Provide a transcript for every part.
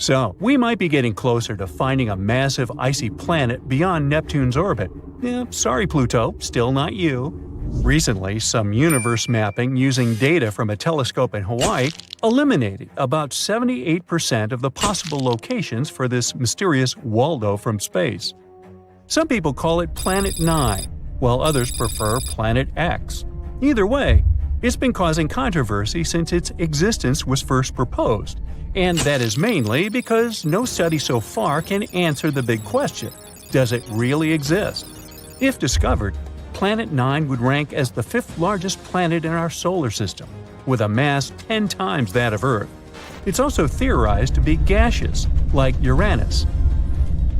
So, we might be getting closer to finding a massive icy planet beyond Neptune's orbit. Sorry Pluto, still not you. Recently, some universe mapping using data from a telescope in Hawaii eliminated about 78% of the possible locations for this mysterious Waldo from space. Some people call it Planet 9, while others prefer Planet X. Either way, it's been causing controversy since its existence was first proposed, and that is mainly because no study so far can answer the big question: does it really exist? If discovered, Planet 9 would rank as the 5th largest planet in our solar system, with a mass 10 times that of Earth. It's also theorized to be gaseous, like Uranus.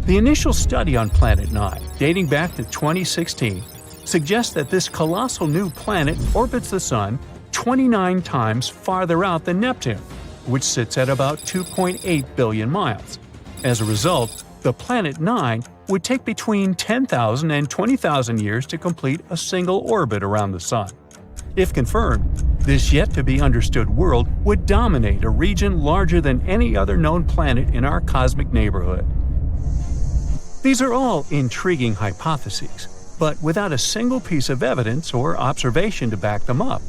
The initial study on Planet 9, dating back to 2016, suggests that this colossal new planet orbits the Sun 29 times farther out than Neptune, which sits at about 2.8 billion miles. As a result, the Planet 9 would take between 10,000 and 20,000 years to complete a single orbit around the Sun. If confirmed, this yet-to-be-understood world would dominate a region larger than any other known planet in our cosmic neighborhood. These are all intriguing hypotheses, but without a single piece of evidence or observation to back them up.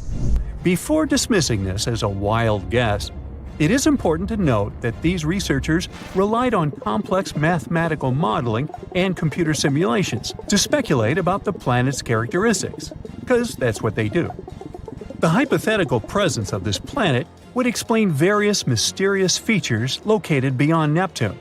Before dismissing this as a wild guess, it is important to note that these researchers relied on complex mathematical modeling and computer simulations to speculate about the planet's characteristics, because that's what they do. The hypothetical presence of this planet would explain various mysterious features located beyond Neptune.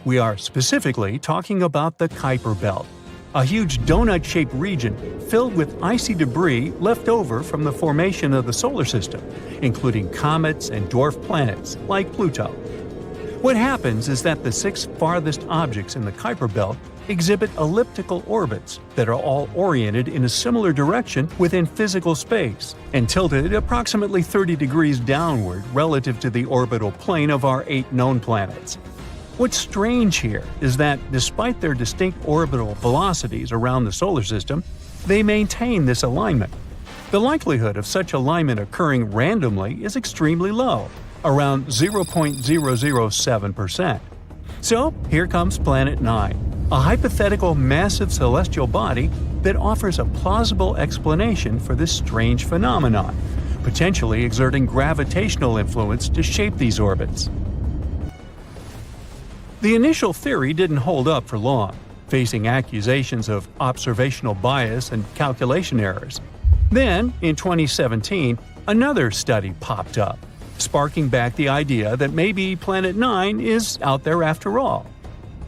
We are specifically talking about the Kuiper Belt, a huge donut-shaped region filled with icy debris left over from the formation of the solar system, including comets and dwarf planets like Pluto. What happens is that the 6 farthest objects in the Kuiper Belt exhibit elliptical orbits that are all oriented in a similar direction within physical space and tilted approximately 30 degrees downward relative to the orbital plane of our 8 known planets. What's strange here is that, despite their distinct orbital velocities around the solar system, they maintain this alignment. The likelihood of such alignment occurring randomly is extremely low, around 0.007%. So, here comes Planet 9, a hypothetical massive celestial body that offers a plausible explanation for this strange phenomenon, potentially exerting gravitational influence to shape these orbits. The initial theory didn't hold up for long, facing accusations of observational bias and calculation errors. Then, in 2017, another study popped up, sparking back the idea that maybe Planet 9 is out there after all.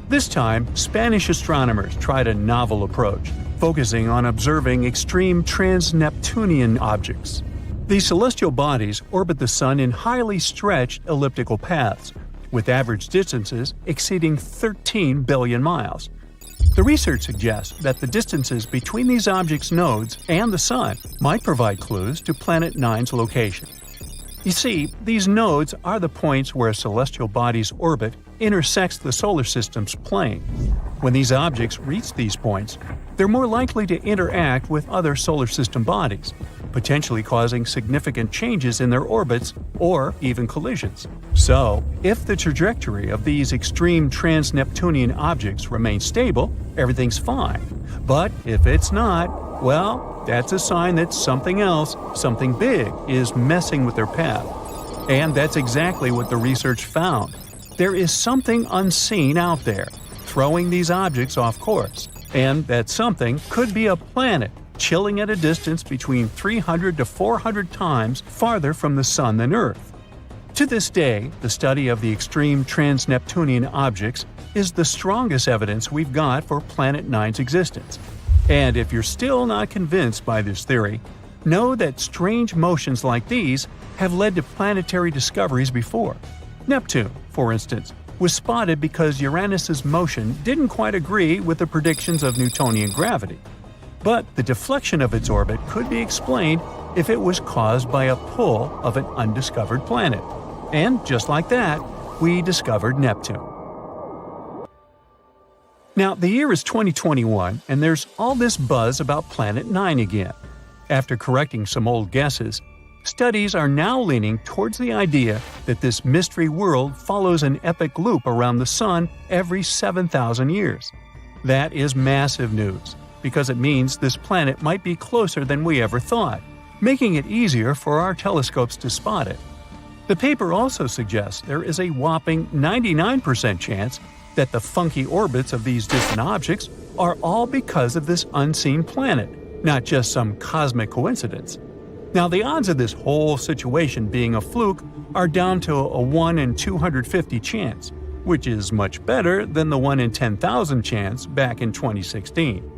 This time, Spanish astronomers tried a novel approach, focusing on observing extreme trans-Neptunian objects. These celestial bodies orbit the Sun in highly stretched elliptical paths, with average distances exceeding 13 billion miles. The research suggests that the distances between these objects' nodes and the Sun might provide clues to Planet 9's location. You see, these nodes are the points where a celestial body's orbit intersects the solar system's plane. When these objects reach these points, they're more likely to interact with other solar system bodies, potentially causing significant changes in their orbits or even collisions. So, if the trajectory of these extreme trans-Neptunian objects remains stable, everything's fine. But if it's not, well, that's a sign that something else, something big, is messing with their path. And that's exactly what the research found. There is something unseen out there, throwing these objects off course. And that something could be a planet, chilling at a distance between 300 to 400 times farther from the Sun than Earth. To this day, the study of the extreme trans-Neptunian objects is the strongest evidence we've got for Planet 9's existence. And if you're still not convinced by this theory, know that strange motions like these have led to planetary discoveries before. Neptune, for instance, was spotted because Uranus's motion didn't quite agree with the predictions of Newtonian gravity. But the deflection of its orbit could be explained if it was caused by a pull of an undiscovered planet. And just like that, we discovered Neptune. Now, the year is 2021, and there's all this buzz about Planet 9 again. After correcting some old guesses, studies are now leaning towards the idea that this mystery world follows an epic loop around the Sun every 7,000 years. That is massive news, because it means this planet might be closer than we ever thought, making it easier for our telescopes to spot it. The paper also suggests there is a whopping 99% chance that the funky orbits of these distant objects are all because of this unseen planet, not just some cosmic coincidence. Now, the odds of this whole situation being a fluke are down to a 1 in 250 chance, which is much better than the 1 in 10,000 chance back in 2016.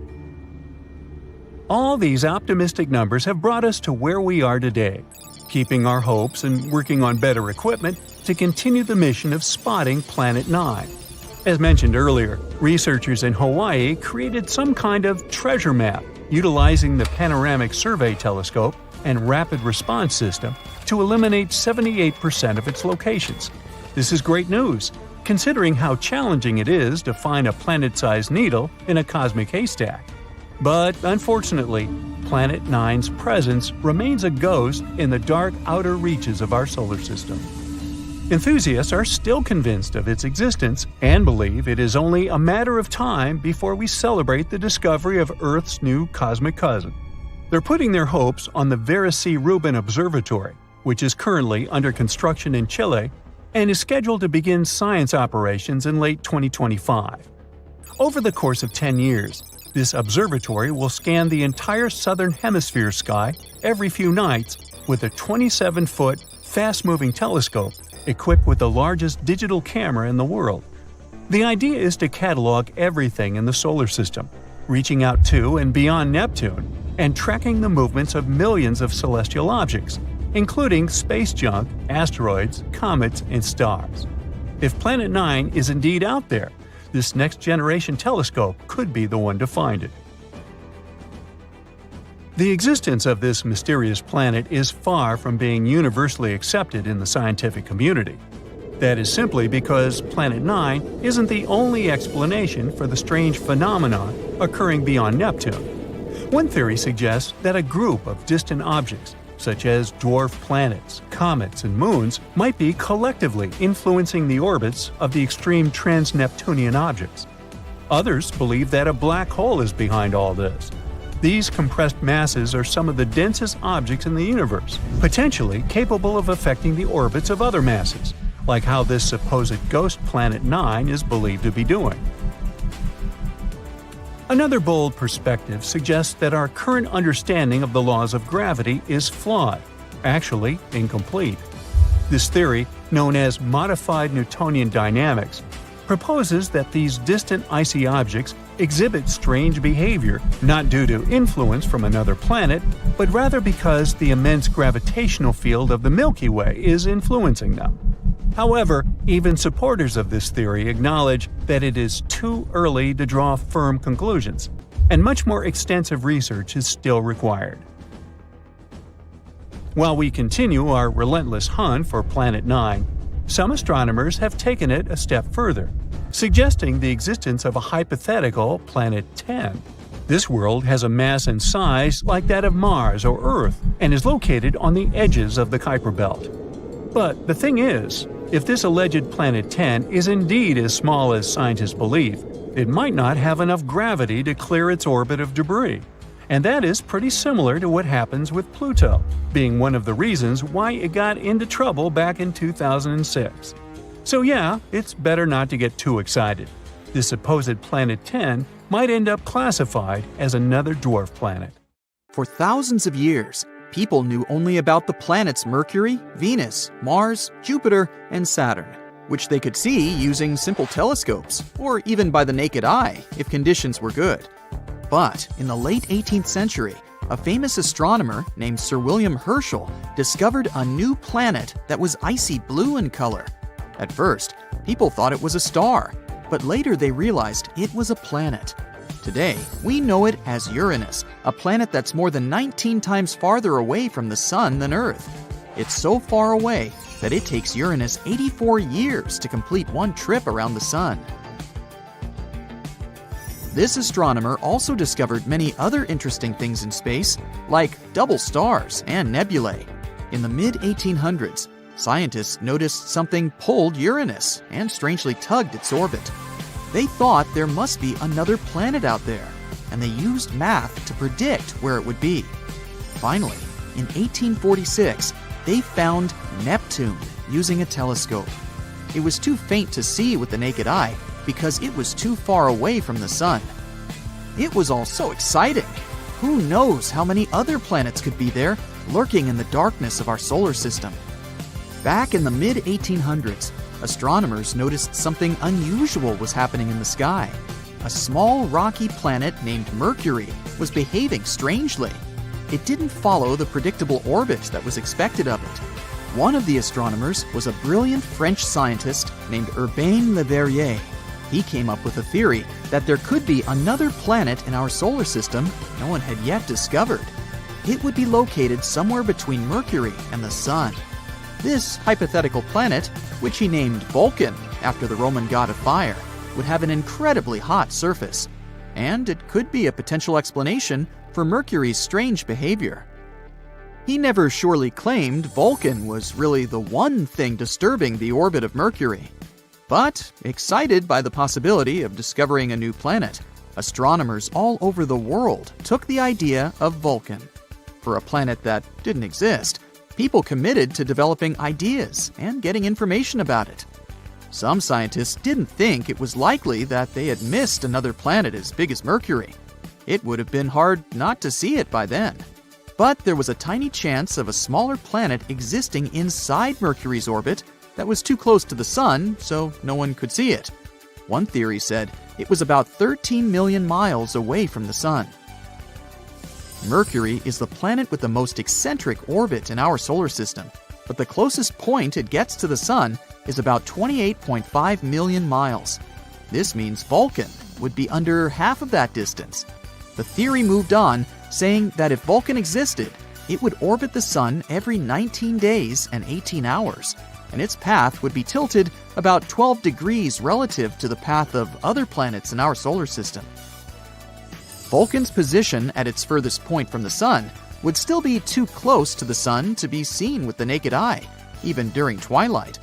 All these optimistic numbers have brought us to where we are today, keeping our hopes and working on better equipment to continue the mission of spotting Planet 9. As mentioned earlier, researchers in Hawaii created some kind of treasure map utilizing the Panoramic Survey Telescope and Rapid Response System to eliminate 78% of its locations. This is great news, considering how challenging it is to find a planet-sized needle in a cosmic haystack. But unfortunately, Planet 9's presence remains a ghost in the dark outer reaches of our solar system. Enthusiasts are still convinced of its existence and believe it is only a matter of time before we celebrate the discovery of Earth's new cosmic cousin. They're putting their hopes on the Vera C. Rubin Observatory, which is currently under construction in Chile and is scheduled to begin science operations in late 2025. Over the course of 10 years, this observatory will scan the entire southern hemisphere sky every few nights with a 27-foot, fast-moving telescope equipped with the largest digital camera in the world. The idea is to catalog everything in the solar system, reaching out to and beyond Neptune, and tracking the movements of millions of celestial objects, including space junk, asteroids, comets, and stars. If Planet 9 is indeed out there, this next-generation telescope could be the one to find it. The existence of this mysterious planet is far from being universally accepted in the scientific community. That is simply because Planet 9 isn't the only explanation for the strange phenomenon occurring beyond Neptune. One theory suggests that a group of distant objects, such as dwarf planets, comets, and moons, might be collectively influencing the orbits of the extreme trans-Neptunian objects. Others believe that a black hole is behind all this. These compressed masses are some of the densest objects in the universe, potentially capable of affecting the orbits of other masses, like how this supposed ghost Planet 9 is believed to be doing. Another bold perspective suggests that our current understanding of the laws of gravity is flawed, actually incomplete. This theory, known as modified Newtonian dynamics, proposes that these distant icy objects exhibit strange behavior not due to influence from another planet, but rather because the immense gravitational field of the Milky Way is influencing them. However, even supporters of this theory acknowledge that it is too early to draw firm conclusions, and much more extensive research is still required. While we continue our relentless hunt for Planet 9, some astronomers have taken it a step further, suggesting the existence of a hypothetical Planet 10. This world has a mass and size like that of Mars or Earth and is located on the edges of the Kuiper Belt. But the thing is, if this alleged Planet 10 is indeed as small as scientists believe, it might not have enough gravity to clear its orbit of debris. And that is pretty similar to what happens with Pluto, being one of the reasons why it got into trouble back in 2006. So yeah, it's better not to get too excited. This supposed Planet 10 might end up classified as another dwarf planet. For thousands of years, people knew only about the planets Mercury, Venus, Mars, Jupiter, and Saturn, which they could see using simple telescopes, or even by the naked eye if conditions were good. But in the late 18th century, a famous astronomer named Sir William Herschel discovered a new planet that was icy blue in color. At first, people thought it was a star, but later they realized it was a planet. Today, we know it as Uranus, a planet that's more than 19 times farther away from the Sun than Earth. It's so far away that it takes Uranus 84 years to complete one trip around the Sun. This astronomer also discovered many other interesting things in space, like double stars and nebulae. In the mid-1800s, scientists noticed something pulled Uranus and strangely tugged its orbit. They thought there must be another planet out there, and they used math to predict where it would be. Finally, in 1846, they found Neptune using a telescope. It was too faint to see with the naked eye because it was too far away from the sun. It was all so exciting. Who knows how many other planets could be there, lurking in the darkness of our solar system? Back in the mid-1800s, astronomers noticed something unusual was happening in the sky. A small rocky planet named Mercury was behaving strangely. It didn't follow the predictable orbit that was expected of it. One of the astronomers was a brilliant French scientist named Urbain Le Verrier. He came up with a theory that there could be another planet in our solar system no one had yet discovered. It would be located somewhere between Mercury and the Sun. This hypothetical planet, which he named Vulcan after the Roman god of fire, would have an incredibly hot surface, and it could be a potential explanation for Mercury's strange behavior. He never surely claimed Vulcan was really the one thing disturbing the orbit of Mercury. But, excited by the possibility of discovering a new planet, astronomers all over the world took the idea of Vulcan. For a planet that didn't exist, people committed to developing ideas and getting information about it. Some scientists didn't think it was likely that they had missed another planet as big as Mercury. It would have been hard not to see it by then. But there was a tiny chance of a smaller planet existing inside Mercury's orbit that was too close to the Sun, so no one could see it. One theory said it was about 13 million miles away from the Sun. Mercury is the planet with the most eccentric orbit in our solar system, but the closest point it gets to the Sun is about 28.5 million miles. This means Vulcan would be under half of that distance. The theory moved on, saying that if Vulcan existed, it would orbit the Sun every 19 days and 18 hours, and its path would be tilted about 12 degrees relative to the path of other planets in our solar system. Vulcan's position at its furthest point from the Sun would still be too close to the Sun to be seen with the naked eye, even during twilight.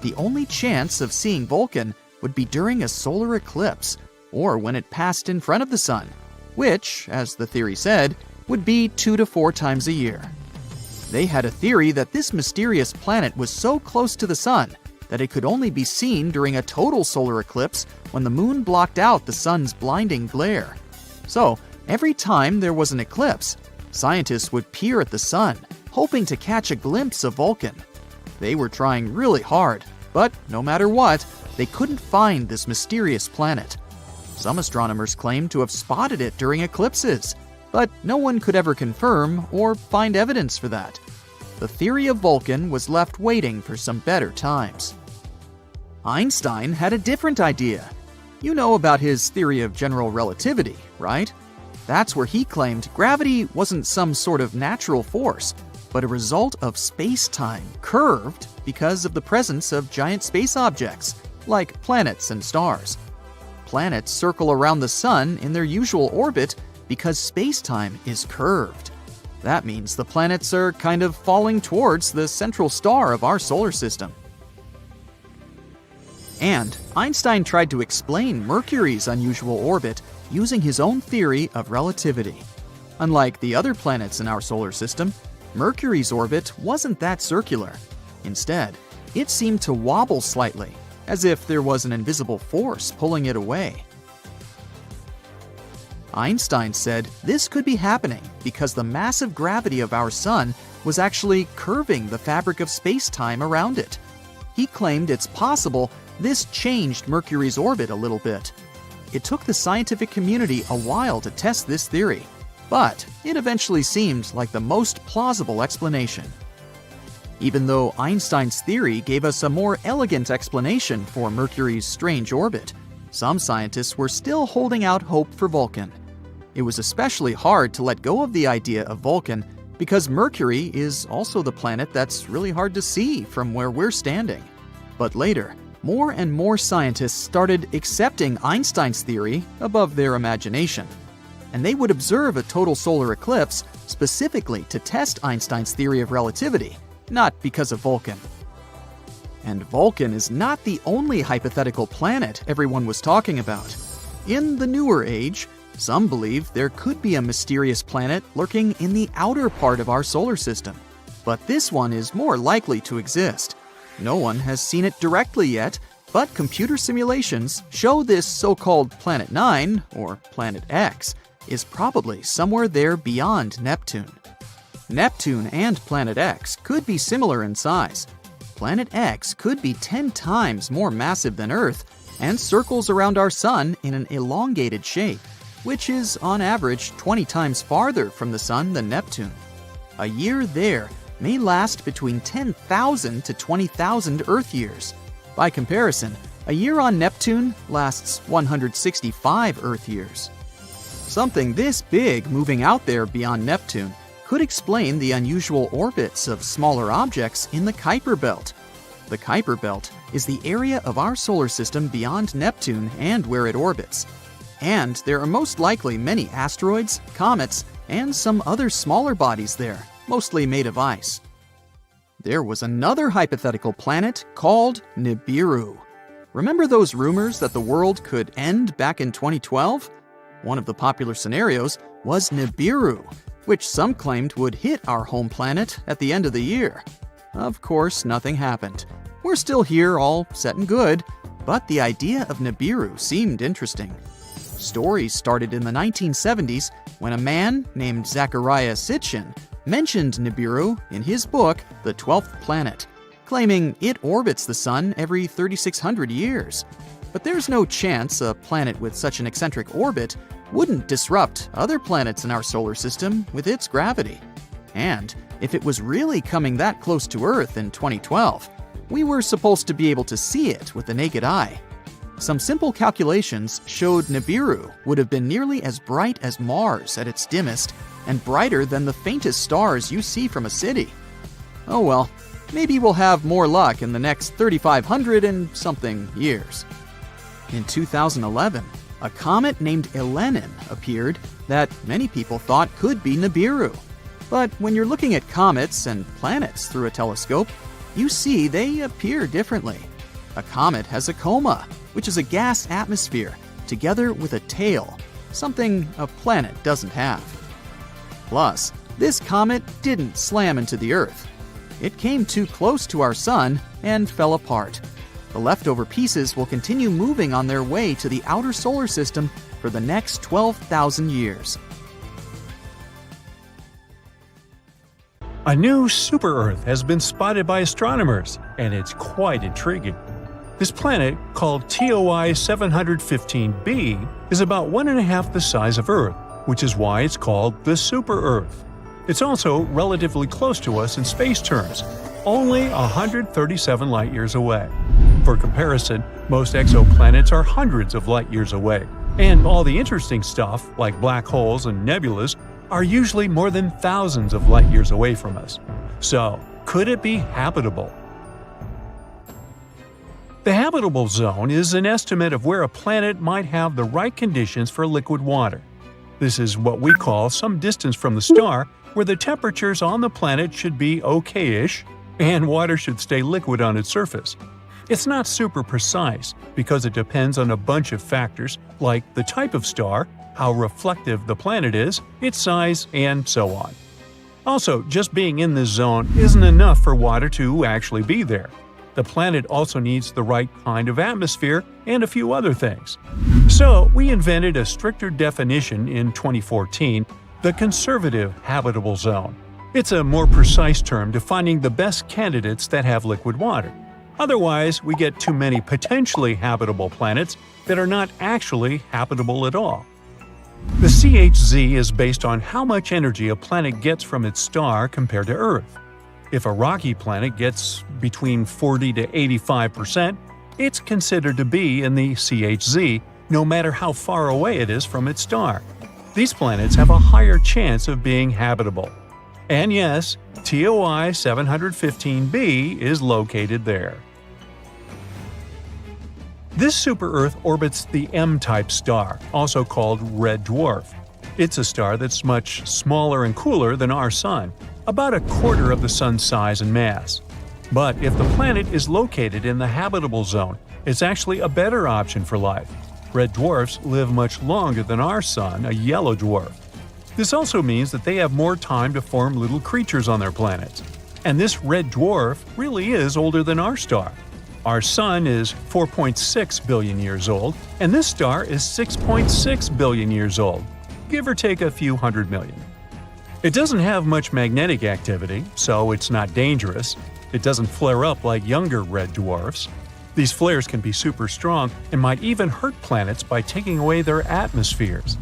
The only chance of seeing Vulcan would be during a solar eclipse, or when it passed in front of the Sun, which, as the theory said, would be 2 to 4 times a year. They had a theory that this mysterious planet was so close to the Sun that it could only be seen during a total solar eclipse when the moon blocked out the Sun's blinding glare. So, every time there was an eclipse, scientists would peer at the Sun, hoping to catch a glimpse of Vulcan. They were trying really hard, but no matter what, they couldn't find this mysterious planet. Some astronomers claim to have spotted it during eclipses, but no one could ever confirm or find evidence for that. The theory of Vulcan was left waiting for some better times. Einstein had a different idea. You know about his theory of general relativity, right? That's where he claimed gravity wasn't some sort of natural force, but a result of space-time curved because of the presence of giant space objects, like planets and stars. Planets circle around the Sun in their usual orbit because space-time is curved. That means the planets are kind of falling towards the central star of our solar system. And Einstein tried to explain Mercury's unusual orbit using his own theory of relativity. Unlike the other planets in our solar system, Mercury's orbit wasn't that circular. Instead, it seemed to wobble slightly, as if there was an invisible force pulling it away. Einstein said this could be happening because the massive gravity of our Sun was actually curving the fabric of space-time around it. He claimed it's possible this changed Mercury's orbit a little bit. It took the scientific community a while to test this theory, but it eventually seemed like the most plausible explanation. Even though Einstein's theory gave us a more elegant explanation for Mercury's strange orbit, some scientists were still holding out hope for Vulcan. It was especially hard to let go of the idea of Vulcan because Mercury is also the planet that's really hard to see from where we're standing. But later, more and more scientists started accepting Einstein's theory above their imagination, and they would observe a total solar eclipse specifically to test Einstein's theory of relativity not because of Vulcan. And Vulcan is not the only hypothetical planet everyone was talking about. In the newer age, some believe there could be a mysterious planet lurking in the outer part of our solar system. But this one is more likely to exist. No one has seen it directly yet, but computer simulations show this so-called Planet 9, or Planet X, is probably somewhere there beyond Neptune. Neptune and Planet X could be similar in size. Planet X could be 10 times more massive than Earth and circles around our Sun in an elongated shape, which is on average 20 times farther from the Sun than Neptune. A year there may last between 10,000 to 20,000 Earth years. By comparison, a year on Neptune lasts 165 Earth years. Something this big moving out there beyond Neptune could explain the unusual orbits of smaller objects in the Kuiper Belt. The Kuiper Belt is the area of our solar system beyond Neptune and where it orbits. And there are most likely many asteroids, comets, and some other smaller bodies there, mostly made of ice. There was another hypothetical planet called Nibiru. Remember those rumors that the world could end back in 2012? One of the popular scenarios was Nibiru, which some claimed would hit our home planet at the end of the year. Of course, nothing happened. We're still here, all set and good, but the idea of Nibiru seemed interesting. Stories started in the 1970s when a man named Zecharia Sitchin mentioned Nibiru in his book, The 12th Planet, claiming it orbits the Sun every 3,600 years. But there's no chance a planet with such an eccentric orbit wouldn't disrupt other planets in our solar system with its gravity. And if it was really coming that close to Earth in 2012, we were supposed to be able to see it with the naked eye. Some simple calculations showed Nibiru would have been nearly as bright as Mars at its dimmest and brighter than the faintest stars you see from a city. Oh well, maybe we'll have more luck in the next 3,500 and something years. In 2011, a comet named Elenin appeared that many people thought could be Nibiru. But when you're looking at comets and planets through a telescope, you see they appear differently. A comet has a coma, which is a gas atmosphere, together with a tail, something a planet doesn't have. Plus, this comet didn't slam into the Earth. It came too close to our Sun and fell apart. The leftover pieces will continue moving on their way to the outer solar system for the next 12,000 years. A new super-Earth has been spotted by astronomers, and it's quite intriguing. This planet, called TOI 715b, is about 1.5 the size of Earth, which is why it's called the super-Earth. It's also relatively close to us in space terms, only 137 light-years away. For comparison, most exoplanets are hundreds of light-years away, and all the interesting stuff, like black holes and nebulas, are usually more than thousands of light-years away from us. So, could it be habitable? The habitable zone is an estimate of where a planet might have the right conditions for liquid water. This is what we call some distance from the star where the temperatures on the planet should be okay-ish and water should stay liquid on its surface. It's not super precise because it depends on a bunch of factors like the type of star, how reflective the planet is, its size, and so on. Also, just being in this zone isn't enough for water to actually be there. The planet also needs the right kind of atmosphere and a few other things. So, we invented a stricter definition in 2014, the conservative habitable zone. It's a more precise term defining the best candidates that have liquid water. Otherwise, we get too many potentially habitable planets that are not actually habitable at all. The CHZ is based on how much energy a planet gets from its star compared to Earth. If a rocky planet gets between 40 to 85%, it's considered to be in the CHZ, no matter how far away it is from its star. These planets have a higher chance of being habitable. And yes, TOI 715b is located there. This super-Earth orbits the M-type star, also called red dwarf. It's a star that's much smaller and cooler than our Sun. about a quarter of the Sun's size and mass. But if the planet is located in the habitable zone, it's actually a better option for life. Red dwarfs live much longer than our Sun, a yellow dwarf. This also means that they have more time to form little creatures on their planets. And this red dwarf really is older than our star. Our Sun is 4.6 billion years old, and this star is 6.6 billion years old, give or take a few hundred million. It doesn't have much magnetic activity, so it's not dangerous. It doesn't flare up like younger red dwarfs. These flares can be super strong and might even hurt planets by taking away their atmospheres.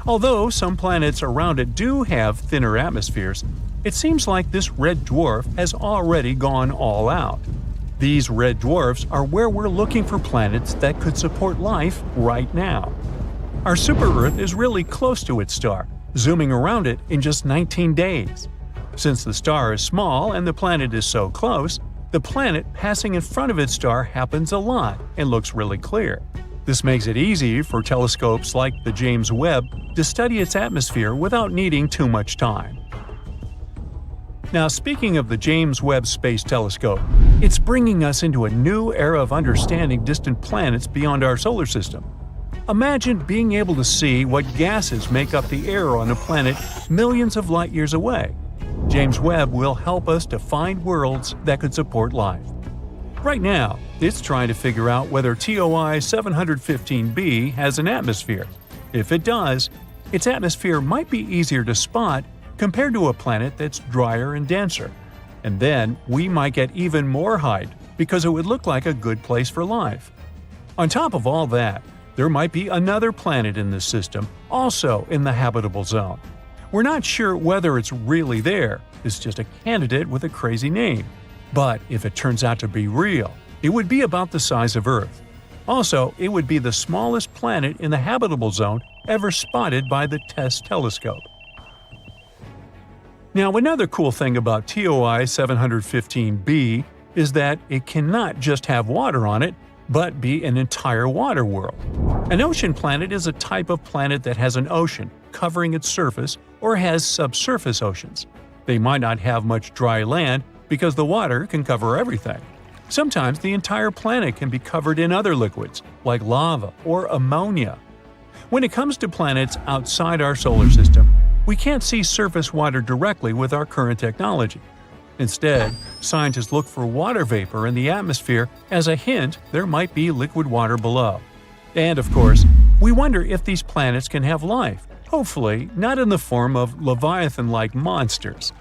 Although some planets around it do have thinner atmospheres, it seems like this red dwarf has already gone all out. These red dwarfs are where we're looking for planets that could support life right now. Our super-Earth is really close to its star, zooming around it in just 19 days. Since the star is small and the planet is so close, the planet passing in front of its star happens a lot and looks really clear. This makes it easy for telescopes like the James Webb to study its atmosphere without needing too much time. Now, speaking of the James Webb Space Telescope, it's bringing us into a new era of understanding distant planets beyond our solar system. Imagine being able to see what gases make up the air on a planet millions of light years away. James Webb will help us to find worlds that could support life. Right now, it's trying to figure out whether TOI 715b has an atmosphere. If it does, its atmosphere might be easier to spot compared to a planet that's drier and denser. And then we might get even more height because it would look like a good place for life. On top of all that, there might be another planet in this system, also in the habitable zone. We're not sure whether it's really there, it's just a candidate with a crazy name. But if it turns out to be real, it would be about the size of Earth. Also, it would be the smallest planet in the habitable zone ever spotted by the TESS telescope. Now, another cool thing about TOI 715b is that it cannot just have water on it, but be an entire water world. An ocean planet is a type of planet that has an ocean covering its surface or has subsurface oceans. They might not have much dry land because the water can cover everything. Sometimes the entire planet can be covered in other liquids, like lava or ammonia. When it comes to planets outside our solar system, we can't see surface water directly with our current technology. Instead, scientists look for water vapor in the atmosphere as a hint there might be liquid water below. And of course, we wonder if these planets can have life, hopefully not in the form of Leviathan-like monsters.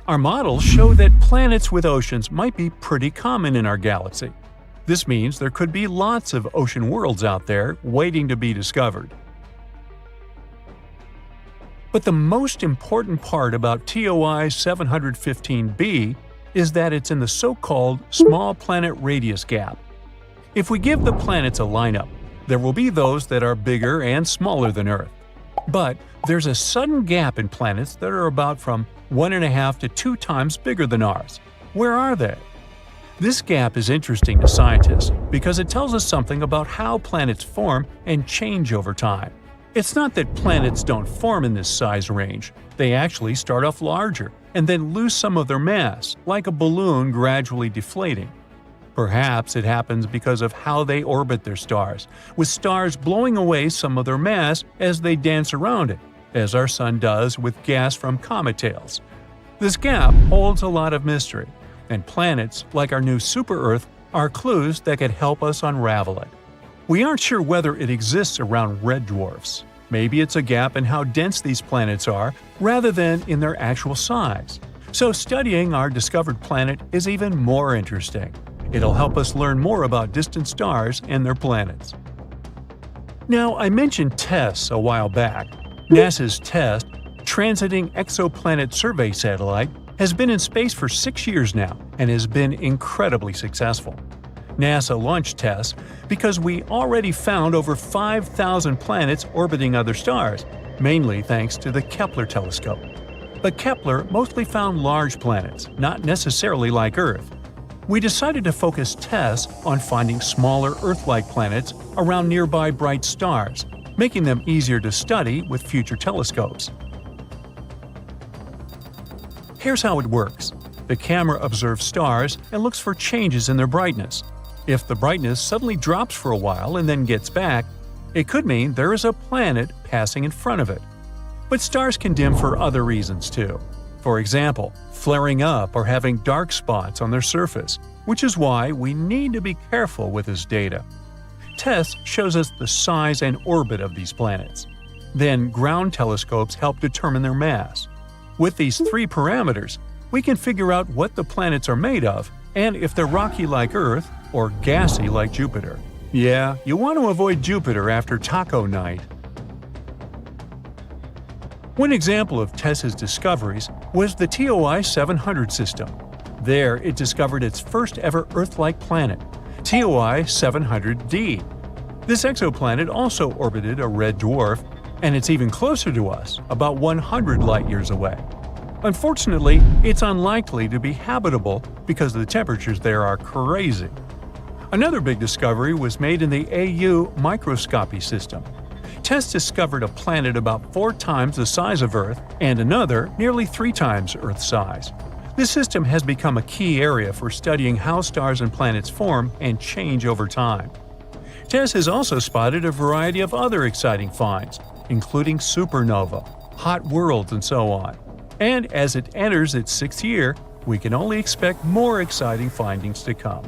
Our models show that planets with oceans might be pretty common in our galaxy. This means there could be lots of ocean worlds out there waiting to be discovered. But the most important part about TOI 715b is that it's in the so-called Small Planet Radius Gap. If we give the planets a lineup, there will be those that are bigger and smaller than Earth. But there's a sudden gap in planets that are about from 1.5 to 2 times bigger than ours. Where are they? This gap is interesting to scientists because it tells us something about how planets form and change over time. It's not that planets don't form in this size range, they actually start off larger and then lose some of their mass, like a balloon gradually deflating. Perhaps it happens because of how they orbit their stars, with stars blowing away some of their mass as they dance around it, as our Sun does with gas from comet tails. This gap holds a lot of mystery, and planets like our new super-Earth are clues that could help us unravel it. We aren't sure whether it exists around red dwarfs. Maybe it's a gap in how dense these planets are rather than in their actual size. So studying our discovered planet is even more interesting. It'll help us learn more about distant stars and their planets. Now, I mentioned TESS a while back. NASA's TESS, Transiting Exoplanet Survey Satellite, has been in space for 6 years now and has been incredibly successful. NASA launched TESS because we already found over 5,000 planets orbiting other stars, mainly thanks to the Kepler telescope. But Kepler mostly found large planets, not necessarily like Earth. We decided to focus TESS on finding smaller Earth-like planets around nearby bright stars, making them easier to study with future telescopes. Here's how it works. The camera observes stars and looks for changes in their brightness. If the brightness suddenly drops for a while and then gets back, it could mean there is a planet passing in front of it. But stars can dim for other reasons too. For example, flaring up or having dark spots on their surface, which is why we need to be careful with this data. TESS shows us the size and orbit of these planets. Then ground telescopes help determine their mass. With these three parameters, we can figure out what the planets are made of and if they're rocky like Earth or gassy like Jupiter. Yeah, you want to avoid Jupiter after taco night. One example of TESS's discoveries was the TOI 700 system. There, it discovered its first ever Earth-like planet, TOI 700d. This exoplanet also orbited a red dwarf, and it's even closer to us, about 100 light-years away. Unfortunately, it's unlikely to be habitable because the temperatures there are crazy. Another big discovery was made in the AU microscopy system. TESS discovered a planet about 4 times the size of Earth and another nearly 3 times Earth's size. This system has become a key area for studying how stars and planets form and change over time. TESS has also spotted a variety of other exciting finds, including supernova, hot worlds, and so on. And as it enters its 6th year, we can only expect more exciting findings to come.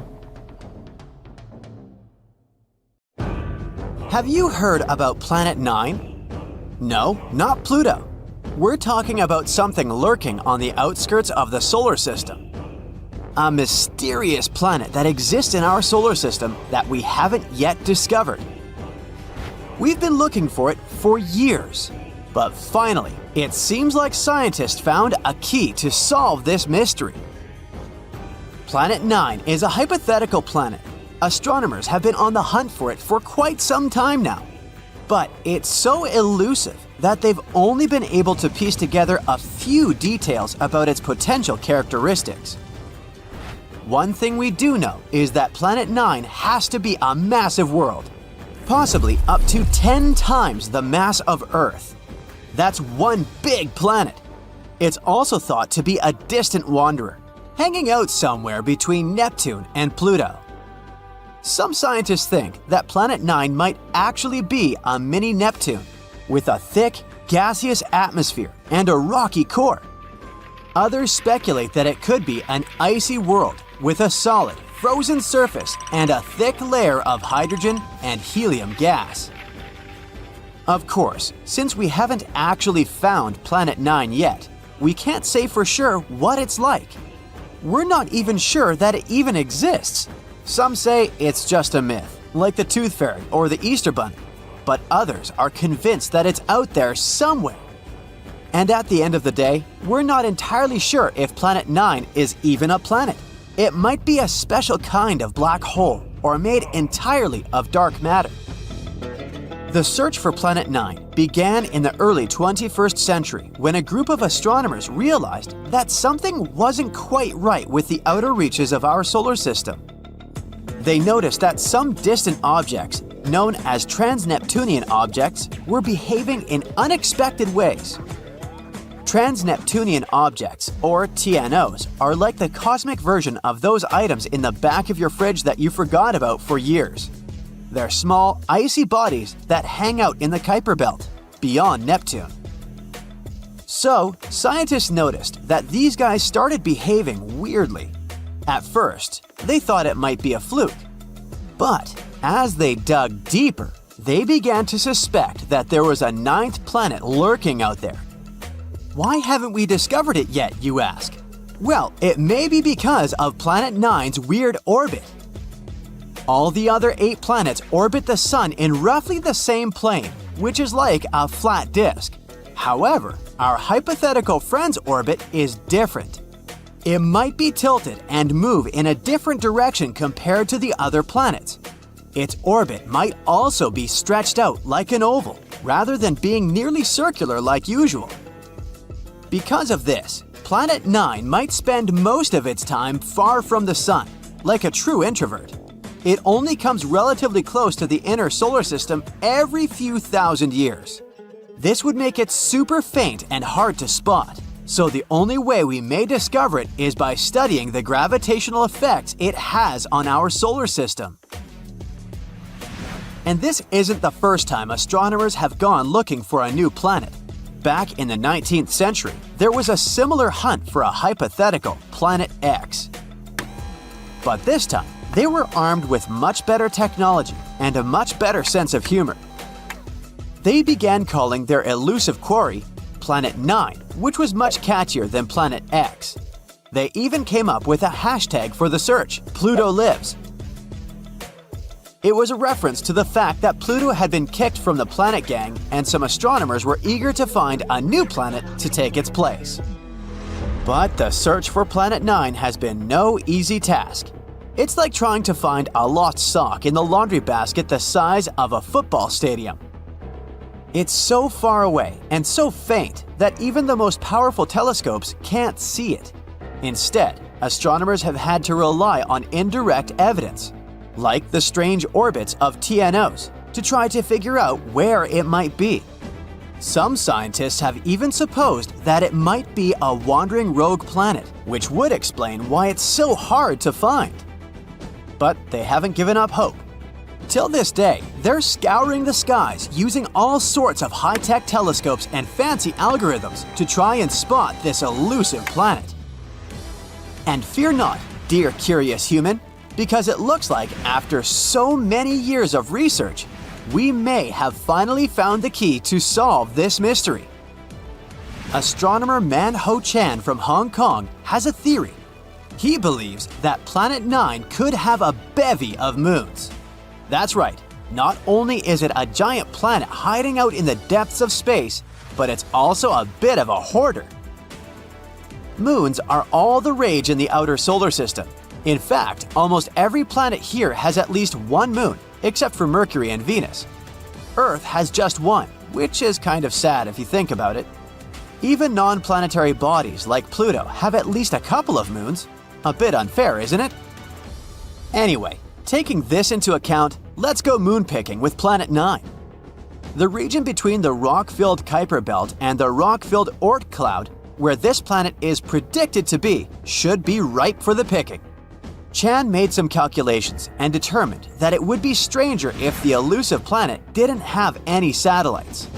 Have you heard about Planet 9? No, not Pluto. We're talking about something lurking on the outskirts of the solar system. A mysterious planet that exists in our solar system that we haven't yet discovered. We've been looking for it for years, but finally, it seems like scientists found a key to solve this mystery. Planet 9 is a hypothetical planet. Astronomers have been on the hunt for it for quite some time now. But it's so elusive that they've only been able to piece together a few details about its potential characteristics. One thing we do know is that Planet 9 has to be a massive world, possibly up to 10 times the mass of Earth. That's one big planet. It's also thought to be a distant wanderer, hanging out somewhere between Neptune and Pluto. Some scientists think that Planet 9 might actually be a mini Neptune, with a thick, gaseous atmosphere and a rocky core. Others speculate that it could be an icy world with a solid, frozen surface and a thick layer of hydrogen and helium gas. Of course, since we haven't actually found Planet 9 yet, we can't say for sure what it's like. We're not even sure that it even exists. Some say it's just a myth, like the Tooth Fairy or the Easter Bunny, but others are convinced that it's out there somewhere. And at the end of the day, we're not entirely sure if Planet 9 is even a planet. It might be a special kind of black hole or made entirely of dark matter. The search for Planet 9 began in the early 21st century when a group of astronomers realized that something wasn't quite right with the outer reaches of our solar system. They noticed that some distant objects, known as trans-Neptunian objects, were behaving in unexpected ways. Trans-Neptunian objects, or TNOs, are like the cosmic version of those items in the back of your fridge that you forgot about for years. They're small, icy bodies that hang out in the Kuiper Belt, beyond Neptune. So, scientists noticed that these guys started behaving weirdly. At first, they thought it might be a fluke. But as they dug deeper, they began to suspect that there was a 9th planet lurking out there. Why haven't we discovered it yet, you ask? Well, it may be because of Planet 9's weird orbit. All the other 8 planets orbit the Sun in roughly the same plane, which is like a flat disk. However, our hypothetical friend's orbit is different. It might be tilted and move in a different direction compared to the other planets. Its orbit might also be stretched out like an oval, rather than being nearly circular like usual. Because of this, Planet 9 might spend most of its time far from the Sun, like a true introvert. It only comes relatively close to the inner solar system every few thousand years. This would make it super faint and hard to spot. So the only way we may discover it is by studying the gravitational effects it has on our solar system. And this isn't the first time astronomers have gone looking for a new planet. Back in the 19th century, there was a similar hunt for a hypothetical Planet X. But this time, they were armed with much better technology and a much better sense of humor. They began calling their elusive quarry Planet 9, which was much catchier than Planet X. They even came up with a hashtag for the search, Pluto Lives. It was a reference to the fact that Pluto had been kicked from the planet gang and some astronomers were eager to find a new planet to take its place. But the search for Planet 9 has been no easy task. It's like trying to find a lost sock in the laundry basket the size of a football stadium. It's so far away and so faint that even the most powerful telescopes can't see it. Instead, astronomers have had to rely on indirect evidence, like the strange orbits of TNOs, to try to figure out where it might be. Some scientists have even supposed that it might be a wandering rogue planet, which would explain why it's so hard to find. But they haven't given up hope. Till this day, they're scouring the skies using all sorts of high-tech telescopes and fancy algorithms to try and spot this elusive planet. And fear not, dear curious human, because it looks like after so many years of research, we may have finally found the key to solve this mystery. Astronomer Man Ho Chan from Hong Kong has a theory. He believes that Planet 9 could have a bevy of moons. That's right, not only is it a giant planet hiding out in the depths of space, but it's also a bit of a hoarder. Moons are all the rage in the outer solar system. In fact, almost every planet here has at least one moon, except for Mercury and Venus. Earth has just one, which is kind of sad if you think about it. Even non-planetary bodies like Pluto have at least a couple of moons. A bit unfair, isn't it? Anyway, taking this into account, let's go moon picking with Planet 9. The region between the rock-filled Kuiper Belt and the rock-filled Oort cloud, where this planet is predicted to be, should be ripe for the picking. Chan made some calculations and determined that it would be stranger if the elusive planet didn't have any satellites.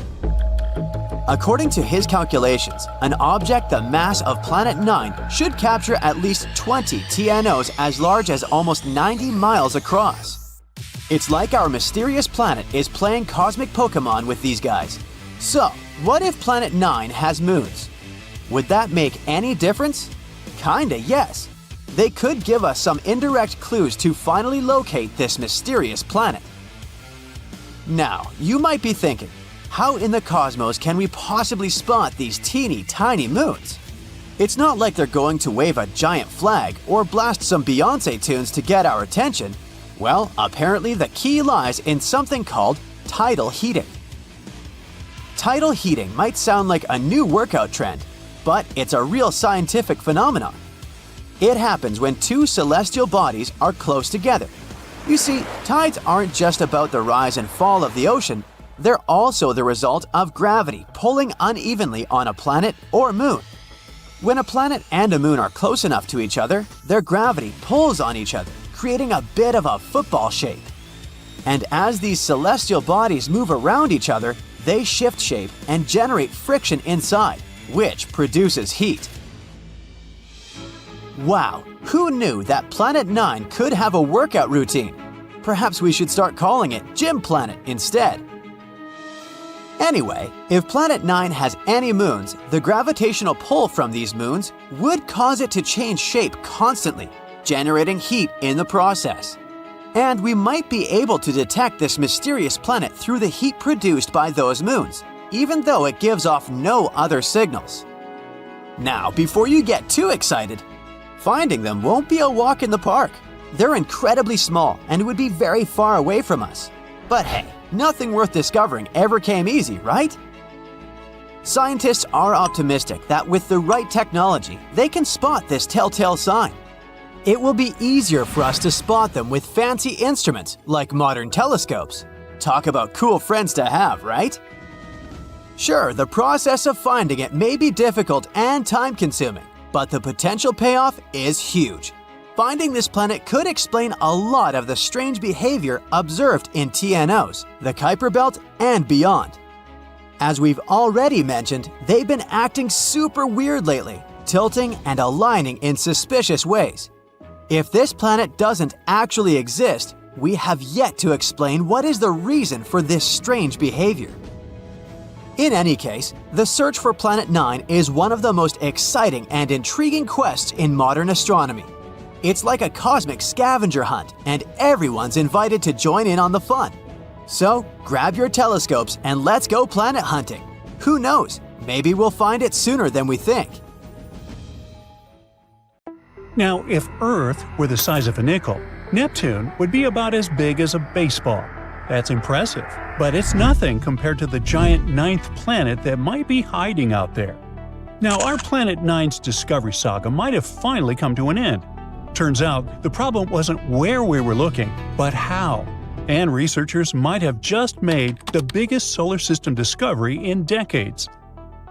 According to his calculations, an object the mass of Planet 9 should capture at least 20 TNOs as large as almost 90 miles across. It's like our mysterious planet is playing cosmic Pokemon with these guys. So, what if Planet 9 has moons? Would that make any difference? Kinda yes. They could give us some indirect clues to finally locate this mysterious planet. Now, you might be thinking, how in the cosmos can we possibly spot these teeny tiny moons? It's not like they're going to wave a giant flag or blast some Beyoncé tunes to get our attention. Well, apparently the key lies in something called tidal heating. Tidal heating might sound like a new workout trend, but it's a real scientific phenomenon. It happens when two celestial bodies are close together. You see, tides aren't just about the rise and fall of the ocean, they're also the result of gravity pulling unevenly on a planet or moon. When a planet and a moon are close enough to each other, their gravity pulls on each other, creating a bit of a football shape. And as these celestial bodies move around each other, they shift shape and generate friction inside, which produces heat. Wow, who knew that Planet 9 could have a workout routine? Perhaps we should start calling it Gym Planet instead. Anyway, if Planet 9 has any moons, the gravitational pull from these moons would cause it to change shape constantly, generating heat in the process. And we might be able to detect this mysterious planet through the heat produced by those moons, even though it gives off no other signals. Now, before you get too excited, finding them won't be a walk in the park. They're incredibly small and would be very far away from us. But hey, nothing worth discovering ever came easy, right? Scientists are optimistic that with the right technology, they can spot this telltale sign. It will be easier for us to spot them with fancy instruments like modern telescopes. Talk about cool friends to have, right? Sure, the process of finding it may be difficult and time-consuming, but the potential payoff is huge. Finding this planet could explain a lot of the strange behavior observed in TNOs, the Kuiper Belt, and beyond. As we've already mentioned, they've been acting super weird lately, tilting and aligning in suspicious ways. If this planet doesn't actually exist, we have yet to explain what is the reason for this strange behavior. In any case, the search for Planet 9 is one of the most exciting and intriguing quests in modern astronomy. It's like a cosmic scavenger hunt, and everyone's invited to join in on the fun. So, grab your telescopes and let's go planet hunting. Who knows, maybe we'll find it sooner than we think. Now, if Earth were the size of a nickel, Neptune would be about as big as a baseball. That's impressive, but it's nothing compared to the giant ninth planet that might be hiding out there. Now, our Planet 9's discovery saga might have finally come to an end. Turns out, the problem wasn't where we were looking, but how. And researchers might have just made the biggest solar system discovery in decades.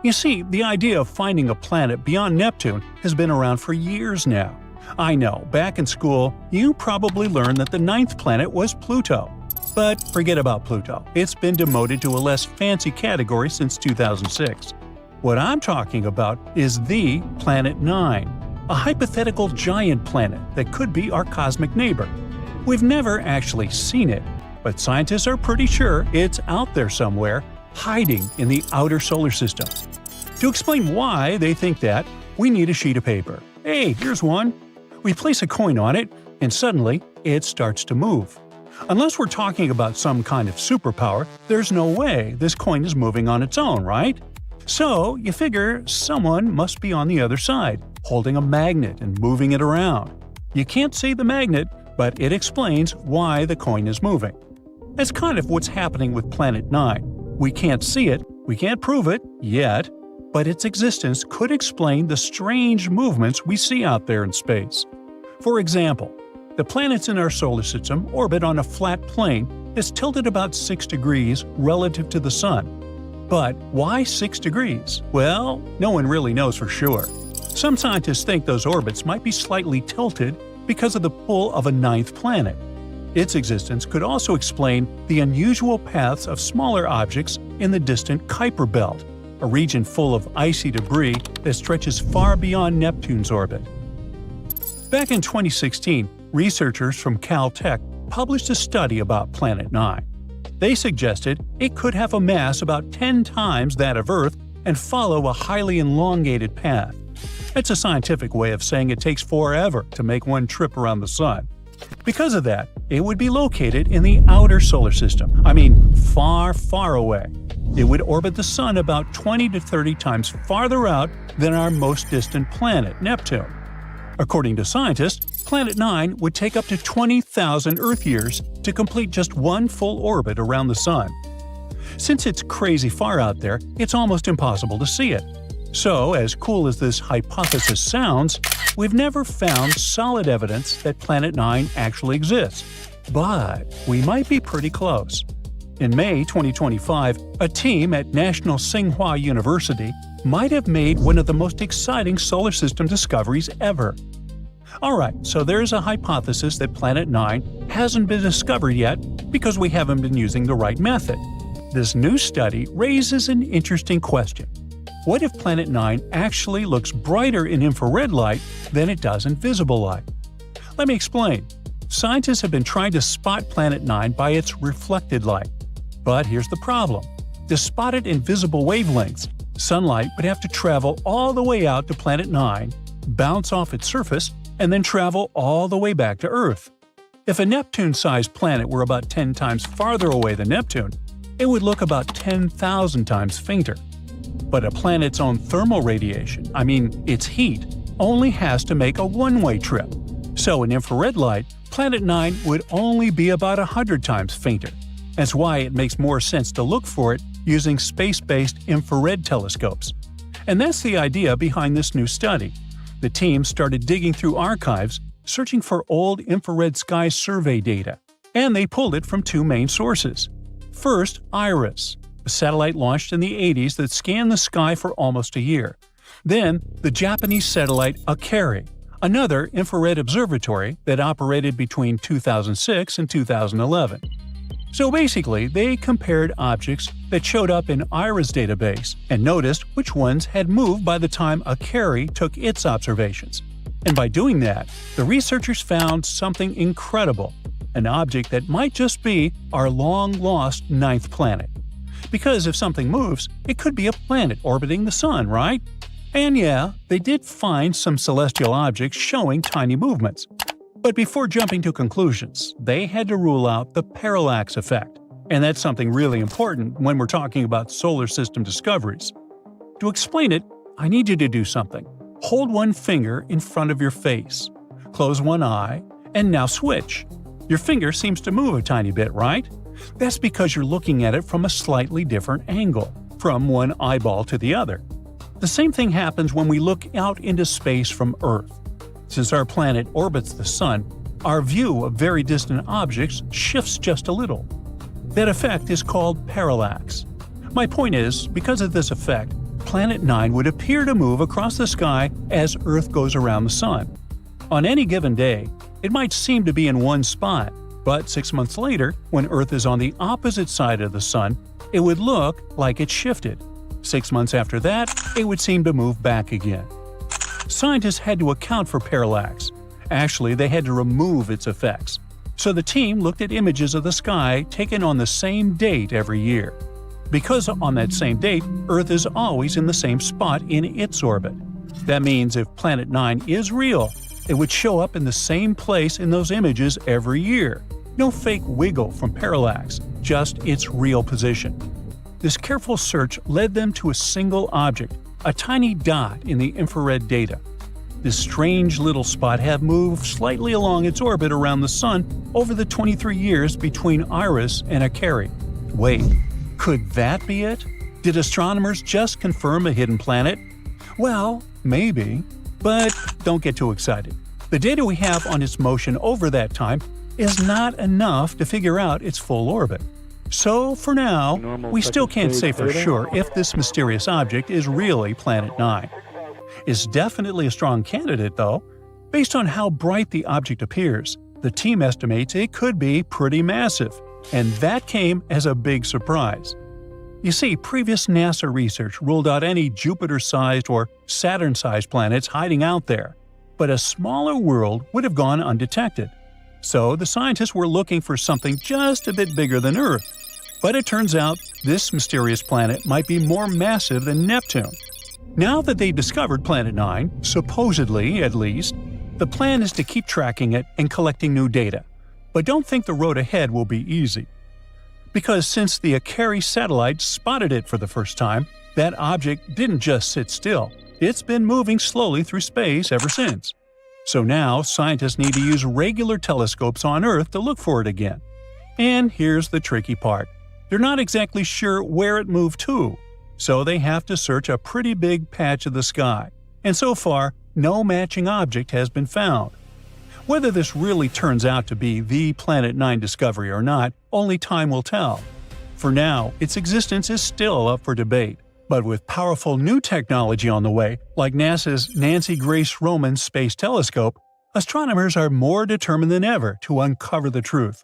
You see, the idea of finding a planet beyond Neptune has been around for years now. I know, back in school, you probably learned that the ninth planet was Pluto. But forget about Pluto. It's been demoted to a less fancy category since 2006. What I'm talking about is the Planet 9, a hypothetical giant planet that could be our cosmic neighbor. We've never actually seen it, but scientists are pretty sure it's out there somewhere, hiding in the outer solar system. To explain why they think that, we need a sheet of paper. Hey, here's one. We place a coin on it, and suddenly, it starts to move. Unless we're talking about some kind of superpower, there's no way this coin is moving on its own, right? So, you figure someone must be on the other side, holding a magnet and moving it around. You can't see the magnet, but it explains why the coin is moving. That's kind of what's happening with Planet 9. We can't see it, we can't prove it, yet, but its existence could explain the strange movements we see out there in space. For example, the planets in our solar system orbit on a flat plane that's tilted about 6 degrees relative to the Sun. But why 6 degrees? Well, no one really knows for sure. Some scientists think those orbits might be slightly tilted because of the pull of a ninth planet. Its existence could also explain the unusual paths of smaller objects in the distant Kuiper Belt, a region full of icy debris that stretches far beyond Neptune's orbit. Back in 2016, researchers from Caltech published a study about Planet 9. They suggested it could have a mass about 10 times that of Earth and follow a highly elongated path. It's a scientific way of saying it takes forever to make one trip around the Sun. Because of that, it would be located in the outer solar system. I mean, far, far away. It would orbit the Sun about 20 to 30 times farther out than our most distant planet, Neptune. According to scientists, Planet 9 would take up to 20,000 Earth years to complete just one full orbit around the Sun. Since it's crazy far out there, it's almost impossible to see it. So, as cool as this hypothesis sounds, we've never found solid evidence that Planet 9 actually exists. But we might be pretty close. In May 2025, a team at National Tsinghua University might have made one of the most exciting solar system discoveries ever. Alright, so there's a hypothesis that Planet 9 hasn't been discovered yet because we haven't been using the right method. This new study raises an interesting question. What if Planet 9 actually looks brighter in infrared light than it does in visible light? Let me explain. Scientists have been trying to spot Planet 9 by its reflected light. But here's the problem. To spot it in visible wavelengths, sunlight would have to travel all the way out to Planet 9, bounce off its surface, and then travel all the way back to Earth. If a Neptune-sized planet were about 10 times farther away than Neptune, it would look about 10,000 times fainter. But a planet's own thermal radiation, its heat, only has to make a one-way trip. So in infrared light, Planet 9 would only be about 100 times fainter. That's why it makes more sense to look for it using space-based infrared telescopes. And that's the idea behind this new study. The team started digging through archives, searching for old infrared sky survey data, and they pulled it from two main sources. First, IRIS. a satellite launched in the 80s that scanned the sky for almost a year. Then, the Japanese satellite Akari, another infrared observatory that operated between 2006 and 2011. So basically, they compared objects that showed up in IRA's database and noticed which ones had moved by the time Akari took its observations. And by doing that, the researchers found something incredible, an object that might just be our long-lost ninth planet. Because if something moves, it could be a planet orbiting the Sun, right? And yeah, they did find some celestial objects showing tiny movements. But before jumping to conclusions, they had to rule out the parallax effect. And that's something really important when we're talking about solar system discoveries. To explain it, I need you to do something. Hold one finger in front of your face. Close one eye, and now switch. Your finger seems to move a tiny bit, right? That's because you're looking at it from a slightly different angle, from one eyeball to the other. The same thing happens when we look out into space from Earth. Since our planet orbits the Sun, our view of very distant objects shifts just a little. That effect is called parallax. My point is, because of this effect, Planet 9 would appear to move across the sky as Earth goes around the Sun. On any given day, it might seem to be in one spot, but 6 months later, when Earth is on the opposite side of the Sun, it would look like it shifted. 6 months after that, it would seem to move back again. Scientists had to account for parallax. Actually, they had to remove its effects. So the team looked at images of the sky taken on the same date every year. Because on that same date, Earth is always in the same spot in its orbit. That means if Planet 9 is real, it would show up in the same place in those images every year. No fake wiggle from parallax, just its real position. This careful search led them to a single object, a tiny dot in the infrared data. This strange little spot had moved slightly along its orbit around the Sun over the 23 years between Iris and Akari. Wait, could that be it? Did astronomers just confirm a hidden planet? Well, maybe. But don't get too excited. The data we have on its motion over that time is not enough to figure out its full orbit. So, for now, we still can't say for sure if this mysterious object is really Planet 9. It's definitely a strong candidate, though. Based on how bright the object appears, the team estimates it could be pretty massive, and that came as a big surprise. You see, previous NASA research ruled out any Jupiter-sized or Saturn-sized planets hiding out there, but a smaller world would have gone undetected. So the scientists were looking for something just a bit bigger than Earth. But it turns out this mysterious planet might be more massive than Neptune. Now that they've discovered Planet 9, supposedly at least, the plan is to keep tracking it and collecting new data. But don't think the road ahead will be easy. Because since the Akari satellite spotted it for the first time, that object didn't just sit still. It's been moving slowly through space ever since. So now scientists need to use regular telescopes on Earth to look for it again. And here's the tricky part. They're not exactly sure where it moved to, so they have to search a pretty big patch of the sky. And so far, no matching object has been found. Whether this really turns out to be the Planet 9 discovery or not, only time will tell. For now, its existence is still up for debate. But with powerful new technology on the way, like NASA's Nancy Grace Roman Space Telescope, astronomers are more determined than ever to uncover the truth.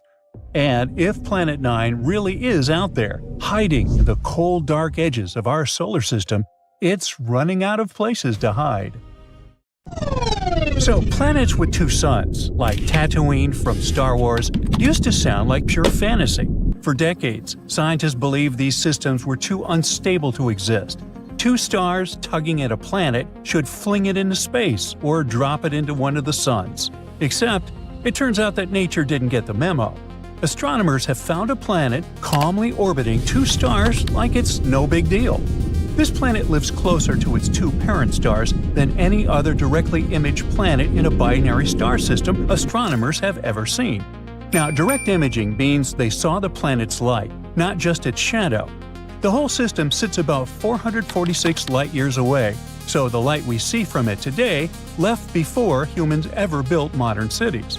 And if Planet 9 really is out there, hiding in the cold, dark edges of our solar system, it's running out of places to hide. So, planets with two suns, like Tatooine from Star Wars, used to sound like pure fantasy. For decades, scientists believed these systems were too unstable to exist. Two stars tugging at a planet should fling it into space or drop it into one of the suns. Except, it turns out that nature didn't get the memo. Astronomers have found a planet calmly orbiting two stars like it's no big deal. This planet lives closer to its two parent stars than any other directly imaged planet in a binary star system astronomers have ever seen. Now, direct imaging means they saw the planet's light, not just its shadow. The whole system sits about 446 light-years away, so the light we see from it today left before humans ever built modern cities.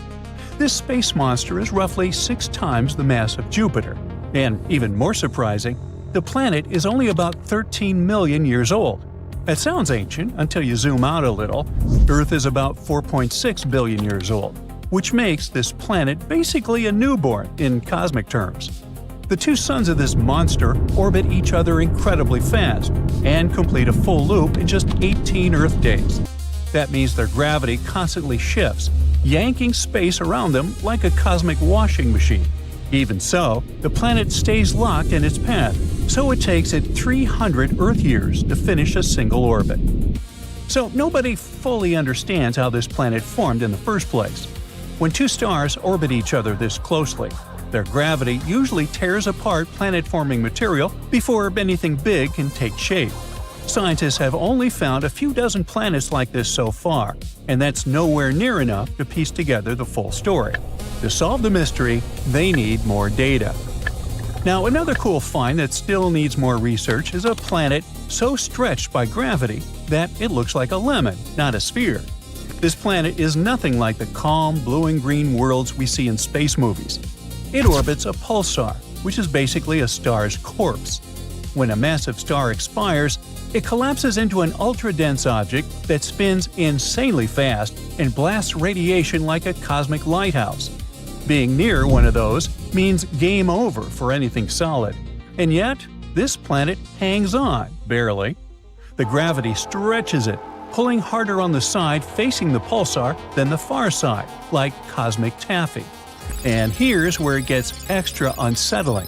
This space monster is roughly 6 times the mass of Jupiter. And even more surprising, the planet is only about 13 million years old. That sounds ancient until you zoom out a little. Earth is about 4.6 billion years old, which makes this planet basically a newborn in cosmic terms. The two suns of this monster orbit each other incredibly fast and complete a full loop in just 18 Earth days. That means their gravity constantly shifts, yanking space around them like a cosmic washing machine. Even so, the planet stays locked in its path, so it takes it 300 Earth years to finish a single orbit. So nobody fully understands how this planet formed in the first place. When two stars orbit each other this closely, their gravity usually tears apart planet-forming material before anything big can take shape. Scientists have only found a few dozen planets like this so far, and that's nowhere near enough to piece together the full story. To solve the mystery, they need more data. Now, another cool find that still needs more research is a planet so stretched by gravity that it looks like a lemon, not a sphere. This planet is nothing like the calm blue and green worlds we see in space movies. It orbits a pulsar, which is basically a star's corpse. When a massive star expires, it collapses into an ultra-dense object that spins insanely fast and blasts radiation like a cosmic lighthouse. Being near one of those means game over for anything solid. And yet, this planet hangs on, barely. The gravity stretches it, pulling harder on the side facing the pulsar than the far side, like cosmic taffy. And here's where it gets extra unsettling.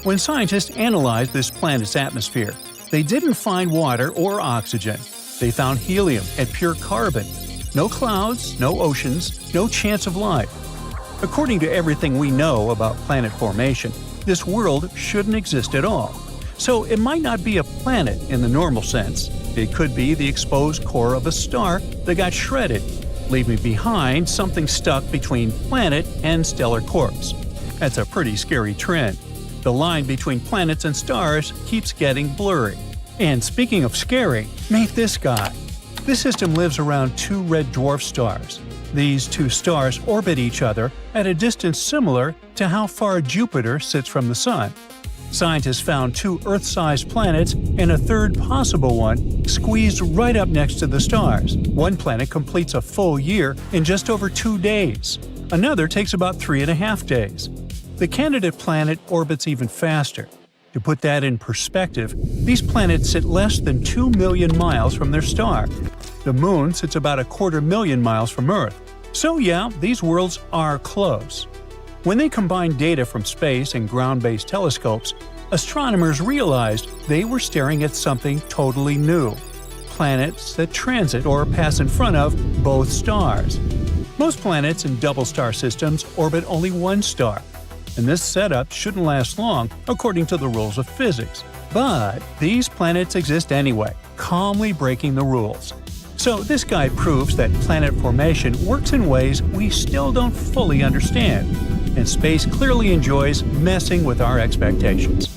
When scientists analyzed this planet's atmosphere, they didn't find water or oxygen. They found helium and pure carbon. No clouds, no oceans, no chance of life. According to everything we know about planet formation, this world shouldn't exist at all. So it might not be a planet in the normal sense. It could be the exposed core of a star that got shredded, leaving behind something stuck between planet and stellar corpse. That's a pretty scary trend. The line between planets and stars keeps getting blurry. And speaking of scary, meet this guy. This system lives around two red dwarf stars. These two stars orbit each other at a distance similar to how far Jupiter sits from the Sun. Scientists found two Earth-sized planets and a third possible one squeezed right up next to the stars. One planet completes a full year in just over 2 days. Another takes about 3.5 days. The candidate planet orbits even faster. To put that in perspective, these planets sit less than 2 million miles from their star. The Moon sits about 250,000 miles from Earth. So yeah, these worlds are close. When they combined data from space and ground-based telescopes, astronomers realized they were staring at something totally new: planets that transit or pass in front of both stars. Most planets in double-star systems orbit only one star, and this setup shouldn't last long according to the rules of physics. But these planets exist anyway, calmly breaking the rules. So this guy proves that planet formation works in ways we still don't fully understand, and space clearly enjoys messing with our expectations.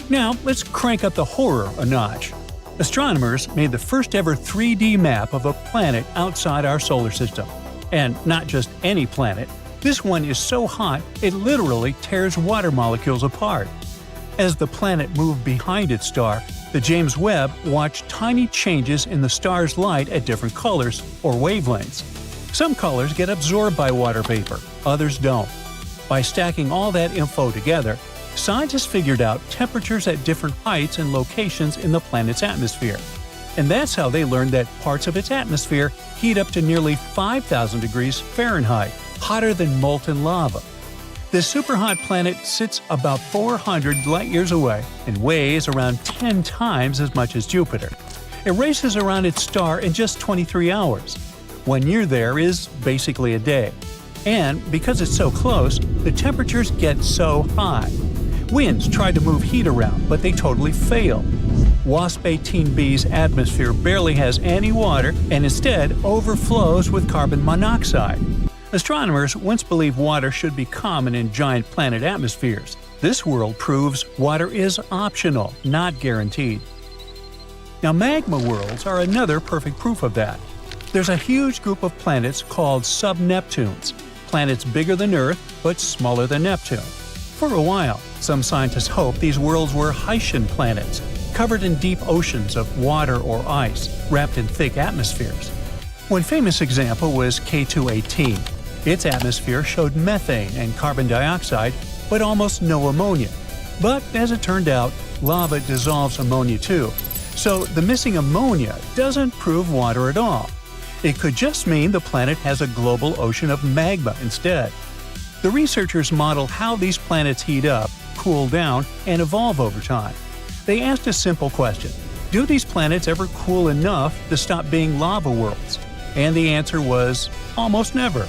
Now, let's crank up the horror a notch. Astronomers made the first ever 3D map of a planet outside our solar system. And not just any planet. This one is so hot it literally tears water molecules apart. As the planet moved behind its star, the James Webb watched tiny changes in the star's light at different colors or wavelengths. Some colors get absorbed by water vapor, others don't. By stacking all that info together, scientists figured out temperatures at different heights and locations in the planet's atmosphere. And that's how they learned that parts of its atmosphere heat up to nearly 5,000 degrees Fahrenheit, hotter than molten lava. This superhot planet sits about 400 light-years away and weighs around 10 times as much as Jupiter. It races around its star in just 23 hours. 1 year there is basically a day. And because it's so close, the temperatures get so high. Winds try to move heat around, but they totally fail. WASP 18b's atmosphere barely has any water and instead overflows with carbon monoxide. Astronomers once believed water should be common in giant planet atmospheres. This world proves water is optional, not guaranteed. Now, magma worlds are another perfect proof of that. There's a huge group of planets called sub-Neptunes, planets bigger than Earth but smaller than Neptune. For a while, some scientists hoped these worlds were Haitian planets, covered in deep oceans of water or ice, wrapped in thick atmospheres. One famous example was K2-18. Its atmosphere showed methane and carbon dioxide, but almost no ammonia. But as it turned out, lava dissolves ammonia too, so the missing ammonia doesn't prove water at all. It could just mean the planet has a global ocean of magma instead. The researchers model how these planets heat up, cool down, and evolve over time. They asked a simple question: do these planets ever cool enough to stop being lava worlds? And the answer was almost never.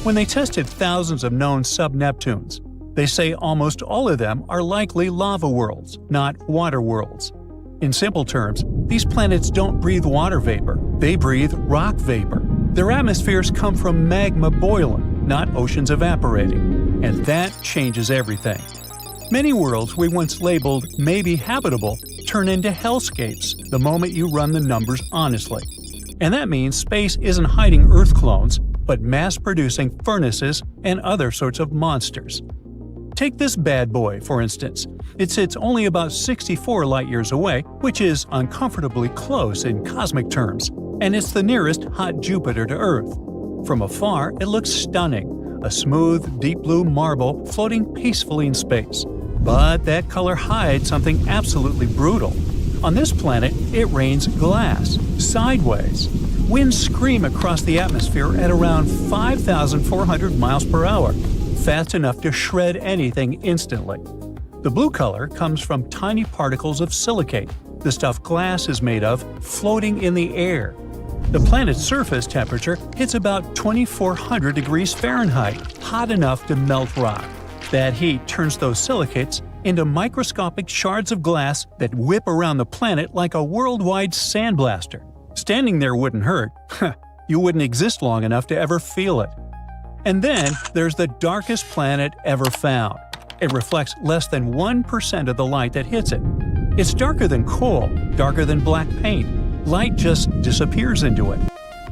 When they tested thousands of known sub-Neptunes, they say almost all of them are likely lava worlds, not water worlds. In simple terms, these planets don't breathe water vapor, they breathe rock vapor. Their atmospheres come from magma boiling, not oceans evaporating. And that changes everything. Many worlds we once labeled maybe habitable turn into hellscapes the moment you run the numbers honestly. And that means space isn't hiding Earth clones, but mass-producing furnaces and other sorts of monsters. Take this bad boy, for instance. It sits only about 64 light-years away, which is uncomfortably close in cosmic terms, and it's the nearest hot Jupiter to Earth. From afar, it looks stunning, a smooth, deep blue marble floating peacefully in space. But that color hides something absolutely brutal. On this planet, it rains glass, sideways. Winds scream across the atmosphere at around 5,400 miles per hour, fast enough to shred anything instantly. The blue color comes from tiny particles of silicate, the stuff glass is made of, floating in the air. The planet's surface temperature hits about 2,400 degrees Fahrenheit, hot enough to melt rock. That heat turns those silicates into microscopic shards of glass that whip around the planet like a worldwide sandblaster. Standing there wouldn't hurt. You wouldn't exist long enough to ever feel it. And then there's the darkest planet ever found. It reflects less than 1% of the light that hits it. It's darker than coal, darker than black paint. Light just disappears into it.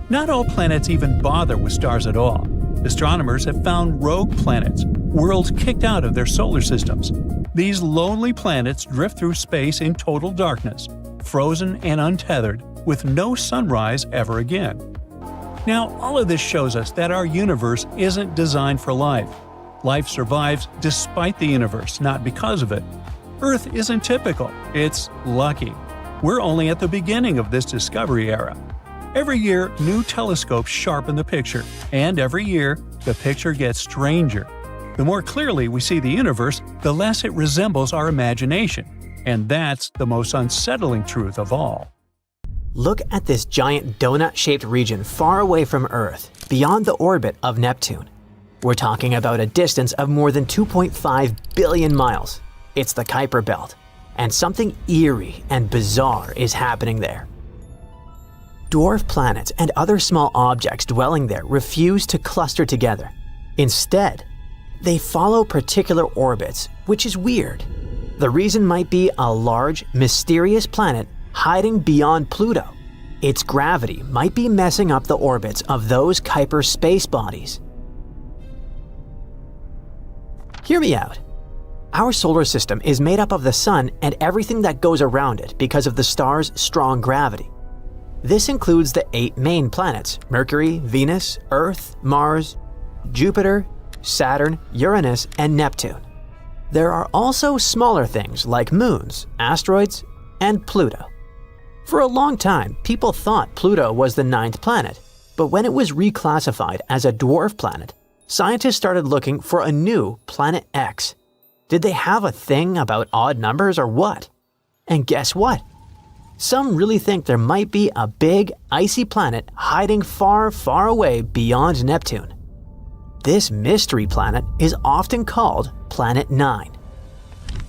Not all planets even bother with stars at all. Astronomers have found rogue planets, worlds kicked out of their solar systems. These lonely planets drift through space in total darkness, frozen and untethered, with no sunrise ever again. Now, all of this shows us that our universe isn't designed for life. Life survives despite the universe, not because of it. Earth isn't typical, it's lucky. We're only at the beginning of this discovery era. Every year, new telescopes sharpen the picture, and every year, the picture gets stranger. The more clearly we see the universe, the less it resembles our imagination. And that's the most unsettling truth of all. Look at this giant donut-shaped region far away from Earth, beyond the orbit of Neptune. We're talking about a distance of more than 2.5 billion miles. It's the Kuiper Belt, and something eerie and bizarre is happening there. Dwarf planets and other small objects dwelling there refuse to cluster together. Instead, they follow particular orbits, which is weird. The reason might be a large, mysterious planet hiding beyond Pluto. Its gravity might be messing up the orbits of those Kuiper space bodies. Hear me out. Our solar system is made up of the Sun and everything that goes around it because of the star's strong gravity. This includes the 8 main planets: Mercury, Venus, Earth, Mars, Jupiter, Saturn, Uranus, and Neptune. There are also smaller things like moons, asteroids, and Pluto. For a long time, people thought Pluto was the 9th planet, but when it was reclassified as a dwarf planet, scientists started looking for a new Planet X. Did they have a thing about odd numbers or what? And guess what? Some really think there might be a big, icy planet hiding far, far away beyond Neptune. This mystery planet is often called Planet 9.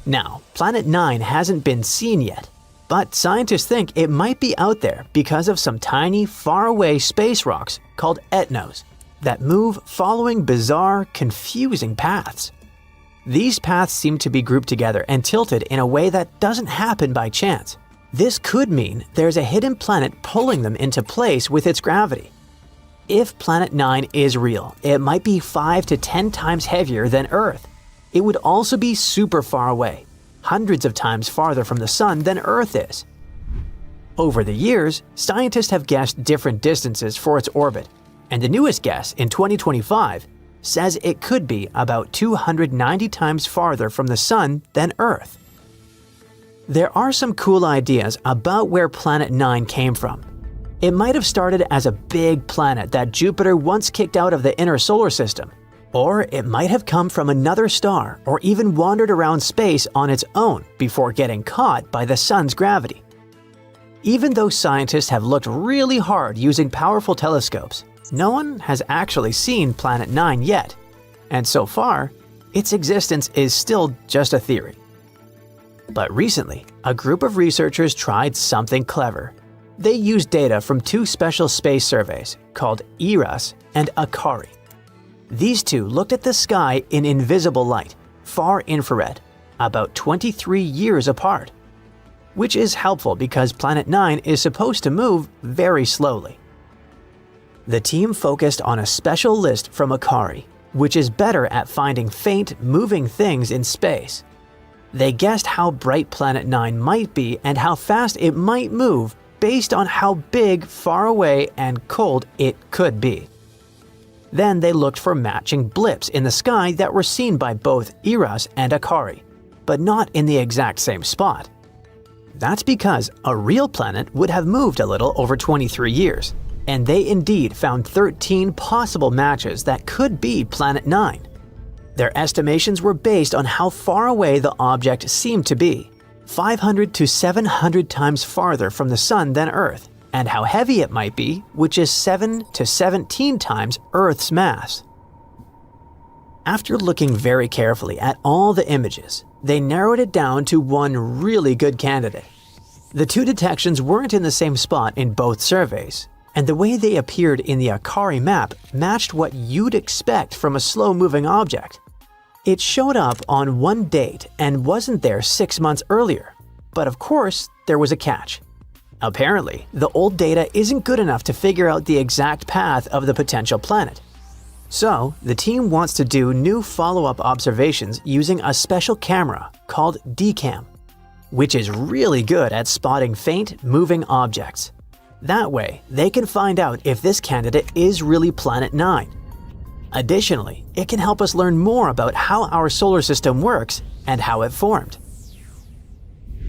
Now, Planet 9 hasn't been seen yet, but scientists think it might be out there because of some tiny, faraway space rocks called etnos that move following bizarre, confusing paths. These paths seem to be grouped together and tilted in a way that doesn't happen by chance. This could mean there's a hidden planet pulling them into place with its gravity. If Planet 9 is real, it might be 5 to 10 times heavier than Earth. it would also be super far away, hundreds of times farther from the Sun than Earth is. Over the years, scientists have guessed different distances for its orbit, and the newest guess in 2025 says it could be about 290 times farther from the Sun than Earth. There are some cool ideas about where Planet 9 came from. It might have started as a big planet that Jupiter once kicked out of the inner solar system, or it might have come from another star or even wandered around space on its own before getting caught by the Sun's gravity. Even though scientists have looked really hard using powerful telescopes, no one has actually seen Planet 9 yet, and so far, its existence is still just a theory. But recently, a group of researchers tried something clever. They used data from two special space surveys called ERAS and ACARI. These two looked at the sky in invisible light, far infrared, about 23 years apart, which is helpful because Planet 9 is supposed to move very slowly. The team focused on a special list from ACARI, which is better at finding faint, moving things in space. They guessed how bright Planet 9 might be and how fast it might move based on how big, far away, and cold it could be. Then they looked for matching blips in the sky that were seen by both ERAS and ACARI, but not in the exact same spot. That's because a real planet would have moved a little over 23 years, and they indeed found 13 possible matches that could be Planet 9. Their estimations were based on how far away the object seemed to be, 500 to 700 times farther from the Sun than Earth, and how heavy it might be, which is 7 to 17 times Earth's mass. After looking very carefully at all the images, they narrowed it down to one really good candidate. The two detections weren't in the same spot in both surveys, and the way they appeared in the ACARI map matched what you'd expect from a slow-moving object. It showed up on one date and wasn't there 6 months earlier, but of course, there was a catch. Apparently, the old data isn't good enough to figure out the exact path of the potential planet. So, the team wants to do new follow-up observations using a special camera called DCAM, which is really good at spotting faint, moving objects. That way, they can find out if this candidate is really Planet 9. Additionally, it can help us learn more about how our solar system works and how it formed.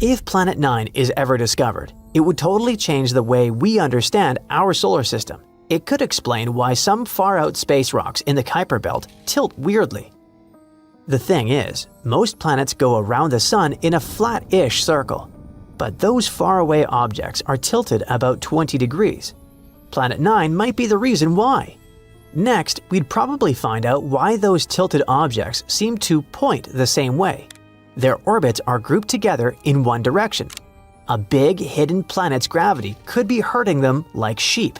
If Planet 9 is ever discovered, it would totally change the way we understand our solar system. It could explain why some far-out space rocks in the Kuiper Belt tilt weirdly. The thing is, most planets go around the Sun in a flat-ish circle, but those faraway objects are tilted about 20 degrees. Planet 9 might be the reason why. Next, we'd probably find out why those tilted objects seem to point the same way. Their orbits are grouped together in one direction. A big hidden planet's gravity could be hurting them like sheep.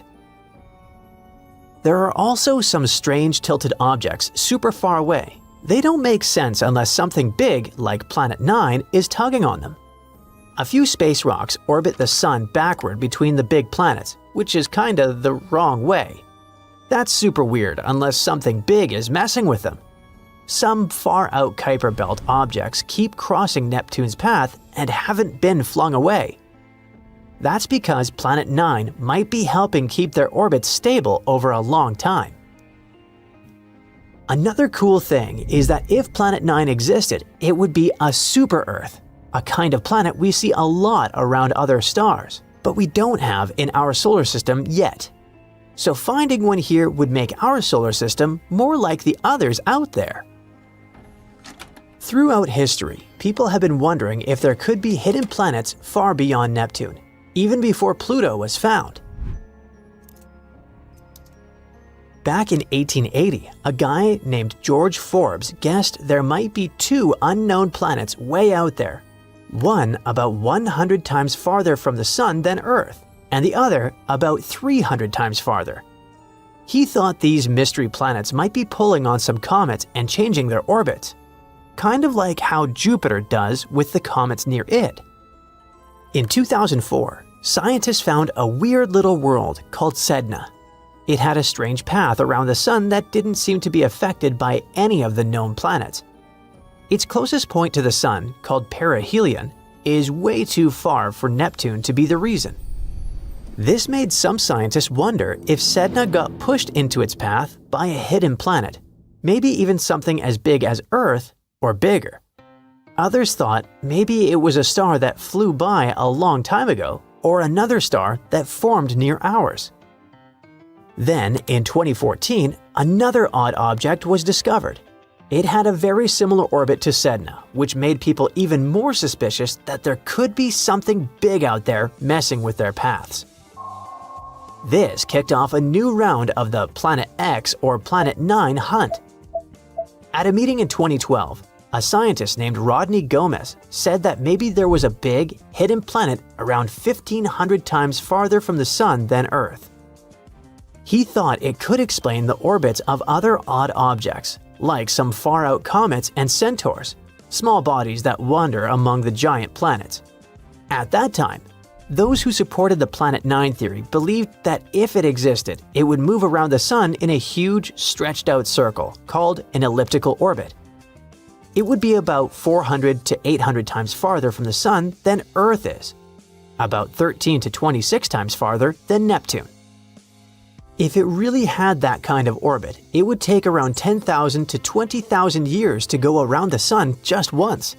There are also some strange tilted objects super far away. They don't make sense unless something big, like Planet 9, is tugging on them. A few space rocks orbit the Sun backward between the big planets, which is kinda the wrong way. That's super weird unless something big is messing with them. Some far-out Kuiper Belt objects keep crossing Neptune's path and haven't been flung away. That's because Planet 9 might be helping keep their orbits stable over a long time. Another cool thing is that if Planet 9 existed, it would be a super-Earth, a kind of planet we see a lot around other stars, but we don't have in our solar system yet. So finding one here would make our solar system more like the others out there. Throughout history, people have been wondering if there could be hidden planets far beyond Neptune, even before Pluto was found. Back in 1880, a guy named George Forbes guessed there might be two unknown planets way out there, one about 100 times farther from the Sun than Earth, and the other about 300 times farther. He thought these mystery planets might be pulling on some comets and changing their orbits, kind of like how Jupiter does with the comets near it. In 2004, scientists found a weird little world called Sedna. It had a strange path around the Sun that didn't seem to be affected by any of the known planets. Its closest point to the Sun, called perihelion, is way too far for Neptune to be the reason. This made some scientists wonder if Sedna got pushed into its path by a hidden planet, maybe even something as big as Earth or bigger. Others thought maybe it was a star that flew by a long time ago or another star that formed near ours. Then, in 2014, another odd object was discovered. It had a very similar orbit to Sedna, which made people even more suspicious that there could be something big out there messing with their paths. This kicked off a new round of the Planet X or Planet 9 hunt. At a meeting in 2012, a scientist named Rodney Gomez said that maybe there was a big, hidden planet around 1,500 times farther from the Sun than Earth. He thought it could explain the orbits of other odd objects, like some far-out comets and centaurs, small bodies that wander among the giant planets. At that time, those who supported the Planet 9 theory believed that if it existed, it would move around the Sun in a huge, stretched-out circle called an elliptical orbit. It would be about 400 to 800 times farther from the Sun than Earth is, about 13 to 26 times farther than Neptune. If it really had that kind of orbit, it would take around 10,000 to 20,000 years to go around the Sun just once.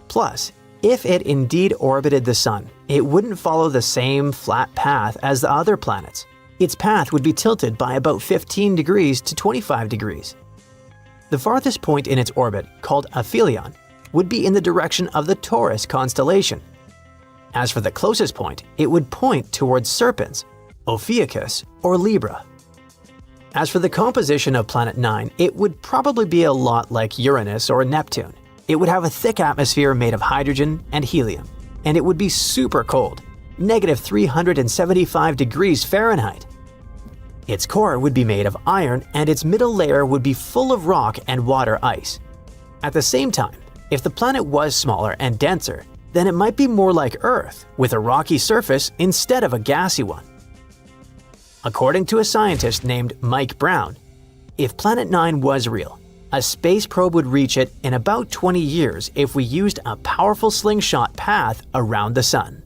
Plus, if it indeed orbited the Sun, it wouldn't follow the same flat path as the other planets. Its path would be tilted by about 15 degrees to 25 degrees. The farthest point in its orbit, called aphelion, would be in the direction of the Taurus constellation. As for the closest point, it would point towards Serpens, Ophiuchus, or Libra. As for the composition of Planet 9, it would probably be a lot like Uranus or Neptune. It would have a thick atmosphere made of hydrogen and helium, and it would be super cold, negative 375 degrees Fahrenheit. Its core would be made of iron, and its middle layer would be full of rock and water ice. At the same time, if the planet was smaller and denser, then it might be more like Earth, with a rocky surface instead of a gassy one. According to a scientist named Mike Brown, if Planet 9 was real, a space probe would reach it in about 20 years if we used a powerful slingshot path around the Sun.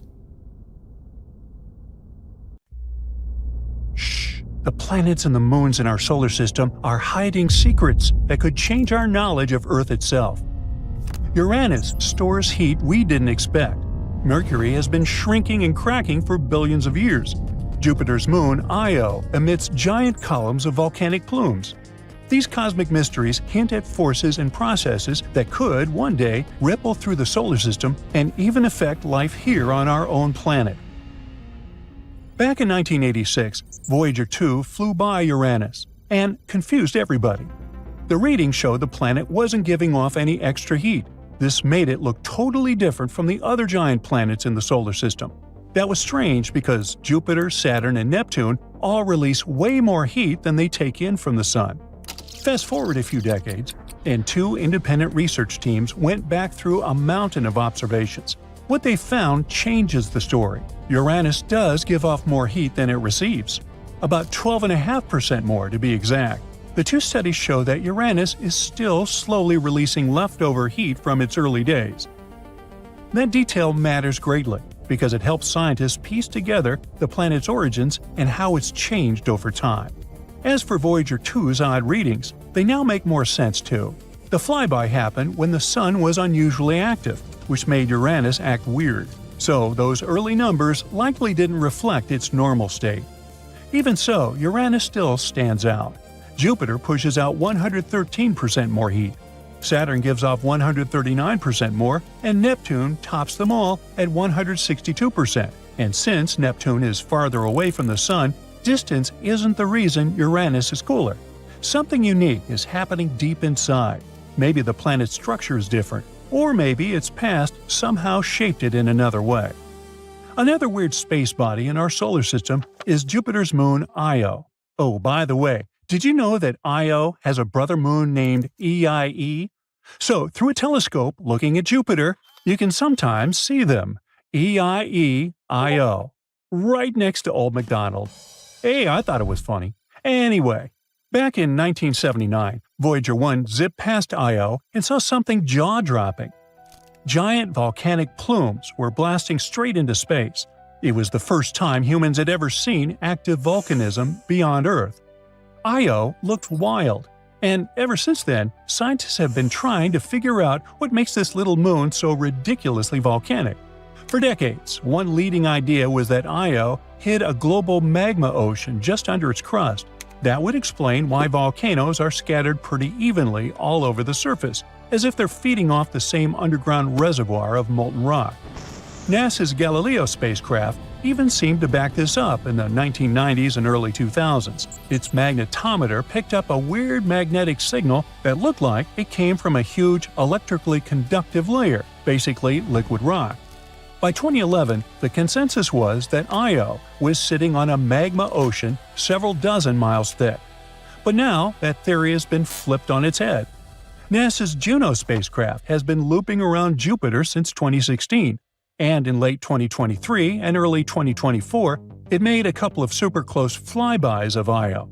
Shh! The planets and the moons in our solar system are hiding secrets that could change our knowledge of Earth itself. Uranus stores heat we didn't expect. Mercury has been shrinking and cracking for billions of years. Jupiter's moon, Io, emits giant columns of volcanic plumes. These cosmic mysteries hint at forces and processes that could, one day, ripple through the solar system and even affect life here on our own planet. Back in 1986, Voyager 2 flew by Uranus and confused everybody. The readings showed the planet wasn't giving off any extra heat. This made it look totally different from the other giant planets in the solar system. That was strange because Jupiter, Saturn, and Neptune all release way more heat than they take in from the Sun. Fast forward a few decades, and two independent research teams went back through a mountain of observations. What they found changes the story. Uranus does give off more heat than it receives. About 12.5% more to be exact. The two studies show that Uranus is still slowly releasing leftover heat from its early days. That detail matters greatly because it helps scientists piece together the planet's origins and how it's changed over time. As for Voyager 2's odd readings, they now make more sense too. The flyby happened when the Sun was unusually active, which made Uranus act weird. So those early numbers likely didn't reflect its normal state. Even so, Uranus still stands out. Jupiter pushes out 113% more heat. Saturn gives off 139% more, and Neptune tops them all at 162%. And since Neptune is farther away from the Sun, distance isn't the reason Uranus is cooler. Something unique is happening deep inside. Maybe the planet's structure is different, or maybe its past somehow shaped it in another way. Another weird space body in our solar system is Jupiter's moon Io. Oh, by the way, did you know that Io has a brother moon named EIE? So, through a telescope looking at Jupiter, you can sometimes see them. EIE, Io. Right next to Old MacDonald. Hey, I thought it was funny. Anyway, back in 1979, Voyager 1 zipped past Io and saw something jaw-dropping. Giant volcanic plumes were blasting straight into space. It was the first time humans had ever seen active volcanism beyond Earth. Io looked wild, and ever since then, scientists have been trying to figure out what makes this little moon so ridiculously volcanic. For decades, one leading idea was that Io hid a global magma ocean just under its crust. That would explain why volcanoes are scattered pretty evenly all over the surface, as if they're feeding off the same underground reservoir of molten rock. NASA's Galileo spacecraft even seemed to back this up in the 1990s and early 2000s. Its magnetometer picked up a weird magnetic signal that looked like it came from a huge electrically conductive layer, basically liquid rock. By 2011, the consensus was that Io was sitting on a magma ocean several dozen miles thick. But now that theory has been flipped on its head. NASA's Juno spacecraft has been looping around Jupiter since 2016, and in late 2023 and early 2024, it made a couple of super close flybys of Io.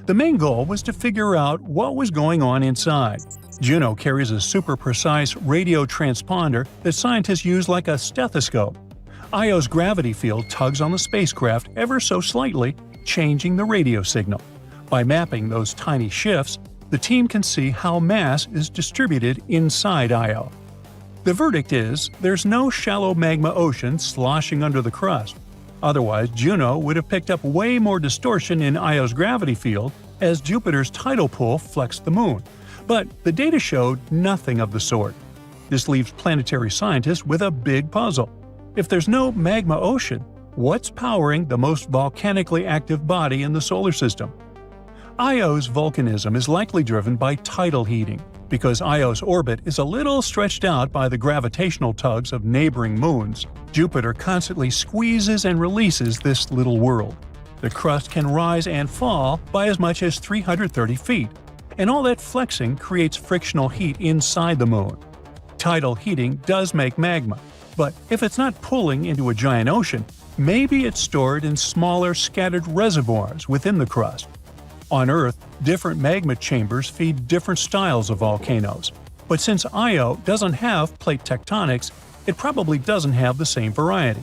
The main goal was to figure out what was going on inside. Juno carries a super precise radio transponder that scientists use like a stethoscope. Io's gravity field tugs on the spacecraft ever so slightly, changing the radio signal. By mapping those tiny shifts, the team can see how mass is distributed inside Io. The verdict is there's no shallow magma ocean sloshing under the crust. Otherwise, Juno would have picked up way more distortion in Io's gravity field as Jupiter's tidal pull flexed the moon. But the data showed nothing of the sort. This leaves planetary scientists with a big puzzle. If there's no magma ocean, what's powering the most volcanically active body in the solar system? Io's volcanism is likely driven by tidal heating, because Io's orbit is a little stretched out by the gravitational tugs of neighboring moons. Jupiter constantly squeezes and releases this little world. The crust can rise and fall by as much as 330 feet, and all that flexing creates frictional heat inside the moon. Tidal heating does make magma, but if it's not pulling into a giant ocean, maybe it's stored in smaller scattered reservoirs within the crust. On Earth, different magma chambers feed different styles of volcanoes, but since Io doesn't have plate tectonics, it probably doesn't have the same variety.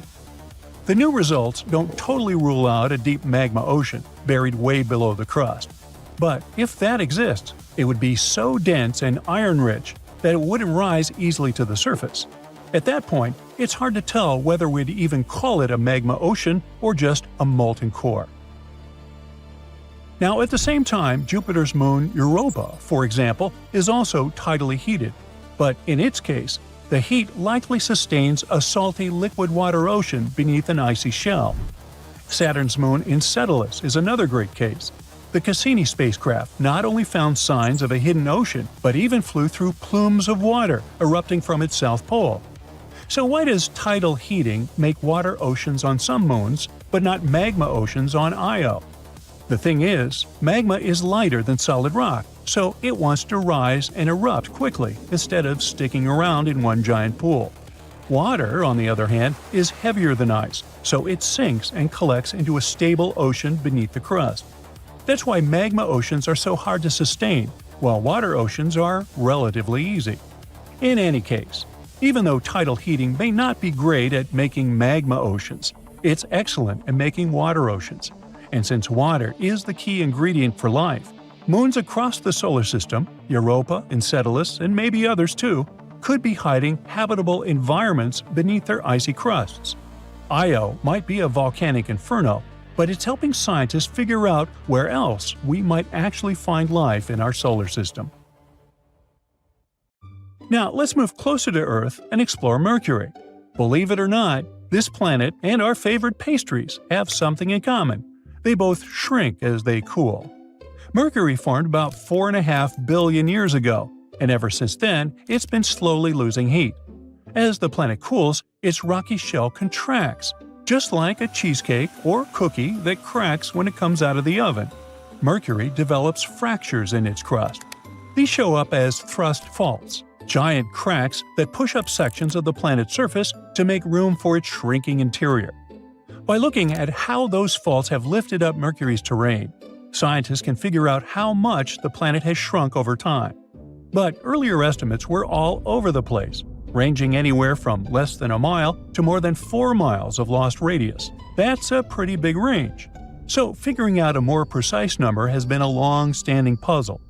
The new results don't totally rule out a deep magma ocean buried way below the crust. But if that exists, it would be so dense and iron-rich that it wouldn't rise easily to the surface. At that point, it's hard to tell whether we'd even call it a magma ocean or just a molten core. Now, at the same time, Jupiter's moon Europa, for example, is also tidally heated. But in its case, the heat likely sustains a salty liquid water ocean beneath an icy shell. Saturn's moon Enceladus is another great case. The Cassini spacecraft not only found signs of a hidden ocean, but even flew through plumes of water erupting from its south pole. So why does tidal heating make water oceans on some moons, but not magma oceans on Io? The thing is, magma is lighter than solid rock, so it wants to rise and erupt quickly instead of sticking around in one giant pool. Water, on the other hand, is heavier than ice, so it sinks and collects into a stable ocean beneath the crust. That's why magma oceans are so hard to sustain, while water oceans are relatively easy. In any case, even though tidal heating may not be great at making magma oceans, it's excellent at making water oceans. And since water is the key ingredient for life, moons across the solar system, Europa, Enceladus, and maybe others too, could be hiding habitable environments beneath their icy crusts. Io might be a volcanic inferno, but it's helping scientists figure out where else we might actually find life in our solar system. Now, let's move closer to Earth and explore Mercury. Believe it or not, this planet and our favorite pastries have something in common. They both shrink as they cool. Mercury formed about 4.5 billion years ago, and ever since then, it's been slowly losing heat. As the planet cools, its rocky shell contracts, just like a cheesecake or cookie that cracks when it comes out of the oven. Mercury develops fractures in its crust. These show up as thrust faults, giant cracks that push up sections of the planet's surface to make room for its shrinking interior. By looking at how those faults have lifted up Mercury's terrain, Scientists can figure out how much the planet has shrunk over time. But earlier estimates were all over the place, ranging anywhere from less than a mile to more than 4 miles of lost radius. That's a pretty big range. So figuring out a more precise number has been a long-standing puzzle.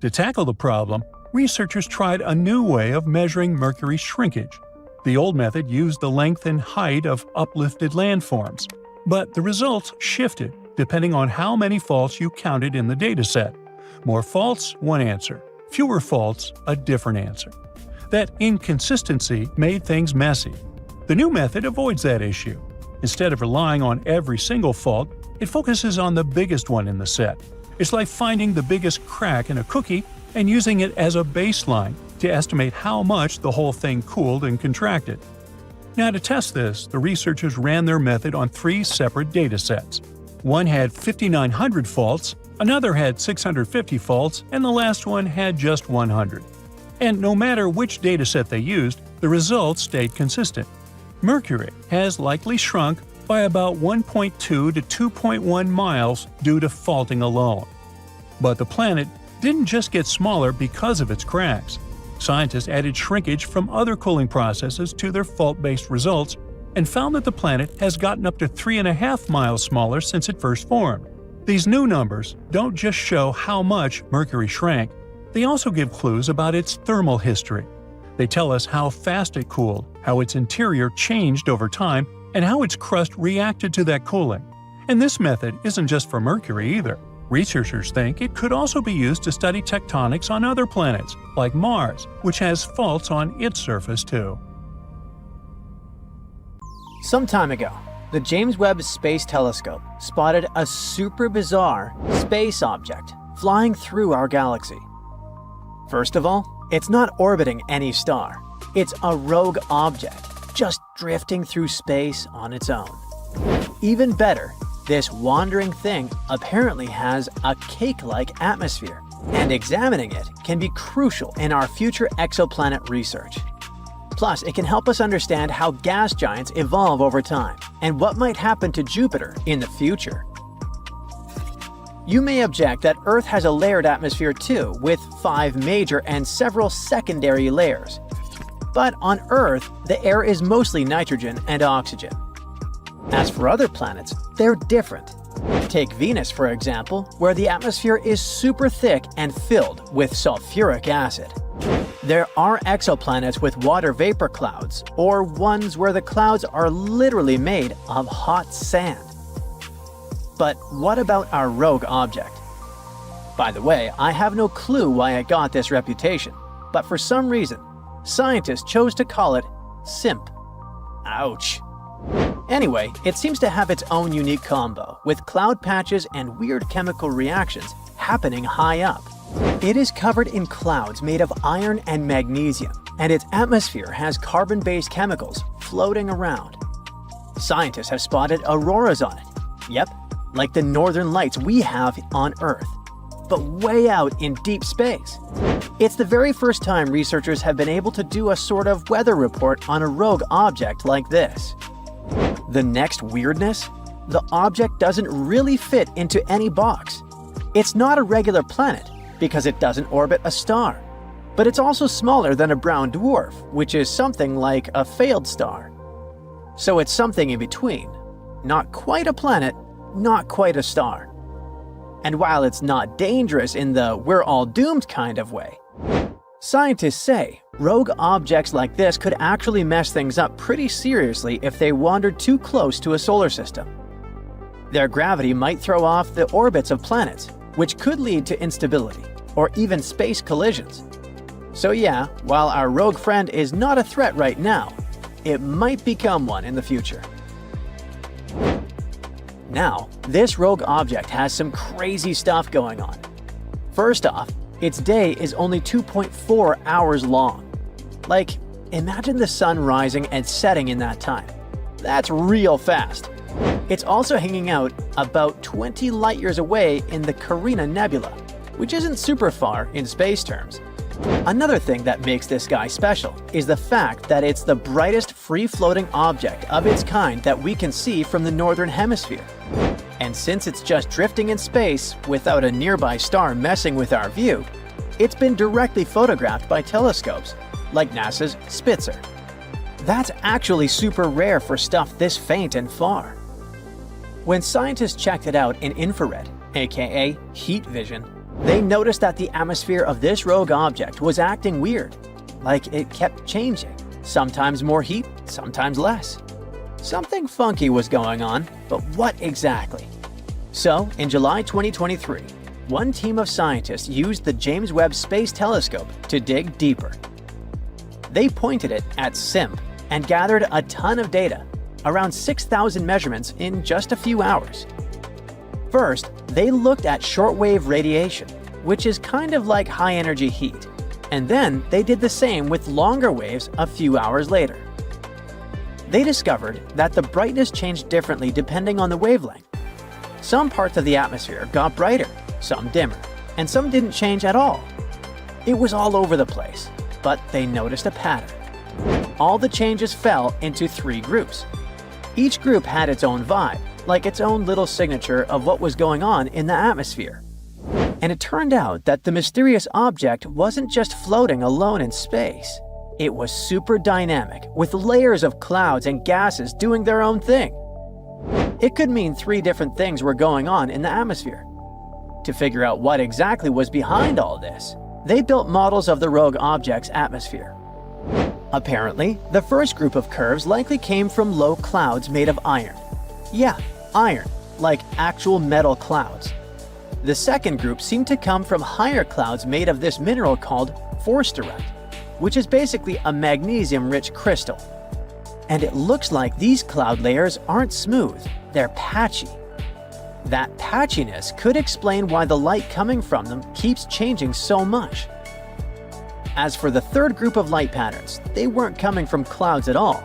To tackle the problem, researchers tried a new way of measuring Mercury's shrinkage. The old method used the length and height of uplifted landforms, but the results shifted depending on how many faults you counted in the dataset. More faults, one answer. Fewer faults, a different answer. That inconsistency made things messy. The new method avoids that issue. Instead of relying on every single fault, it focuses on the biggest one in the set. It's like finding the biggest crack in a cookie and using it as a baseline to estimate how much the whole thing cooled and contracted. Now, to test this, the researchers ran their method on 3 separate datasets. One had 5,900 faults, another had 650 faults, and the last one had just 100. And no matter which dataset they used, the results stayed consistent. Mercury has likely shrunk by about 1.2 to 2.1 miles due to faulting alone. But the planet didn't just get smaller because of its cracks. Scientists added shrinkage from other cooling processes to their fault-based results and found that the planet has gotten up to 3.5 miles smaller since it first formed. These new numbers don't just show how much Mercury shrank, they also give clues about its thermal history. They tell us how fast it cooled, how its interior changed over time, and how its crust reacted to that cooling. And this method isn't just for Mercury either. Researchers think it could also be used to study tectonics on other planets, like Mars, which has faults on its surface too. Some time ago, the James Webb Space Telescope spotted a super bizarre space object flying through our galaxy. First of all, it's not orbiting any star. It's a rogue object, just drifting through space on its own. Even better, this wandering thing apparently has a cake-like atmosphere, and examining it can be crucial in our future exoplanet research. Plus, it can help us understand how gas giants evolve over time, and what might happen to Jupiter in the future. You may object that Earth has a layered atmosphere too, with 5 major and several secondary layers. But on Earth, the air is mostly nitrogen and oxygen. As for other planets, they're different. Take Venus, for example, where the atmosphere is super thick and filled with sulfuric acid. There are exoplanets with water vapor clouds, or ones where the clouds are literally made of hot sand. But what about our rogue object? By the way, I have no clue why it got this reputation, but for some reason, scientists chose to call it SIMP. Ouch. Anyway, it seems to have its own unique combo, with cloud patches and weird chemical reactions happening high up. It is covered in clouds made of iron and magnesium, and its atmosphere has carbon-based chemicals floating around. Scientists have spotted auroras on it. Yep, like the northern lights we have on Earth, but way out in deep space. It's the very first time researchers have been able to do a sort of weather report on a rogue object like this. The next weirdness? The object doesn't really fit into any box. It's not a regular planet, because it doesn't orbit a star. But it's also smaller than a brown dwarf, which is something like a failed star. So it's something in between. Not quite a planet, not quite a star. And while it's not dangerous in the we're all doomed kind of way, scientists say rogue objects like this could actually mess things up pretty seriously if they wandered too close to a solar system. Their gravity might throw off the orbits of planets, which could lead to instability, or even space collisions. So yeah, while our rogue friend is not a threat right now, it might become one in the future. Now, this rogue object has some crazy stuff going on. First off, its day is only 2.4 hours long. Like, imagine the sun rising and setting in that time. That's real fast. It's also hanging out about 20 light-years away in the Carina Nebula, which isn't super far in space terms. Another thing that makes this guy special is the fact that it's the brightest free-floating object of its kind that we can see from the northern hemisphere. And since it's just drifting in space without a nearby star messing with our view, it's been directly photographed by telescopes, like NASA's Spitzer. That's actually super rare for stuff this faint and far. When scientists checked it out in infrared, aka heat vision, they noticed that the atmosphere of this rogue object was acting weird, like it kept changing, sometimes more heat, sometimes less. Something funky was going on, but what exactly? So, in July 2023, one team of scientists used the James Webb Space Telescope to dig deeper. They pointed it at SIMP and gathered a ton of data, around 6,000 measurements in just a few hours. First, they looked at shortwave radiation, which is kind of like high-energy heat, and then they did the same with longer waves a few hours later. They discovered that the brightness changed differently depending on the wavelength. Some parts of the atmosphere got brighter, some dimmer, and some didn't change at all. It was all over the place, but they noticed a pattern. All the changes fell into 3 groups. Each group had its own vibe, like its own little signature of what was going on in the atmosphere. And it turned out that the mysterious object wasn't just floating alone in space. It was super dynamic, with layers of clouds and gases doing their own thing. It could mean 3 different things were going on in the atmosphere. To figure out what exactly was behind all this, they built models of the rogue object's atmosphere. Apparently, the first group of curves likely came from low clouds made of iron. Yeah, iron, like actual metal clouds. The second group seemed to come from higher clouds made of this mineral called forsterite, which is basically a magnesium-rich crystal. And it looks like these cloud layers aren't smooth, they're patchy. That patchiness could explain why the light coming from them keeps changing so much. As for the third group of light patterns, they weren't coming from clouds at all.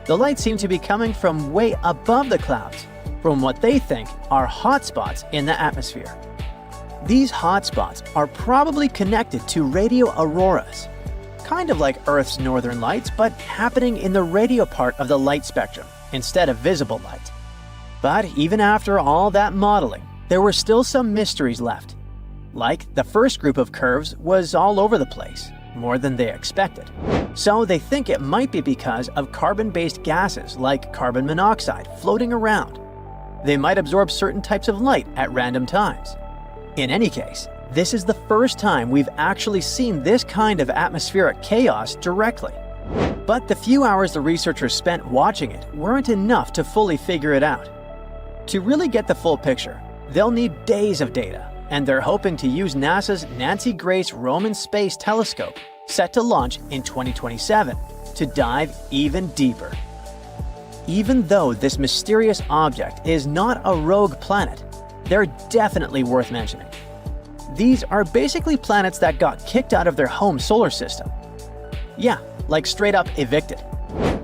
The light seemed to be coming from way above the clouds, from what they think are hotspots in the atmosphere. These hotspots are probably connected to radio auroras, kind of like Earth's northern lights, but happening in the radio part of the light spectrum instead of visible light. But even after all that modeling, there were still some mysteries left. Like, the first group of curves was all over the place, more than they expected. So they think it might be because of carbon-based gases like carbon monoxide floating around. They might absorb certain types of light at random times. In any case, this is the first time we've actually seen this kind of atmospheric chaos directly. But the few hours the researchers spent watching it weren't enough to fully figure it out. To really get the full picture, they'll need days of data, and they're hoping to use NASA's Nancy Grace Roman Space Telescope, set to launch in 2027, to dive even deeper. Even though this mysterious object is not a rogue planet, they're definitely worth mentioning. These are basically planets that got kicked out of their home solar system. Yeah, like straight up evicted.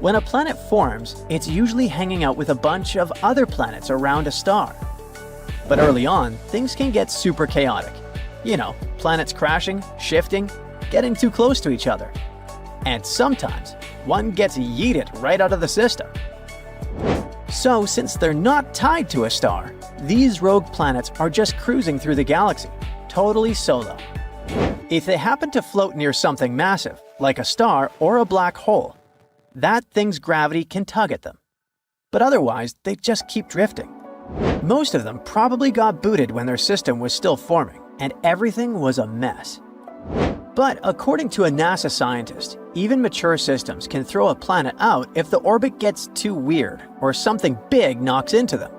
When a planet forms, it's usually hanging out with a bunch of other planets around a star. But early on, things can get super chaotic. You know, planets crashing, shifting, getting too close to each other. And sometimes, one gets yeeted right out of the system. So, since they're not tied to a star, these rogue planets are just cruising through the galaxy, totally solo. If they happen to float near something massive, like a star or a black hole, that thing's gravity can tug at them. But otherwise, they just keep drifting. Most of them probably got booted when their system was still forming, and everything was a mess. But according to a NASA scientist, even mature systems can throw a planet out if the orbit gets too weird or something big knocks into them.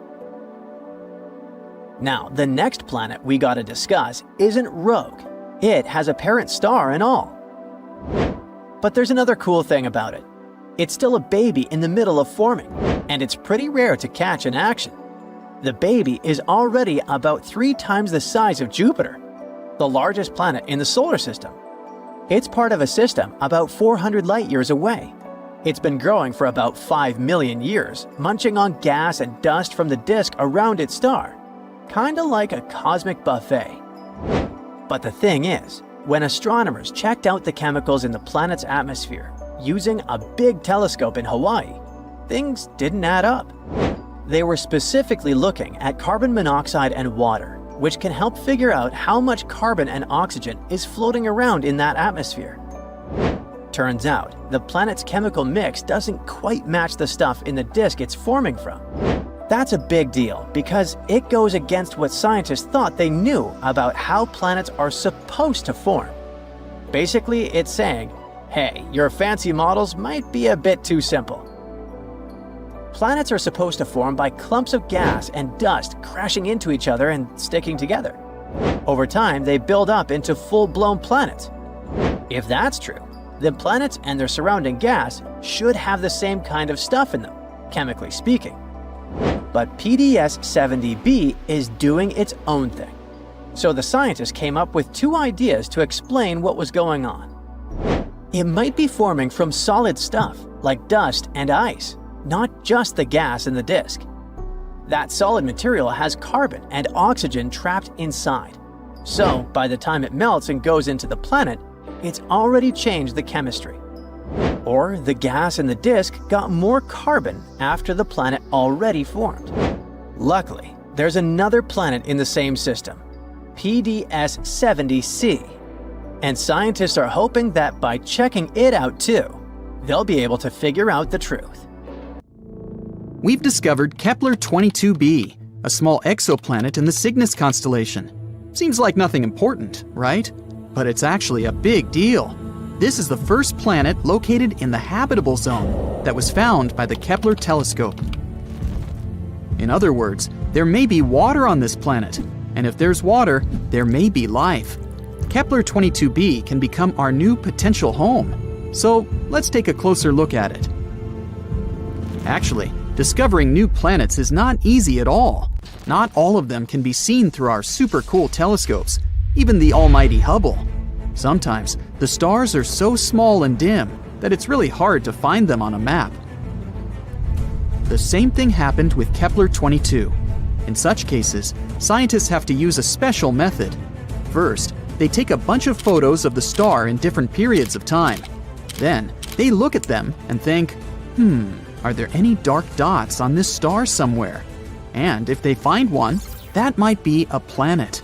Now, the next planet we gotta discuss isn't rogue. It has a parent star and all. But there's another cool thing about it. It's still a baby in the middle of forming, and it's pretty rare to catch in action. The baby is already about 3 times the size of Jupiter, the largest planet in the solar system. It's part of a system about 400 light-years away. It's been growing for about 5 million years, munching on gas and dust from the disk around its star, kinda like a cosmic buffet. But the thing is, when astronomers checked out the chemicals in the planet's atmosphere using a big telescope in Hawaii, things didn't add up. They were specifically looking at carbon monoxide and water, which can help figure out how much carbon and oxygen is floating around in that atmosphere. Turns out, the planet's chemical mix doesn't quite match the stuff in the disk it's forming from. That's a big deal because it goes against what scientists thought they knew about how planets are supposed to form. Basically, it's saying, hey, your fancy models might be a bit too simple. Planets are supposed to form by clumps of gas and dust crashing into each other and sticking together. Over time, they build up into full-blown planets. If that's true, then planets and their surrounding gas should have the same kind of stuff in them, chemically speaking. But PDS-70b is doing its own thing. So the scientists came up with two ideas to explain what was going on. It might be forming from solid stuff, like dust and ice, not just the gas in the disk. That solid material has carbon and oxygen trapped inside. So, by the time it melts and goes into the planet, it's already changed the chemistry. Or the gas in the disk got more carbon after the planet already formed. Luckily, there's another planet in the same system, PDS-70c. And scientists are hoping that by checking it out too, they'll be able to figure out the truth. We've discovered Kepler-22b, a small exoplanet in the Cygnus constellation. Seems like nothing important, right? But it's actually a big deal. This is the first planet located in the habitable zone that was found by the Kepler telescope. In other words, there may be water on this planet, and if there's water, there may be life. Kepler-22b can become our new potential home. So let's take a closer look at it. Actually, discovering new planets is not easy at all. Not all of them can be seen through our super cool telescopes, even the almighty Hubble. Sometimes, the stars are so small and dim that it's really hard to find them on a map. The same thing happened with Kepler-22. In such cases, scientists have to use a special method. First, they take a bunch of photos of the star in different periods of time. Then, they look at them and think, are there any dark dots on this star somewhere? And if they find one, that might be a planet.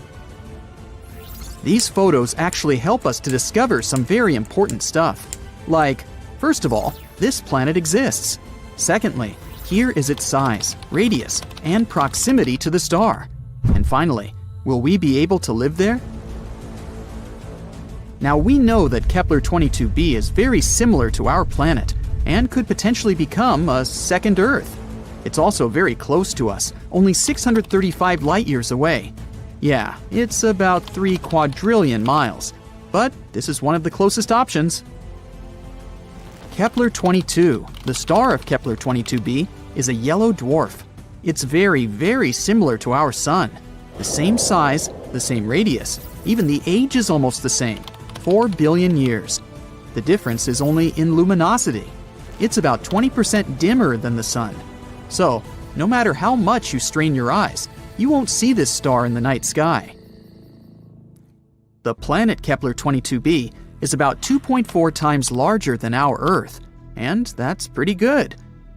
These photos actually help us to discover some very important stuff. Like, first of all, this planet exists. Secondly, here is its size, radius, and proximity to the star. And finally, will we be able to live there? Now we know that Kepler-22b is very similar to our planet and could potentially become a second Earth. It's also very close to us, only 635 light-years away. Yeah, it's about 3 quadrillion miles, but this is one of the closest options. Kepler-22, the star of Kepler-22b, is a yellow dwarf. It's very, very similar to our Sun. The same size, the same radius, even the age is almost the same, 4 billion years. The difference is only in luminosity. It's about 20% dimmer than the Sun. So, no matter how much you strain your eyes, you won't see this star in the night sky. The planet Kepler-22b is about 2.4 times larger than our Earth, and that's pretty good.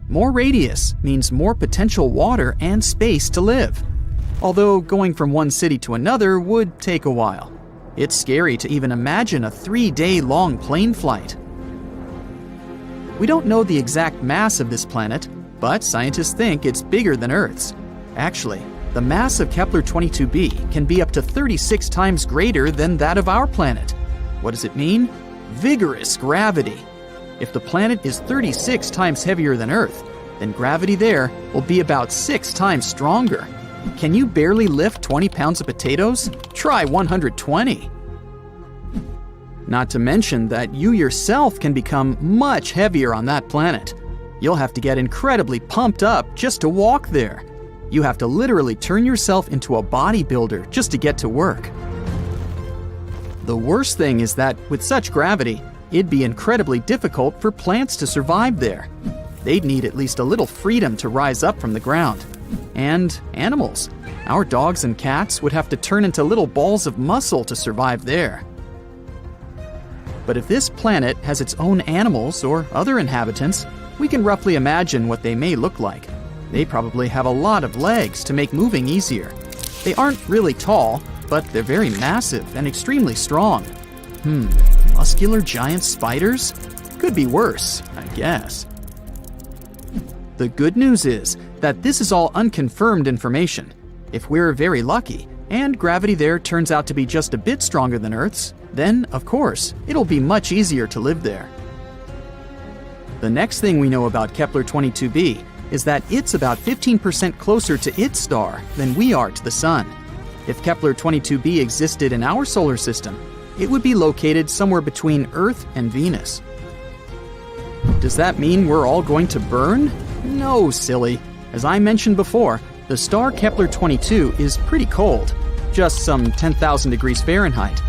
More radius means more potential water and space to live. Although going from one city to another would take a while. It's scary to even imagine a 3-day-long plane flight. We don't know the exact mass of this planet, but scientists think it's bigger than Earth's. Actually, the mass of Kepler-22b can be up to 36 times greater than that of our planet. What does it mean? Vigorous gravity. If the planet is 36 times heavier than Earth, then gravity there will be about 6 times stronger. Can you barely lift 20 pounds of potatoes? Try 120. Not to mention that you yourself can become much heavier on that planet. You'll have to get incredibly pumped up just to walk there. You have to literally turn yourself into a bodybuilder just to get to work. The worst thing is that with such gravity, it'd be incredibly difficult for plants to survive there. They'd need at least a little freedom to rise up from the ground. And animals. Our dogs and cats would have to turn into little balls of muscle to survive there. But if this planet has its own animals or other inhabitants, we can roughly imagine what they may look like. They probably have a lot of legs to make moving easier. They aren't really tall, but they're very massive and extremely strong. Muscular giant spiders? Could be worse, I guess. The good news is that this is all unconfirmed information. If we're very lucky, and gravity there turns out to be just a bit stronger than Earth's, then, of course, it'll be much easier to live there. The next thing we know about Kepler-22b is that it's about 15% closer to its star than we are to the Sun. If Kepler-22b existed in our solar system, it would be located somewhere between Earth and Venus. Does that mean we're all going to burn? No, silly. As I mentioned before, the star Kepler-22 is pretty cold, just some 10,000 degrees Fahrenheit.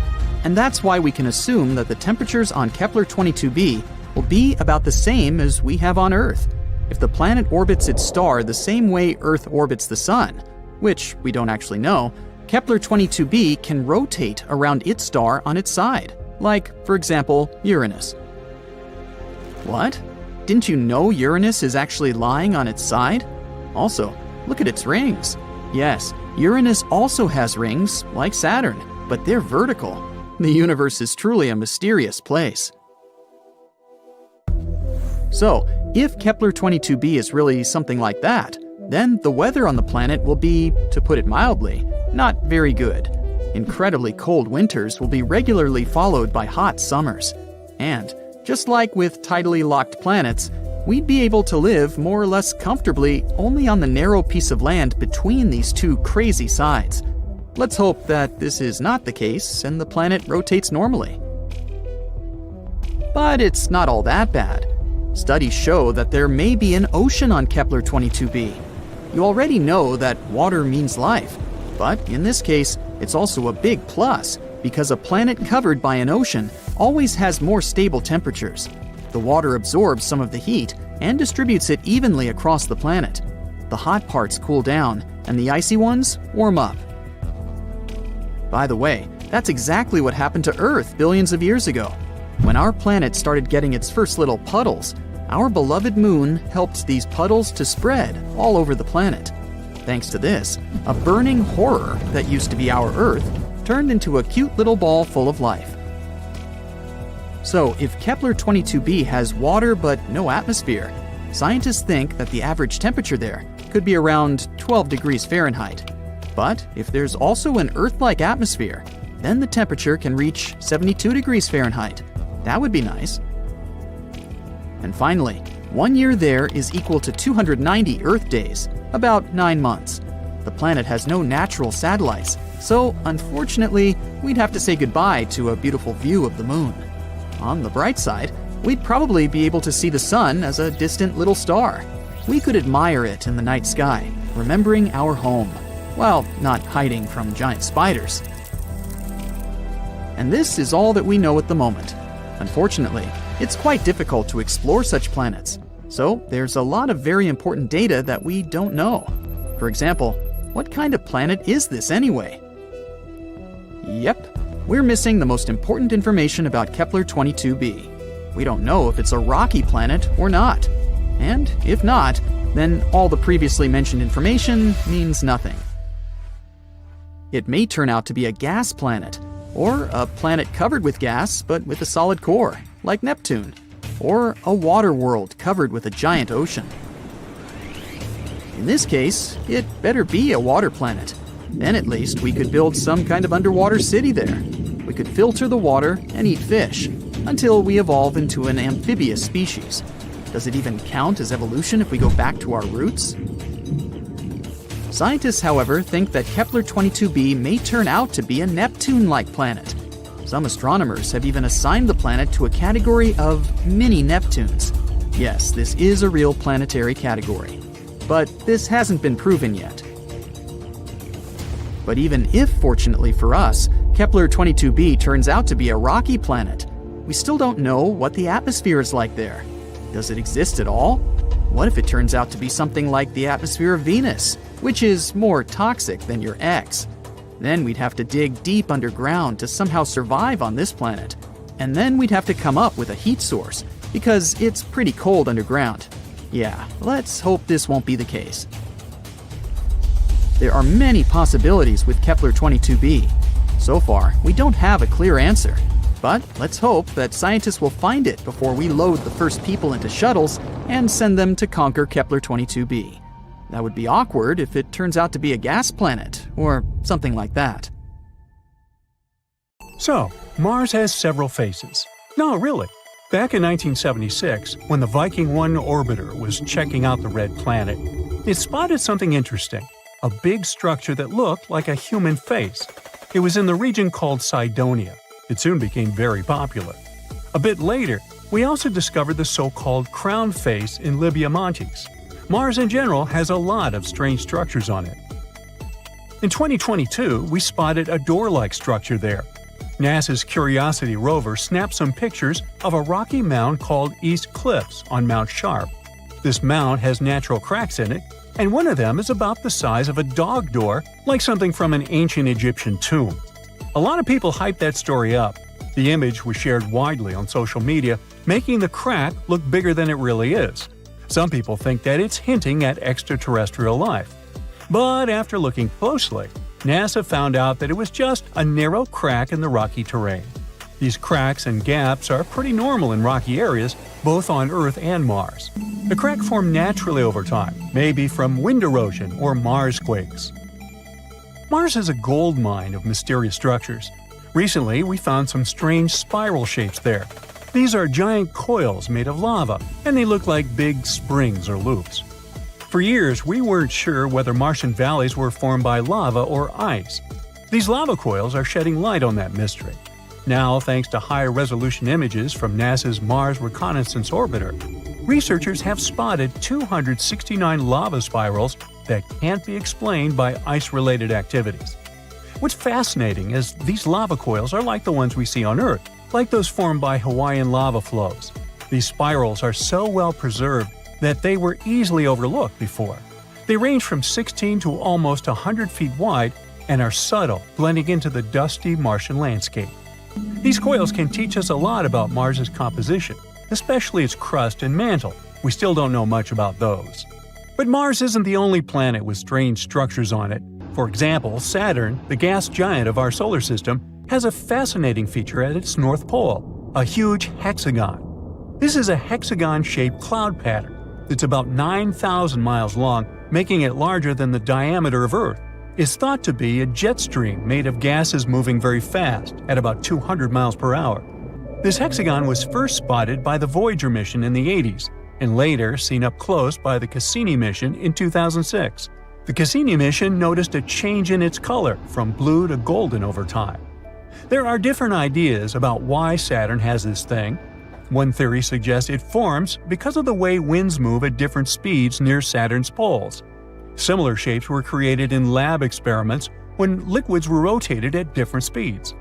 And that's why we can assume that the temperatures on Kepler-22b will be about the same as we have on Earth. If the planet orbits its star the same way Earth orbits the Sun, which we don't actually know, Kepler-22b can rotate around its star on its side, like, for example, Uranus. What? Didn't you know Uranus is actually lying on its side? Also, look at its rings. Yes, Uranus also has rings, like Saturn, but they're vertical. The universe is truly a mysterious place. So, if Kepler-22b is really something like that, then the weather on the planet will be, to put it mildly, not very good. Incredibly cold winters will be regularly followed by hot summers. And, just like with tidally locked planets, we'd be able to live more or less comfortably only on the narrow piece of land between these two crazy sides. Let's hope that this is not the case and the planet rotates normally. But it's not all that bad. Studies show that there may be an ocean on Kepler-22b. You already know that water means life, but in this case, it's also a big plus because a planet covered by an ocean always has more stable temperatures. The water absorbs some of the heat and distributes it evenly across the planet. The hot parts cool down, and the icy ones warm up. By the way, that's exactly what happened to Earth billions of years ago. When our planet started getting its first little puddles, our beloved moon helped these puddles to spread all over the planet. Thanks to this, a burning horror that used to be our Earth turned into a cute little ball full of life. So, if Kepler-22b has water but no atmosphere, scientists think that the average temperature there could be around 12 degrees Fahrenheit. But if there's also an Earth-like atmosphere, then the temperature can reach 72 degrees Fahrenheit. That would be nice. And finally, 1 year there is equal to 290 Earth days, about 9 months. The planet has no natural satellites, so unfortunately, we'd have to say goodbye to a beautiful view of the moon. On the bright side, we'd probably be able to see the sun as a distant little star. We could admire it in the night sky, remembering our home, while not hiding from giant spiders. And this is all that we know at the moment. Unfortunately, it's quite difficult to explore such planets, so there's a lot of very important data that we don't know. For example, what kind of planet is this anyway? Yep, we're missing the most important information about Kepler-22b. We don't know if it's a rocky planet or not. And if not, then all the previously mentioned information means nothing. It may turn out to be a gas planet, or a planet covered with gas but with a solid core, like Neptune, or a water world covered with a giant ocean. In this case, it better be a water planet. Then at least we could build some kind of underwater city there. We could filter the water and eat fish, until we evolve into an amphibious species. Does it even count as evolution if we go back to our roots? Scientists, however, think that Kepler-22b may turn out to be a Neptune-like planet. Some astronomers have even assigned the planet to a category of mini-Neptunes. Yes, this is a real planetary category. But this hasn't been proven yet. But even if, fortunately for us, Kepler-22b turns out to be a rocky planet, we still don't know what the atmosphere is like there. Does it exist at all? What if it turns out to be something like the atmosphere of Venus, which is more toxic than your ex? Then we'd have to dig deep underground to somehow survive on this planet. And then we'd have to come up with a heat source, because it's pretty cold underground. Yeah, let's hope this won't be the case. There are many possibilities with Kepler-22b. So far, we don't have a clear answer. But let's hope that scientists will find it before we load the first people into shuttles and send them to conquer Kepler-22b. That would be awkward if it turns out to be a gas planet, or something like that. So, Mars has several faces. No, really. Back in 1976, when the Viking 1 orbiter was checking out the red planet, it spotted something interesting, a big structure that looked like a human face. It was in the region called Cydonia. It soon became very popular. A bit later, we also discovered the so-called crown face in Libya Montes. Mars in general has a lot of strange structures on it. In 2022, we spotted a door-like structure there. NASA's Curiosity rover snapped some pictures of a rocky mound called East Cliffs on Mount Sharp. This mound has natural cracks in it, and one of them is about the size of a dog door, like something from an ancient Egyptian tomb. A lot of people hyped that story up. The image was shared widely on social media, making the crack look bigger than it really is. Some people think that it's hinting at extraterrestrial life. But after looking closely, NASA found out that it was just a narrow crack in the rocky terrain. These cracks and gaps are pretty normal in rocky areas, both on Earth and Mars. The crack formed naturally over time, maybe from wind erosion or Mars quakes. Mars is a gold mine of mysterious structures. Recently, we found some strange spiral shapes there. These are giant coils made of lava, and they look like big springs or loops. For years, we weren't sure whether Martian valleys were formed by lava or ice. These lava coils are shedding light on that mystery. Now, thanks to higher-resolution images from NASA's Mars Reconnaissance Orbiter, researchers have spotted 269 lava spirals that can't be explained by ice-related activities. What's fascinating is these lava coils are like the ones we see on Earth, like those formed by Hawaiian lava flows. These spirals are so well preserved that they were easily overlooked before. They range from 16 to almost 100 feet wide and are subtle, blending into the dusty Martian landscape. These coils can teach us a lot about Mars's composition, especially its crust and mantle. We still don't know much about those. But Mars isn't the only planet with strange structures on it. For example, Saturn, the gas giant of our solar system, has a fascinating feature at its north pole, a huge hexagon. This is a hexagon-shaped cloud pattern. It's about 9,000 miles long, making it larger than the diameter of Earth. It's thought to be a jet stream made of gases moving very fast, at about 200 miles per hour. This hexagon was first spotted by the Voyager mission in the 80s, and later seen up close by the Cassini mission in 2006. The Cassini mission noticed a change in its color from blue to golden over time. There are different ideas about why Saturn has this thing. One theory suggests it forms because of the way winds move at different speeds near Saturn's poles. Similar shapes were created in lab experiments when liquids were rotated at different speeds.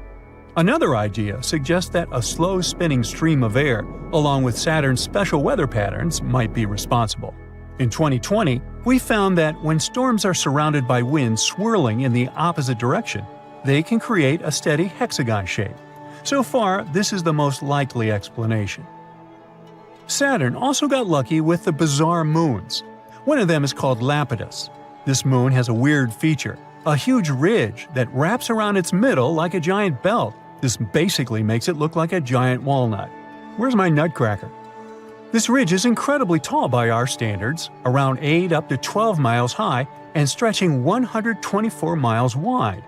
Another idea suggests that a slow-spinning stream of air, along with Saturn's special weather patterns, might be responsible. In 2020, we found that when storms are surrounded by winds swirling in the opposite direction, they can create a steady hexagon shape. So far, this is the most likely explanation. Saturn also got lucky with the bizarre moons. One of them is called Lapidus. This moon has a weird feature, a huge ridge that wraps around its middle like a giant belt. This basically makes it look like a giant walnut. Where's my nutcracker? This ridge is incredibly tall by our standards, around 8 up to 12 miles high and stretching 124 miles wide.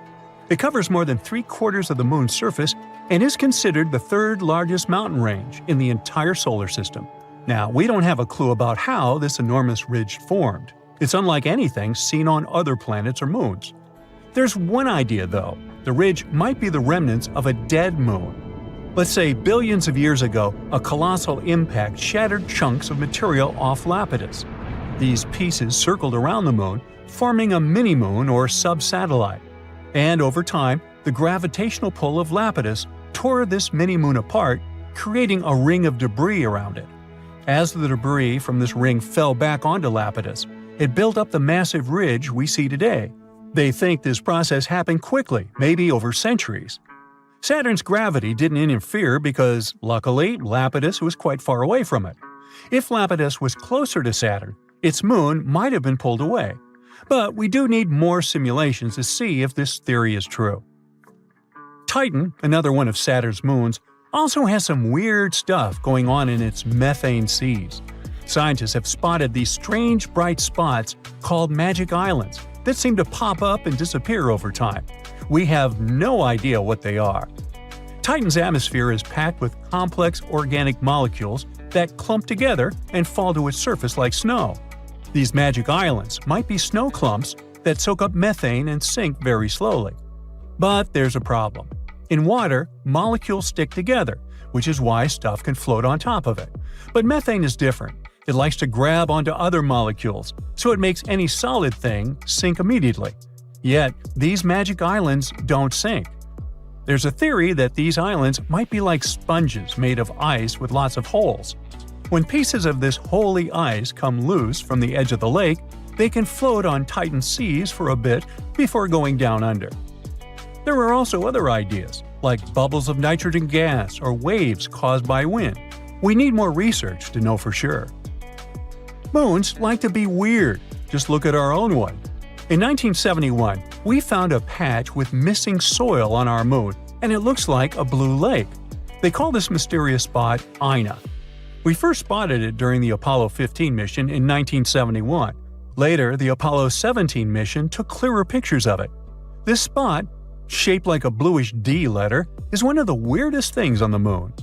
It covers more than 3/4 of the moon's surface and is considered the third largest mountain range in the entire solar system. Now, we don't have a clue about how this enormous ridge formed. It's unlike anything seen on other planets or moons. There's one idea, though. The ridge might be the remnants of a dead moon. Let's say billions of years ago, a colossal impact shattered chunks of material off Lapidus. These pieces circled around the moon, forming a mini-moon or sub-satellite. And over time, the gravitational pull of Lapidus tore this mini-moon apart, creating a ring of debris around it. As the debris from this ring fell back onto Lapidus, it built up the massive ridge we see today. They think this process happened quickly, maybe over centuries. Saturn's gravity didn't interfere because, luckily, Lapidus was quite far away from it. If Lapidus was closer to Saturn, its moon might have been pulled away. But we do need more simulations to see if this theory is true. Titan, another one of Saturn's moons, also has some weird stuff going on in its methane seas. Scientists have spotted these strange bright spots called magic islands that seem to pop up and disappear over time. We have no idea what they are. Titan's atmosphere is packed with complex organic molecules that clump together and fall to its surface like snow. These magic islands might be snow clumps that soak up methane and sink very slowly. But there's a problem. In water, molecules stick together, which is why stuff can float on top of it. But methane is different. It likes to grab onto other molecules, so it makes any solid thing sink immediately. Yet, these magic islands don't sink. There's a theory that these islands might be like sponges made of ice with lots of holes. When pieces of this holy ice come loose from the edge of the lake, they can float on Titan's seas for a bit before going down under. There are also other ideas, like bubbles of nitrogen gas or waves caused by wind. We need more research to know for sure. Moons like to be weird. Just look at our own one. In 1971, we found a patch with missing soil on our moon, and it looks like a blue lake. They call this mysterious spot Ina. We first spotted it during the Apollo 15 mission in 1971. Later, the Apollo 17 mission took clearer pictures of it. This spot, shaped like a bluish D letter, is one of the weirdest things on the moon.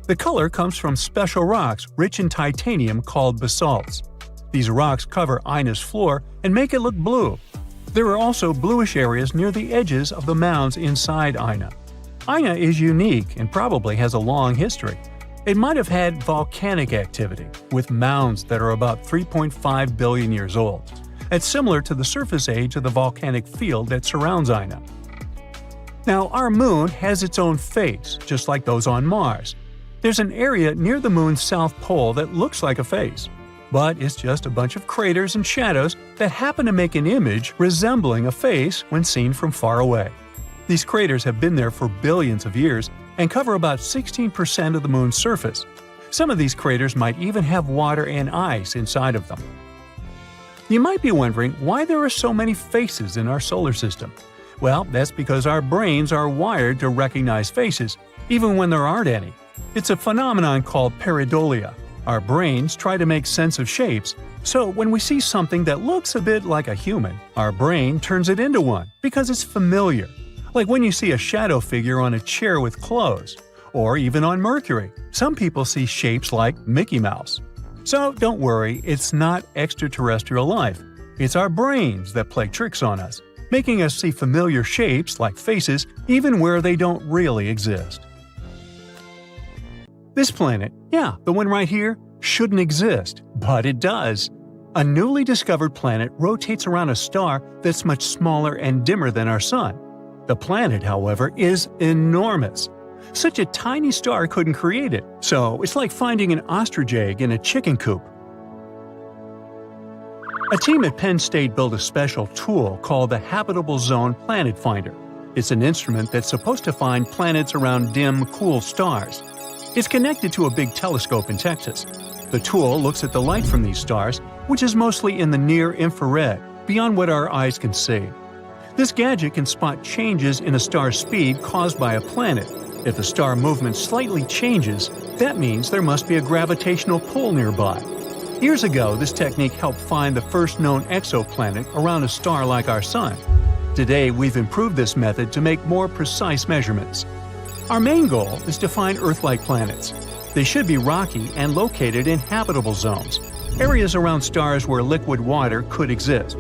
The color comes from special rocks rich in titanium called basalts. These rocks cover Ina's floor and make it look blue. There are also bluish areas near the edges of the mounds inside Ina. Ina is unique and probably has a long history. It might have had volcanic activity, with mounds that are about 3.5 billion years old. It's similar to the surface age of the volcanic field that surrounds Ina. Now, our moon has its own face, just like those on Mars. There's an area near the moon's south pole that looks like a face, but it's just a bunch of craters and shadows that happen to make an image resembling a face when seen from far away. These craters have been there for billions of years and cover about 16% of the moon's surface. Some of these craters might even have water and ice inside of them. You might be wondering why there are so many faces in our solar system. Well, that's because our brains are wired to recognize faces, even when there aren't any. It's a phenomenon called pareidolia. Our brains try to make sense of shapes, so when we see something that looks a bit like a human, our brain turns it into one because it's familiar. Like when you see a shadow figure on a chair with clothes, or even on Mercury. Some people see shapes like Mickey Mouse. So don't worry, it's not extraterrestrial life. It's our brains that play tricks on us, making us see familiar shapes like faces even where they don't really exist. This planet, yeah, the one right here, shouldn't exist, but it does. A newly discovered planet rotates around a star that's much smaller and dimmer than our Sun. The planet, however, is enormous. Such a tiny star couldn't create it, so it's like finding an ostrich egg in a chicken coop. A team at Penn State built a special tool called the Habitable Zone Planet Finder. It's an instrument that's supposed to find planets around dim, cool stars. It's connected to a big telescope in Texas. The tool looks at the light from these stars, which is mostly in the near-infrared, beyond what our eyes can see. This gadget can spot changes in a star's speed caused by a planet. If the star movement slightly changes, that means there must be a gravitational pull nearby. Years ago, this technique helped find the first known exoplanet around a star like our Sun. Today, we've improved this method to make more precise measurements. Our main goal is to find Earth-like planets. They should be rocky and located in habitable zones, areas around stars where liquid water could exist.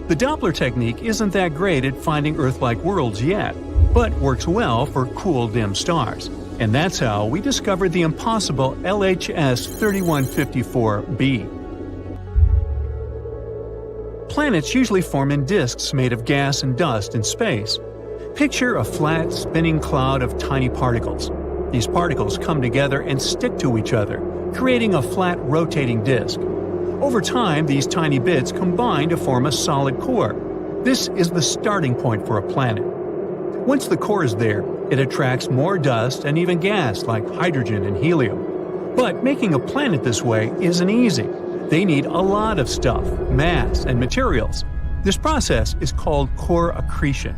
The Doppler technique isn't that great at finding Earth-like worlds yet, but works well for cool, dim stars. And that's how we discovered the impossible LHS 3154b. Planets usually form in disks made of gas and dust in space. Picture a flat, spinning cloud of tiny particles. These particles come together and stick to each other, creating a flat, rotating disk. Over time, these tiny bits combine to form a solid core. This is the starting point for a planet. Once the core is there, it attracts more dust and even gas like hydrogen and helium. But making a planet this way isn't easy. They need a lot of stuff, mass, and materials. This process is called core accretion.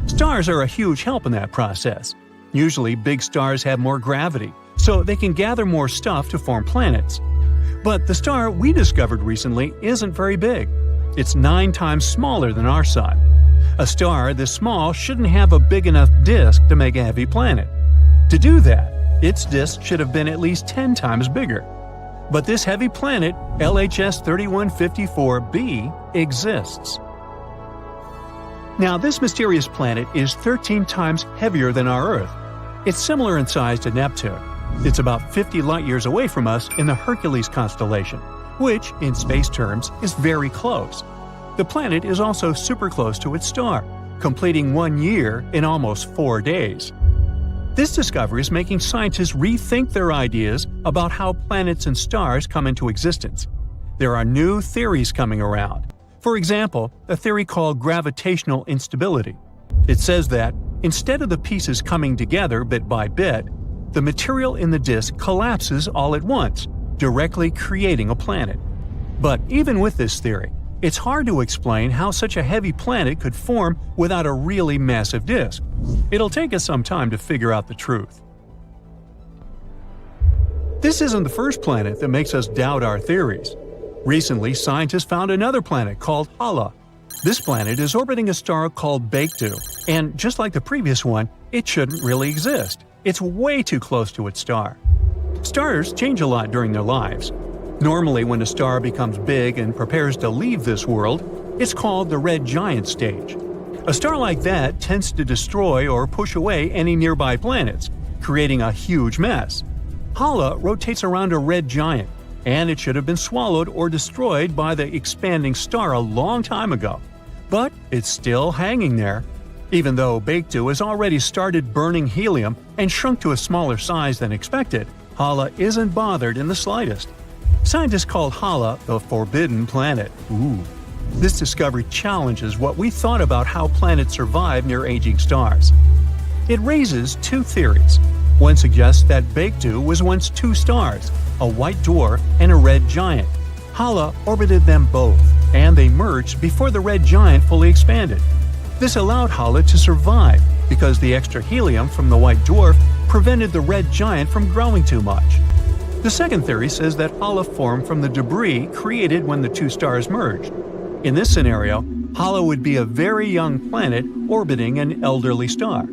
Stars are a huge help in that process. Usually, big stars have more gravity, so they can gather more stuff to form planets. But the star we discovered recently isn't very big. It's 9 times smaller than our Sun. A star this small shouldn't have a big enough disk to make a heavy planet. To do that, its disk should have been at least 10 times bigger. But this heavy planet, LHS 3154b, exists. Now, this mysterious planet is 13 times heavier than our Earth. It's similar in size to Neptune. It's about 50 light-years away from us in the Hercules constellation, which, in space terms, is very close. The planet is also super close to its star, completing 1 year in almost 4 days. This discovery is making scientists rethink their ideas about how planets and stars come into existence. There are new theories coming around. For example, a theory called gravitational instability. It says that, instead of the pieces coming together bit by bit, the material in the disk collapses all at once, directly creating a planet. But even with this theory, it's hard to explain how such a heavy planet could form without a really massive disk. It'll take us some time to figure out the truth. This isn't the first planet that makes us doubt our theories. Recently, scientists found another planet called Hala. This planet is orbiting a star called Baekdu, and just like the previous one, it shouldn't really exist. It's way too close to its star. Stars change a lot during their lives. Normally, when a star becomes big and prepares to leave this world, it's called the red giant stage. A star like that tends to destroy or push away any nearby planets, creating a huge mess. Hala rotates around a red giant, and it should have been swallowed or destroyed by the expanding star a long time ago. But it's still hanging there. Even though Baekdu has already started burning helium and shrunk to a smaller size than expected, Hala isn't bothered in the slightest. Scientists call Hala the Forbidden Planet. This discovery challenges what we thought about how planets survive near aging stars. It raises 2 theories. One suggests that Baekdu was once 2 stars, a white dwarf and a red giant. Hala orbited them both, and they merged before the red giant fully expanded. This allowed Hala to survive because the extra helium from the white dwarf prevented the red giant from growing too much. The second theory says that Hala formed from the debris created when the 2 stars merged. In this scenario, Hala would be a very young planet orbiting an elderly star.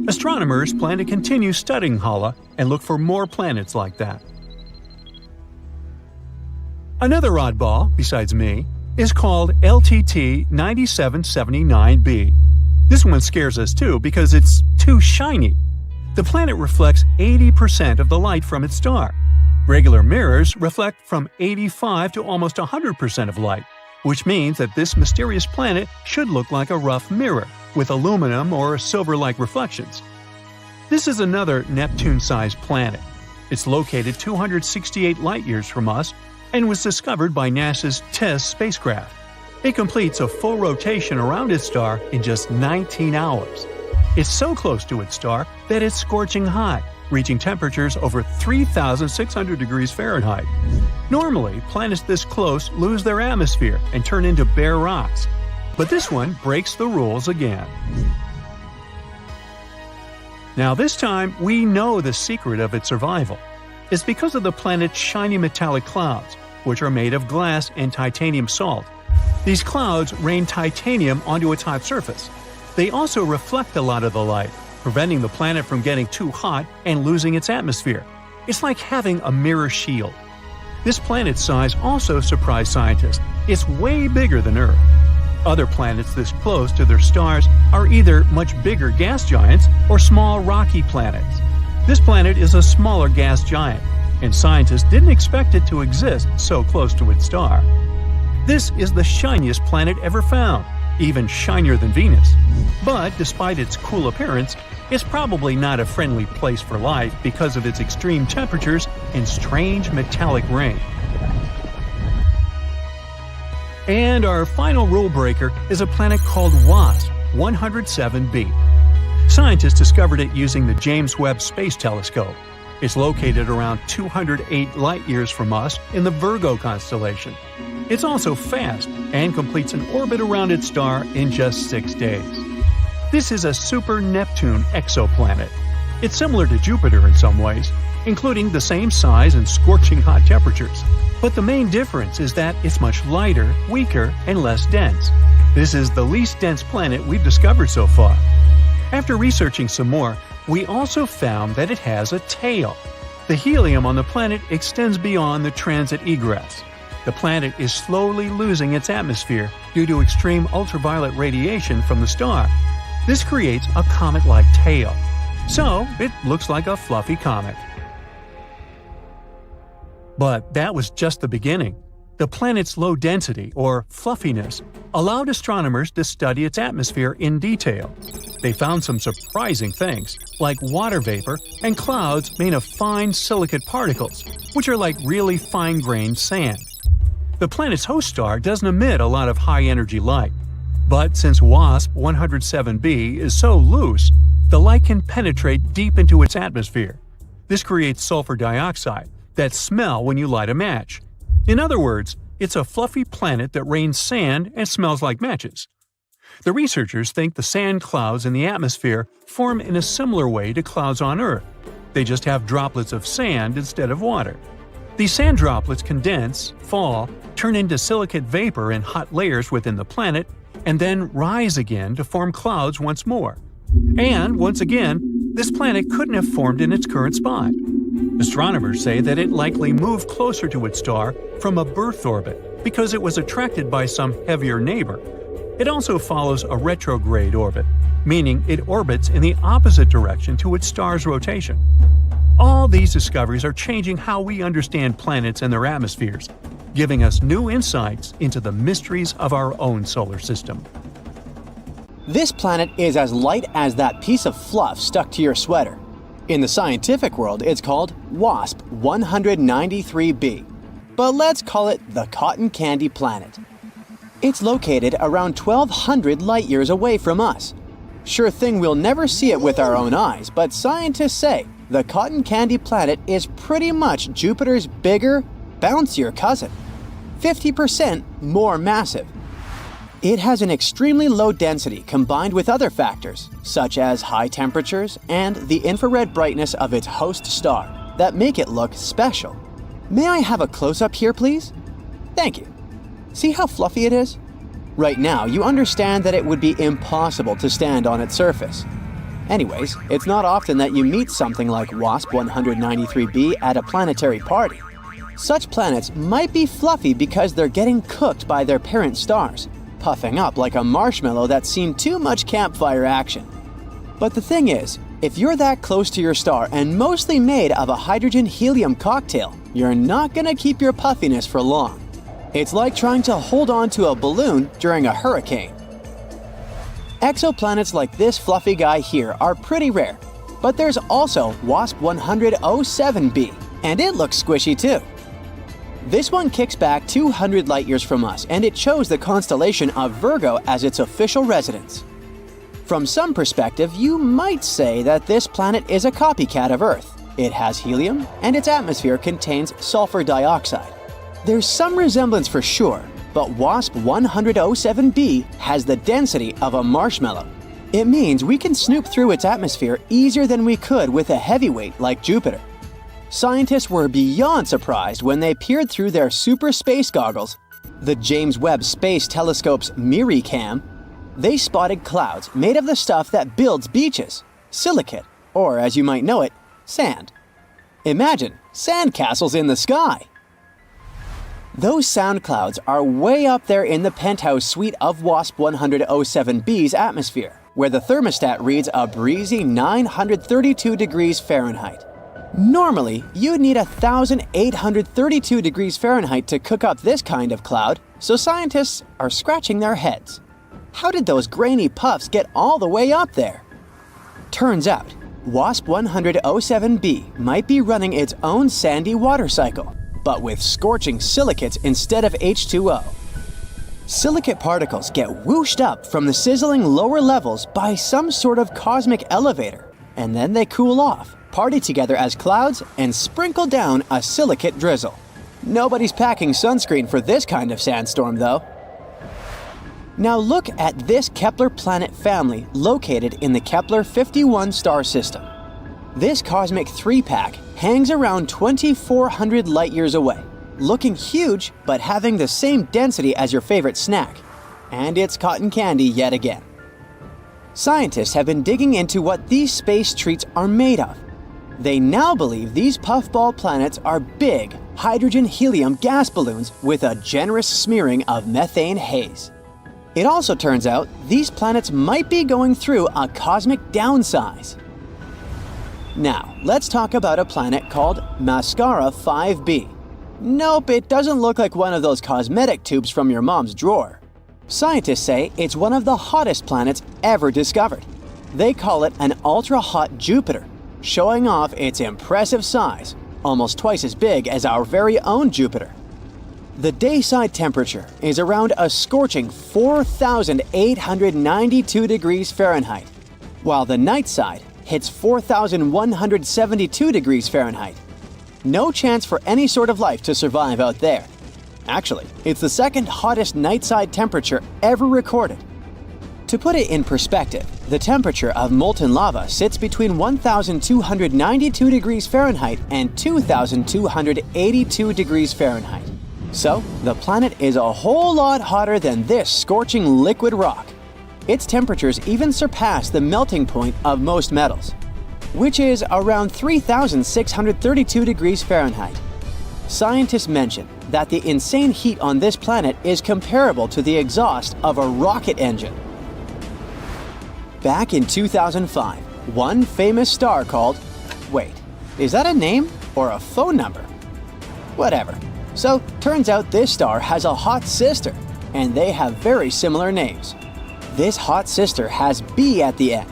Astronomers plan to continue studying Hala and look for more planets like that. Another oddball, besides me, is called LTT 9779b. This one scares us too because it's too shiny. The planet reflects 80% of the light from its star. Regular mirrors reflect from 85 to almost 100% of light, which means that this mysterious planet should look like a rough mirror, with aluminum or silver-like reflections. This is another Neptune-sized planet. It's located 268 light-years from us and was discovered by NASA's TESS spacecraft. It completes a full rotation around its star in just 19 hours. It's so close to its star that it's scorching hot, reaching temperatures over 3,600 degrees Fahrenheit. Normally, planets this close lose their atmosphere and turn into bare rocks. But this one breaks the rules again. Now this time, we know the secret of its survival. It's because of the planet's shiny metallic clouds, which are made of glass and titanium salt. These clouds rain titanium onto its hot surface. They also reflect a lot of the light, preventing the planet from getting too hot and losing its atmosphere. It's like having a mirror shield. This planet's size also surprised scientists. It's way bigger than Earth. Other planets this close to their stars are either much bigger gas giants or small rocky planets. This planet is a smaller gas giant, and scientists didn't expect it to exist so close to its star. This is the shiniest planet ever found, even shinier than Venus. But despite its cool appearance, it's probably not a friendly place for life because of its extreme temperatures and strange metallic rain. And our final rule breaker is a planet called WASP 107b. Scientists discovered it using the James Webb Space Telescope. It's located around 208 light-years from us in the Virgo constellation. It's also fast and completes an orbit around its star in just 6 days. This is a super Neptune exoplanet. It's similar to Jupiter in some ways, including the same size and scorching hot temperatures. But the main difference is that it's much lighter, weaker, and less dense. This is the least dense planet we've discovered so far. After researching some more, we also found that it has a tail. The helium on the planet extends beyond the transit egress. The planet is slowly losing its atmosphere due to extreme ultraviolet radiation from the star. This creates a comet-like tail. So, it looks like a fluffy comet. But that was just the beginning. The planet's low density, or fluffiness, allowed astronomers to study its atmosphere in detail. They found some surprising things, like water vapor and clouds made of fine silicate particles, which are like really fine-grained sand. The planet's host star doesn't emit a lot of high-energy light. But since WASP 107b is so loose, the light can penetrate deep into its atmosphere. This creates sulfur dioxide that smell when you light a match. In other words, it's a fluffy planet that rains sand and smells like matches. The researchers think the sand clouds in the atmosphere form in a similar way to clouds on Earth. They just have droplets of sand instead of water. These sand droplets condense, fall, turn into silicate vapor in hot layers within the planet, and then rise again to form clouds once more. And, once again, this planet couldn't have formed in its current spot. Astronomers say that it likely moved closer to its star from a birth orbit because it was attracted by some heavier neighbor. It also follows a retrograde orbit, meaning it orbits in the opposite direction to its star's rotation. All these discoveries are changing how we understand planets and their atmospheres, giving us new insights into the mysteries of our own solar system. This planet is as light as that piece of fluff stuck to your sweater. In the scientific world, it's called WASP 193b, but let's call it the Cotton Candy Planet. It's located around 1,200 light-years away from us. Sure thing we'll never see it with our own eyes, but scientists say the Cotton Candy Planet is pretty much Jupiter's bigger, bouncier cousin, 50% more massive. It has an extremely low density combined with other factors, such as high temperatures and the infrared brightness of its host star, that make it look special. May I have a close-up here, please? Thank you. See how fluffy it is? Right now, you understand that it would be impossible to stand on its surface. Anyways, it's not often that you meet something like WASP 193b at a planetary party. Such planets might be fluffy because they're getting cooked by their parent stars, puffing up like a marshmallow that's seen too much campfire action. But the thing is, if you're that close to your star and mostly made of a hydrogen-helium cocktail, you're not gonna keep your puffiness for long. It's like trying to hold on to a balloon during a hurricane. Exoplanets like this fluffy guy here are pretty rare, but there's also WASP 107b, and it looks squishy too. This one kicks back 200 light-years from us, and it chose the constellation of Virgo as its official residence. From some perspective, you might say that this planet is a copycat of Earth. It has helium, and its atmosphere contains sulfur dioxide. There's some resemblance for sure, but WASP 107b has the density of a marshmallow. It means we can snoop through its atmosphere easier than we could with a heavyweight like Jupiter. Scientists were beyond surprised when they peered through their super space goggles, the James Webb Space Telescope's MIRI-cam. They spotted clouds made of the stuff that builds beaches, silicate, or as you might know it, sand. Imagine sandcastles in the sky. Those sound clouds are way up there in the penthouse suite of WASP 107b's atmosphere, where the thermostat reads a breezy 932 degrees Fahrenheit. Normally, you'd need 1,832 degrees Fahrenheit to cook up this kind of cloud, so scientists are scratching their heads. How did those grainy puffs get all the way up there? Turns out, WASP 107b might be running its own sandy water cycle, but with scorching silicates instead of H2O. Silicate particles get whooshed up from the sizzling lower levels by some sort of cosmic elevator, and then they cool off, party together as clouds, and sprinkle down a silicate drizzle. Nobody's packing sunscreen for this kind of sandstorm, though. Now look at this Kepler planet family located in the Kepler 51 star system. This cosmic three-pack hangs around 2,400 light-years away, looking huge but having the same density as your favorite snack. And it's cotton candy yet again. Scientists have been digging into what these space treats are made of. They now believe these puffball planets are big hydrogen-helium gas balloons with a generous smearing of methane haze. It also turns out these planets might be going through a cosmic downsize. Now, let's talk about a planet called Mascara 5b. Nope, it doesn't look like one of those cosmetic tubes from your mom's drawer. Scientists say it's one of the hottest planets ever discovered. They call it an ultra-hot Jupiter, showing off its impressive size, almost twice as big as our very own Jupiter. The dayside temperature is around a scorching 4,892 degrees Fahrenheit, while the night side hits 4,172 degrees Fahrenheit. No chance for any sort of life to survive out there. Actually, it's the second hottest nightside temperature ever recorded. To put it in perspective, the temperature of molten lava sits between 1,292 degrees Fahrenheit and 2,282 degrees Fahrenheit. So, the planet is a whole lot hotter than this scorching liquid rock. Its temperatures even surpass the melting point of most metals, which is around 3,632 degrees Fahrenheit. Scientists mention that the insane heat on this planet is comparable to the exhaust of a rocket engine. Back in 2005, one famous star called... Wait, is that a name or a phone number? Whatever. So, turns out this star has a hot sister, and they have very similar names. This hot sister has B at the end.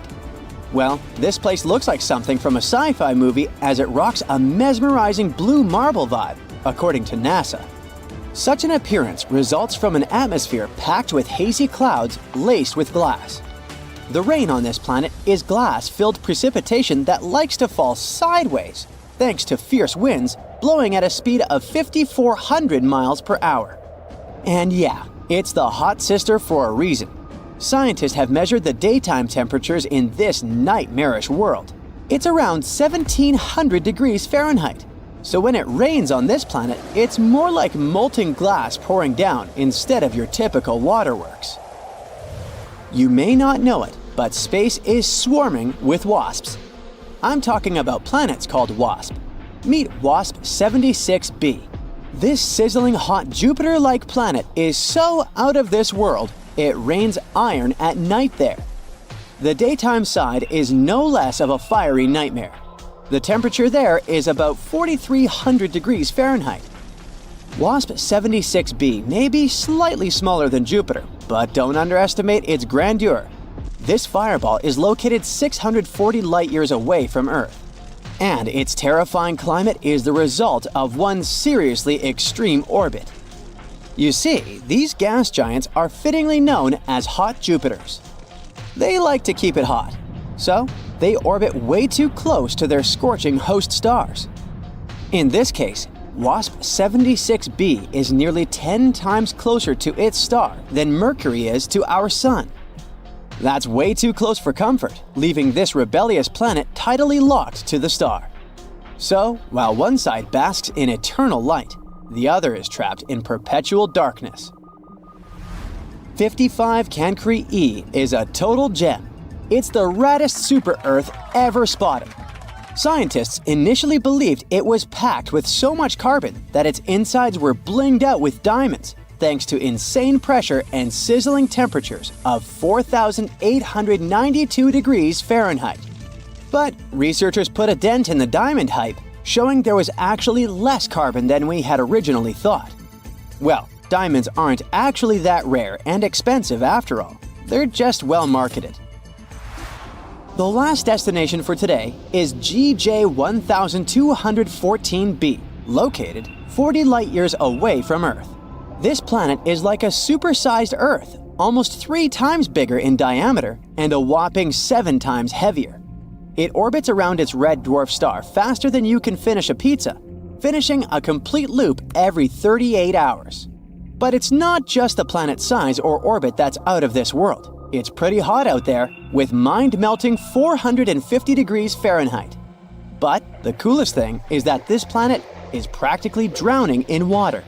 Well, this place looks like something from a sci-fi movie as it rocks a mesmerizing blue marble vibe, according to NASA. Such an appearance results from an atmosphere packed with hazy clouds laced with glass. The rain on this planet is glass-filled precipitation that likes to fall sideways, thanks to fierce winds blowing at a speed of 5,400 miles per hour. And yeah, it's the hot sister for a reason. Scientists have measured the daytime temperatures in this nightmarish world. It's around 1,700 degrees Fahrenheit. So when it rains on this planet, it's more like molten glass pouring down instead of your typical waterworks. You may not know it, but space is swarming with wasps. I'm talking about planets called WASP. Meet WASP 76b. This sizzling hot Jupiter-like planet is so out of this world, it rains iron at night there. The daytime side is no less of a fiery nightmare. The temperature there is about 4,300 degrees Fahrenheit. WASP 76b may be slightly smaller than Jupiter, but don't underestimate its grandeur. This fireball is located 640 light-years away from Earth, and its terrifying climate is the result of one seriously extreme orbit. You see, these gas giants are fittingly known as hot Jupiters. They like to keep it hot, so they orbit way too close to their scorching host stars. In this case, WASP 76b is nearly 10 times closer to its star than Mercury is to our Sun. That's way too close for comfort, leaving this rebellious planet tidally locked to the star. So, while one side basks in eternal light, the other is trapped in perpetual darkness. 55 Cancri E is a total gem. It's the raddest super-Earth ever spotted. Scientists initially believed it was packed with so much carbon that its insides were blinged out with diamonds, thanks to insane pressure and sizzling temperatures of 4,892 degrees Fahrenheit. But researchers put a dent in the diamond hype, showing there was actually less carbon than we had originally thought. Well, diamonds aren't actually that rare and expensive after all. They're just well marketed. The last destination for today is GJ 1214b, located 40 light-years away from Earth. This planet is like a supersized Earth, almost 3 times bigger in diameter and a whopping 7 times heavier. It orbits around its red dwarf star faster than you can finish a pizza, finishing a complete loop every 38 hours. But it's not just the planet's size or orbit that's out of this world. It's pretty hot out there, with mind-melting 450 degrees Fahrenheit. But the coolest thing is that this planet is practically drowning in water.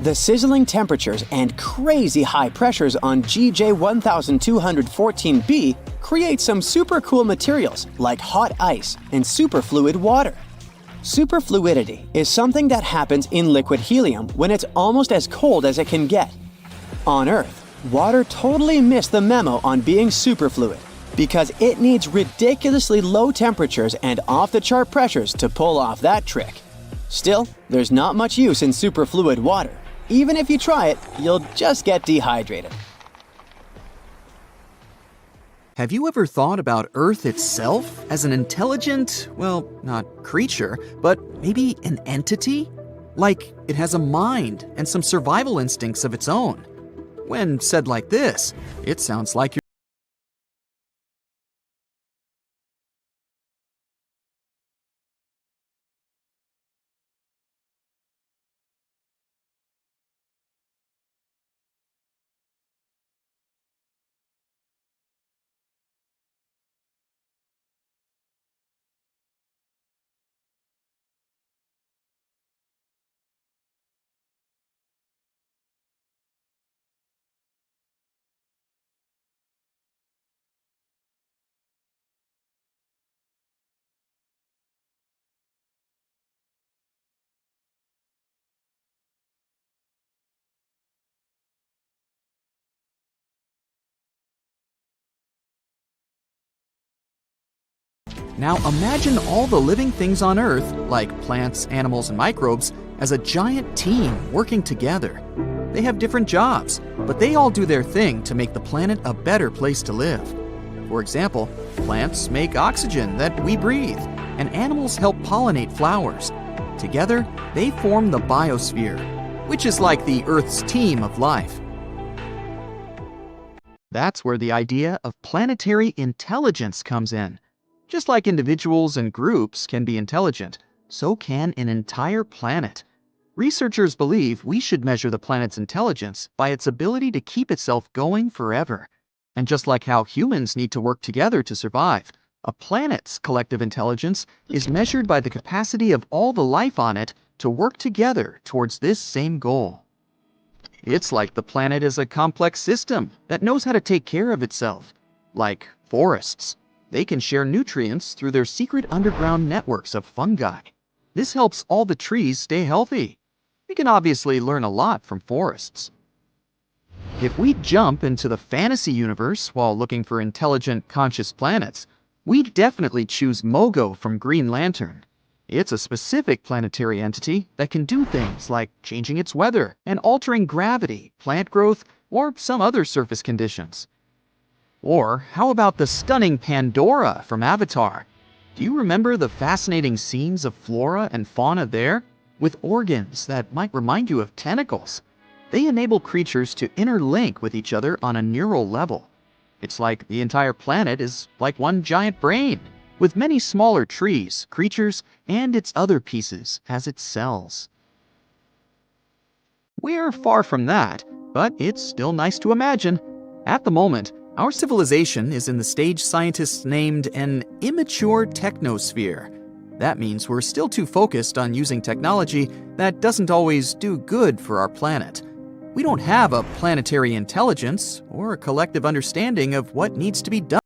The sizzling temperatures and crazy high pressures on GJ 1214b create some super cool materials like hot ice and superfluid water. Superfluidity is something that happens in liquid helium when it's almost as cold as it can get. On Earth, water totally missed the memo on being superfluid because it needs ridiculously low temperatures and off-the-chart pressures to pull off that trick. Still, there's not much use in superfluid water. Even if you try it, you'll just get dehydrated. Have you ever thought about Earth itself as an intelligent, well, not creature, but maybe an entity? Like it has a mind and some survival instincts of its own. When said like this, it sounds like you're Now imagine all the living things on Earth, like plants, animals, and microbes, as a giant team working together. They have different jobs, but they all do their thing to make the planet a better place to live. For example, plants make oxygen that we breathe, and animals help pollinate flowers. Together, they form the biosphere, which is like the Earth's team of life. That's where the idea of planetary intelligence comes in. Just like individuals and groups can be intelligent, so can an entire planet. Researchers believe we should measure the planet's intelligence by its ability to keep itself going forever. And just like how humans need to work together to survive, a planet's collective intelligence is measured by the capacity of all the life on it to work together towards this same goal. It's like the planet is a complex system that knows how to take care of itself, like forests. They can share nutrients through their secret underground networks of fungi. This helps all the trees stay healthy. We can obviously learn a lot from forests. If we jump into the fantasy universe while looking for intelligent, conscious planets, we'd definitely choose Mogo from Green Lantern. It's a specific planetary entity that can do things like changing its weather and altering gravity, plant growth, or some other surface conditions. Or how about the stunning Pandora from Avatar? Do you remember the fascinating scenes of flora and fauna there? With organs that might remind you of tentacles. They enable creatures to interlink with each other on a neural level. It's like the entire planet is like one giant brain, with many smaller trees, creatures, and its other pieces as its cells. We're far from that, but it's still nice to imagine. At the moment, our civilization is in the stage scientists named an immature technosphere. That means we're still too focused on using technology that doesn't always do good for our planet. We don't have a planetary intelligence or a collective understanding of what needs to be done.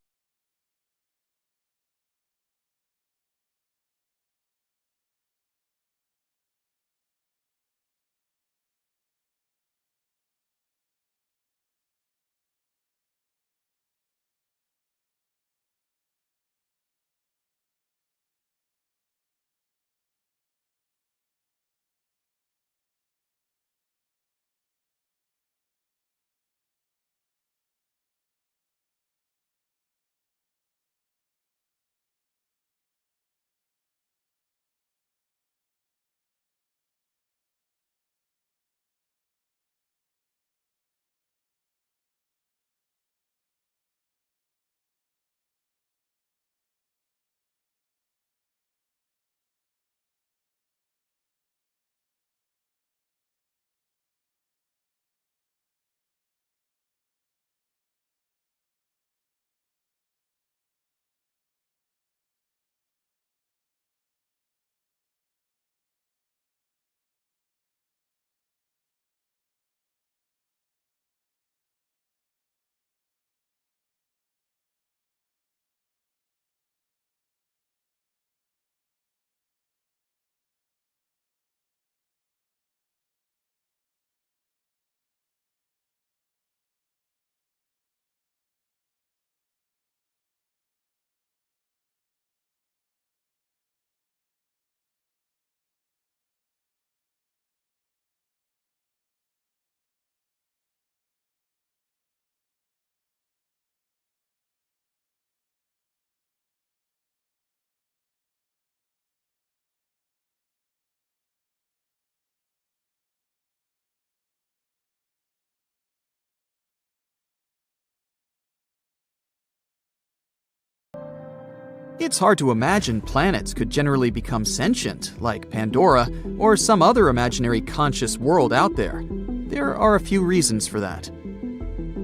It's hard to imagine planets could generally become sentient, like Pandora, or some other imaginary conscious world out there. There are a few reasons for that.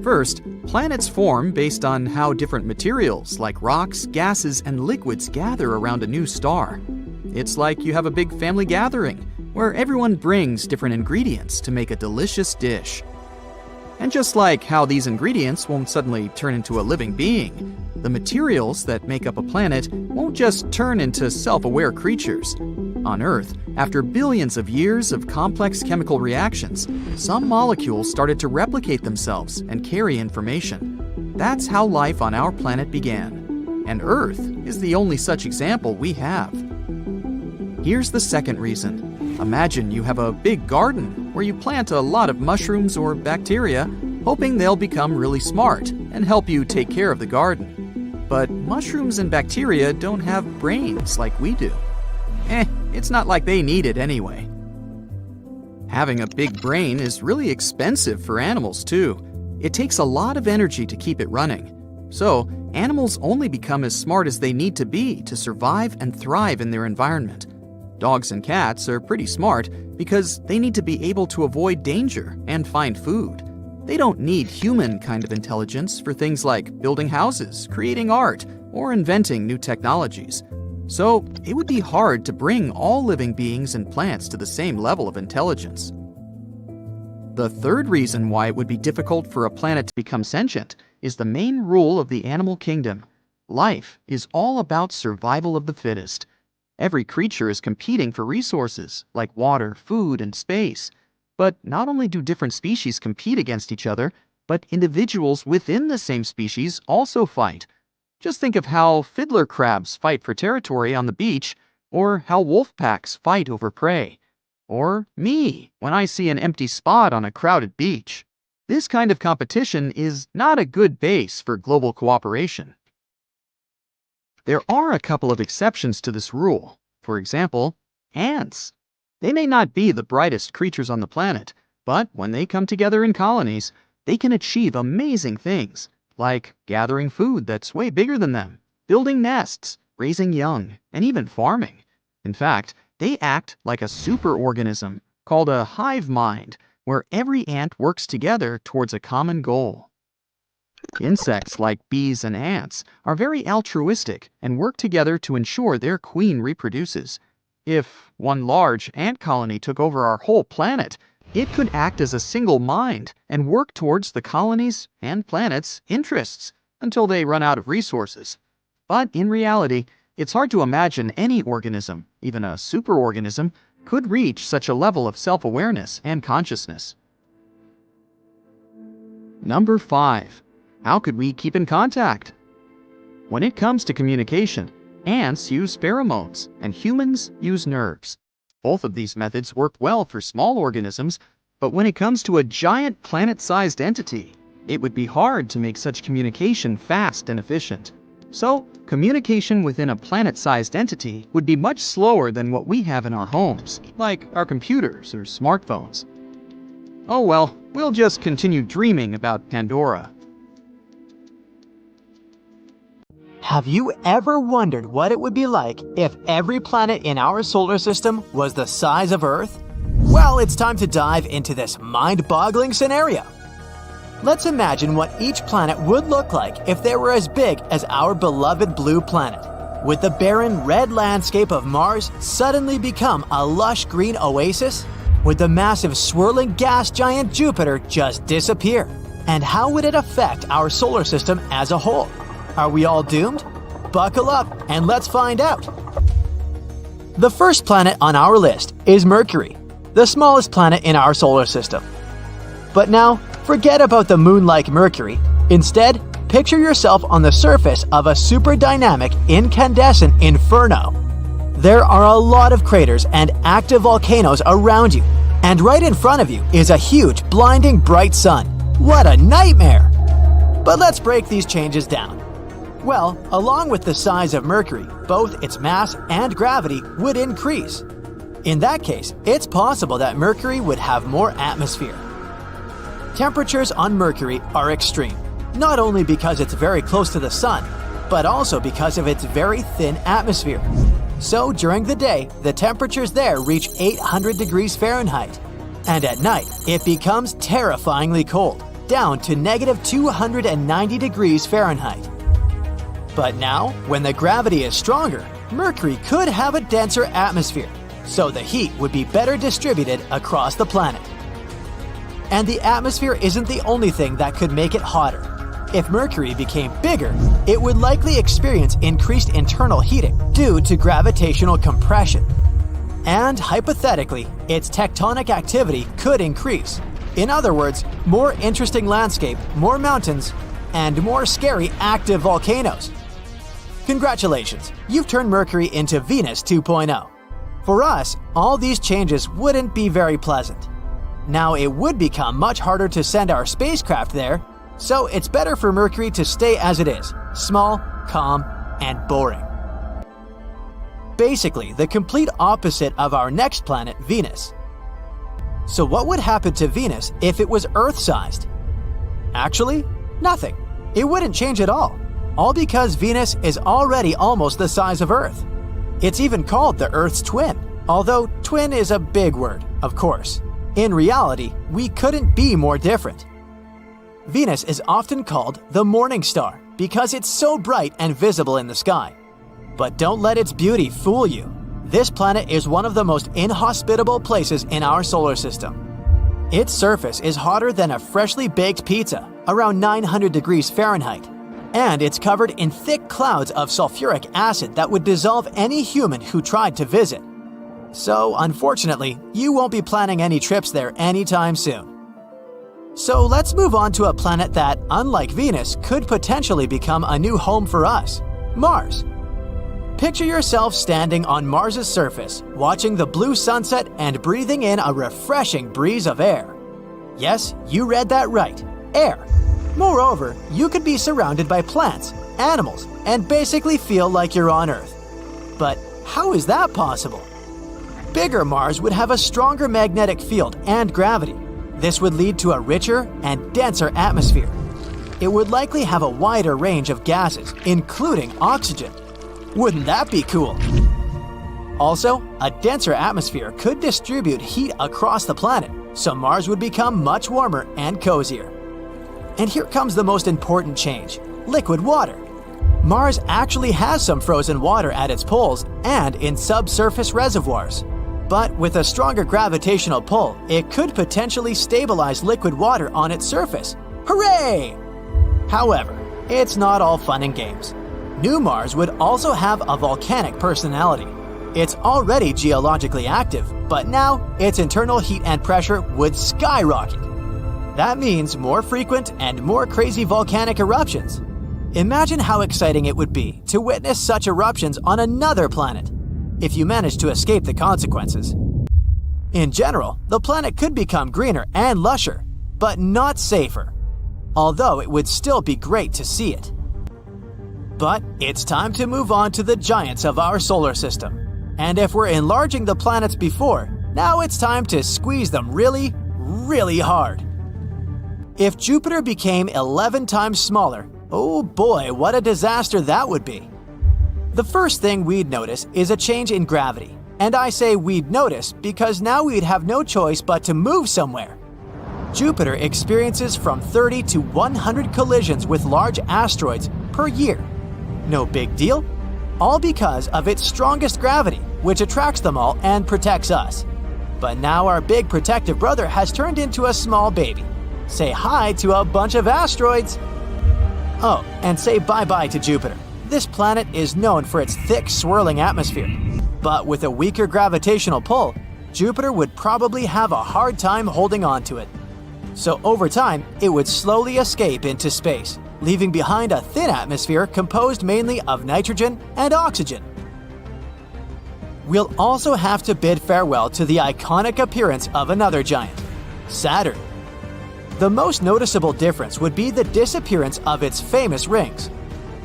First, planets form based on how different materials like rocks, gases, and liquids gather around a new star. It's like you have a big family gathering, where everyone brings different ingredients to make a delicious dish. And just like how these ingredients won't suddenly turn into a living being, the materials that make up a planet won't just turn into self-aware creatures. On Earth, after billions of years of complex chemical reactions, some molecules started to replicate themselves and carry information. That's how life on our planet began. And Earth is the only such example we have. Here's the second reason. Imagine you have a big garden where you plant a lot of mushrooms or bacteria, hoping they'll become really smart and help you take care of the garden. But mushrooms and bacteria don't have brains like we do. It's not like they need it anyway. Having a big brain is really expensive for animals too. It takes a lot of energy to keep it running. So, animals only become as smart as they need to be to survive and thrive in their environment. Dogs and cats are pretty smart because they need to be able to avoid danger and find food. They don't need human kind of intelligence for things like building houses, creating art, or inventing new technologies. So, it would be hard to bring all living beings and plants to the same level of intelligence. The third reason why it would be difficult for a planet to become sentient is the main rule of the animal kingdom. Life is all about survival of the fittest. Every creature is competing for resources like water, food, and space. But not only do different species compete against each other, but individuals within the same species also fight. Just think of how fiddler crabs fight for territory on the beach, or how wolf packs fight over prey. Or me, when I see an empty spot on a crowded beach. This kind of competition is not a good base for global cooperation. There are a couple of exceptions to this rule. For example, ants. They may not be the brightest creatures on the planet, but when they come together in colonies, they can achieve amazing things, like gathering food that's way bigger than them, building nests, raising young, and even farming. In fact, they act like a superorganism called a hive mind, where every ant works together towards a common goal. Insects like bees and ants are very altruistic and work together to ensure their queen reproduces. If one large ant colony took over our whole planet, it could act as a single mind and work towards the colony's and planet's interests until they run out of resources. But in reality, it's hard to imagine any organism, even a superorganism, could reach such a level of self-awareness and consciousness. Number 5. How could we keep in contact? When it comes to communication, ants use pheromones and humans use nerves. Both of these methods work well for small organisms, but when it comes to a giant planet-sized entity, it would be hard to make such communication fast and efficient. So, communication within a planet-sized entity would be much slower than what we have in our homes, like our computers or smartphones. Oh well, we'll just continue dreaming about Pandora. Have you ever wondered what it would be like if every planet in our solar system was the size of Earth? Well, it's time to dive into this mind-boggling scenario. Let's imagine what each planet would look like if they were as big as our beloved blue planet. Would the barren red landscape of Mars suddenly become a lush green oasis? Would the massive swirling gas giant Jupiter just disappear? And how would it affect our solar system as a whole? Are we all doomed? Buckle up and let's find out. The first planet on our list is Mercury, the smallest planet in our solar system. But now, forget about the moon-like Mercury. Instead, picture yourself on the surface of a super dynamic incandescent inferno. There are a lot of craters and active volcanoes around you, and right in front of you is a huge, blinding bright sun. What a nightmare! But let's break these changes down. Well, along with the size of Mercury, both its mass and gravity would increase. In that case, it's possible that Mercury would have more atmosphere. Temperatures on Mercury are extreme, not only because it's very close to the sun, but also because of its very thin atmosphere. So during the day, the temperatures there reach 800 degrees Fahrenheit. And at night, it becomes terrifyingly cold, down to negative 290 degrees Fahrenheit. But now, when the gravity is stronger, Mercury could have a denser atmosphere, so the heat would be better distributed across the planet. And the atmosphere isn't the only thing that could make it hotter. If Mercury became bigger, it would likely experience increased internal heating due to gravitational compression. And hypothetically, its tectonic activity could increase. In other words, more interesting landscape, more mountains, and more scary active volcanoes. Congratulations, you've turned Mercury into Venus 2.0. For us, all these changes wouldn't be very pleasant. Now it would become much harder to send our spacecraft there, so it's better for Mercury to stay as it is, small, calm, and boring. Basically, the complete opposite of our next planet, Venus. So what would happen to Venus if it was Earth-sized? Actually, nothing. It wouldn't change at all because Venus is already almost the size of Earth. It's even called the Earth's twin, although twin is a big word, of course. In reality, we couldn't be more different. Venus is often called the morning star because it's so bright and visible in the sky. But don't let its beauty fool you. This planet is one of the most inhospitable places in our solar system. Its surface is hotter than a freshly baked pizza, around 900 degrees Fahrenheit, and it's covered in thick clouds of sulfuric acid that would dissolve any human who tried to visit. So, unfortunately, you won't be planning any trips there anytime soon. So let's move on to a planet that, unlike Venus, could potentially become a new home for us, Mars. Picture yourself standing on Mars's surface, watching the blue sunset and breathing in a refreshing breeze of air. Yes, you read that right, air. Moreover, you could be surrounded by plants, animals, and basically feel like you're on Earth. But how is that possible? Bigger Mars would have a stronger magnetic field and gravity. This would lead to a richer and denser atmosphere. It would likely have a wider range of gases, including oxygen. Wouldn't that be cool? Also, a denser atmosphere could distribute heat across the planet, so Mars would become much warmer and cozier. And here comes the most important change: liquid water. Mars actually has some frozen water at its poles and in subsurface reservoirs. But with a stronger gravitational pull, it could potentially stabilize liquid water on its surface. Hooray! However, it's not all fun and games. New Mars would also have a volcanic personality. It's already geologically active, but now its internal heat and pressure would skyrocket. That means more frequent and more crazy volcanic eruptions. Imagine how exciting it would be to witness such eruptions on another planet, if you manage to escape the consequences. In general, the planet could become greener and lusher, but not safer, although it would still be great to see it. But it's time to move on to the giants of our solar system. And if we're enlarging the planets before, now it's time to squeeze them really, really hard. If Jupiter became 11 times smaller, oh boy, what a disaster that would be. The first thing we'd notice is a change in gravity. And I say we'd notice because now we'd have no choice but to move somewhere. Jupiter experiences from 30 to 100 collisions with large asteroids per year. No big deal, all because of its strongest gravity, which attracts them all and protects us. But now our big protective brother has turned into a small baby. Say hi to a bunch of asteroids. Oh, and say bye-bye to Jupiter. This planet is known for its thick, swirling atmosphere. But with a weaker gravitational pull, Jupiter would probably have a hard time holding on to it. So over time, it would slowly escape into space, leaving behind a thin atmosphere composed mainly of nitrogen and oxygen. We'll also have to bid farewell to the iconic appearance of another giant, Saturn. The most noticeable difference would be the disappearance of its famous rings.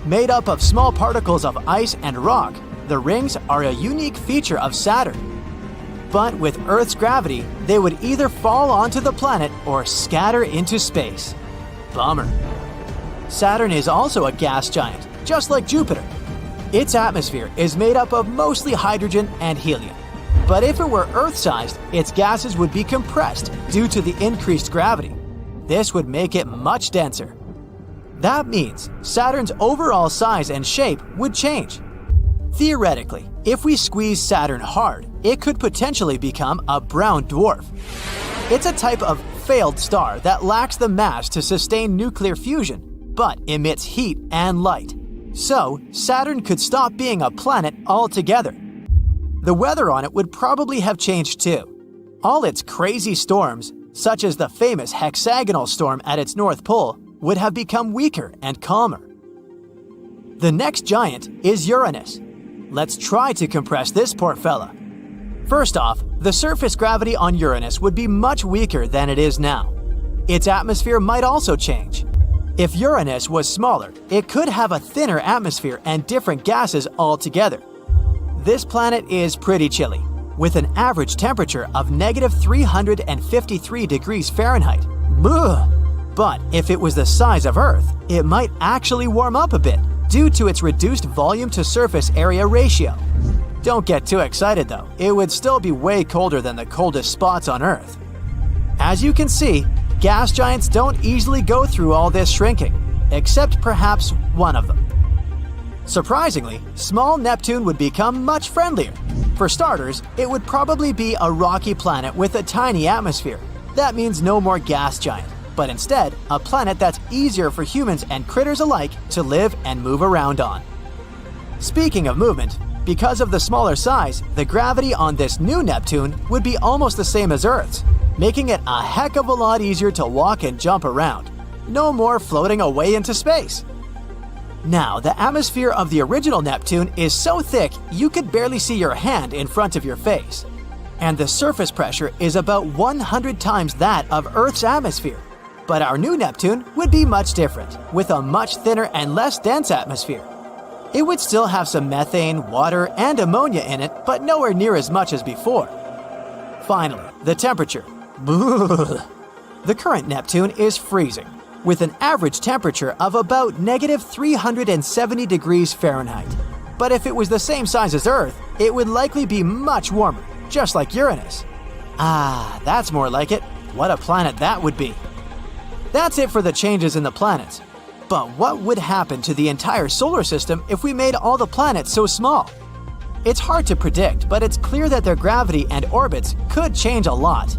Made up of small particles of ice and rock, the rings are a unique feature of Saturn. But with Earth's gravity, they would either fall onto the planet or scatter into space. Bummer. Saturn is also a gas giant, just like Jupiter. Its atmosphere is made up of mostly hydrogen and helium. But if it were Earth-sized, its gases would be compressed due to the increased gravity. This would make it much denser. That means Saturn's overall size and shape would change. Theoretically, if we squeeze Saturn hard, it could potentially become a brown dwarf. It's a type of failed star that lacks the mass to sustain nuclear fusion, but emits heat and light. So, Saturn could stop being a planet altogether. The weather on it would probably have changed too. All its crazy storms, such as the famous hexagonal storm at its North Pole, would have become weaker and calmer. The next giant is Uranus. Let's try to compress this poor fella. First off, the surface gravity on Uranus would be much weaker than it is now. Its atmosphere might also change. If Uranus was smaller, it could have a thinner atmosphere and different gases altogether. This planet is pretty chilly, with an average temperature of -353 degrees Fahrenheit. Ugh. But if it was the size of Earth, it might actually warm up a bit due to its reduced volume to surface area ratio. Don't get too excited though, it would still be way colder than the coldest spots on Earth. As you can see, gas giants don't easily go through all this shrinking, except perhaps one of them. Surprisingly, small Neptune would become much friendlier. For starters, it would probably be a rocky planet with a tiny atmosphere. That means no more gas giant, but instead, a planet that's easier for humans and critters alike to live and move around on. Speaking of movement, because of the smaller size, the gravity on this new Neptune would be almost the same as Earth's, making it a heck of a lot easier to walk and jump around. No more floating away into space. Now, the atmosphere of the original Neptune is so thick you could barely see your hand in front of your face. And the surface pressure is about 100 times that of Earth's atmosphere. But our new Neptune would be much different, with a much thinner and less dense atmosphere. It would still have some methane, water, and ammonia in it, but nowhere near as much as before. Finally, the temperature. The current Neptune is freezing, with an average temperature of about -370 degrees Fahrenheit. But if it was the same size as Earth, it would likely be much warmer, just like Uranus. Ah, that's more like it. What a planet that would be. That's it for the changes in the planets. But what would happen to the entire solar system if we made all the planets so small? It's hard to predict, but it's clear that their gravity and orbits could change a lot.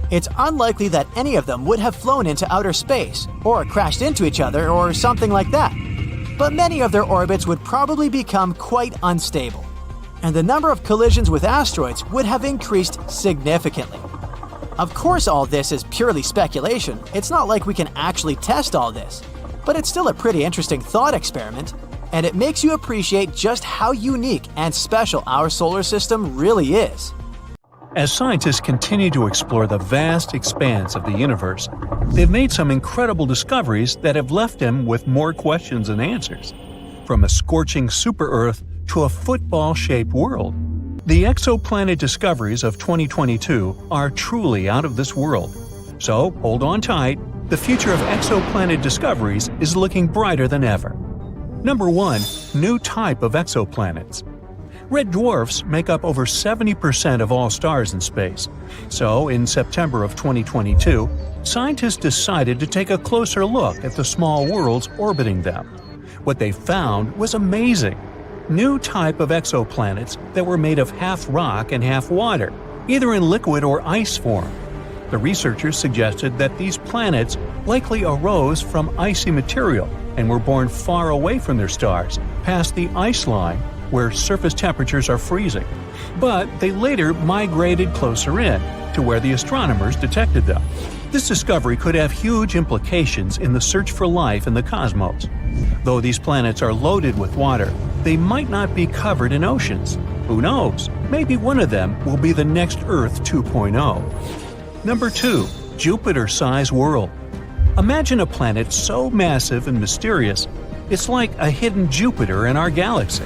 It's unlikely that any of them would have flown into outer space, or crashed into each other, or something like that. But many of their orbits would probably become quite unstable, and the number of collisions with asteroids would have increased significantly. Of course, all this is purely speculation. It's not like we can actually test all this. But it's still a pretty interesting thought experiment, and it makes you appreciate just how unique and special our solar system really is. As scientists continue to explore the vast expanse of the universe, they've made some incredible discoveries that have left them with more questions than answers. From a scorching super-Earth to a football-shaped world. The exoplanet discoveries of 2022 are truly out of this world. So, hold on tight. The future of exoplanet discoveries is looking brighter than ever. Number 1. New type of exoplanets. Red dwarfs make up over 70% of all stars in space. So, in September of 2022, scientists decided to take a closer look at the small worlds orbiting them. What they found was amazing. New type of exoplanets that were made of half rock and half water, either in liquid or ice form. The researchers suggested that these planets likely arose from icy material and were born far away from their stars, past the ice line, where surface temperatures are freezing. But they later migrated closer in, to where the astronomers detected them. This discovery could have huge implications in the search for life in the cosmos. Though these planets are loaded with water, they might not be covered in oceans. Who knows? Maybe one of them will be the next Earth 2.0. Number 2. Jupiter-sized world. Imagine a planet so massive and mysterious, it's like a hidden Jupiter in our galaxy.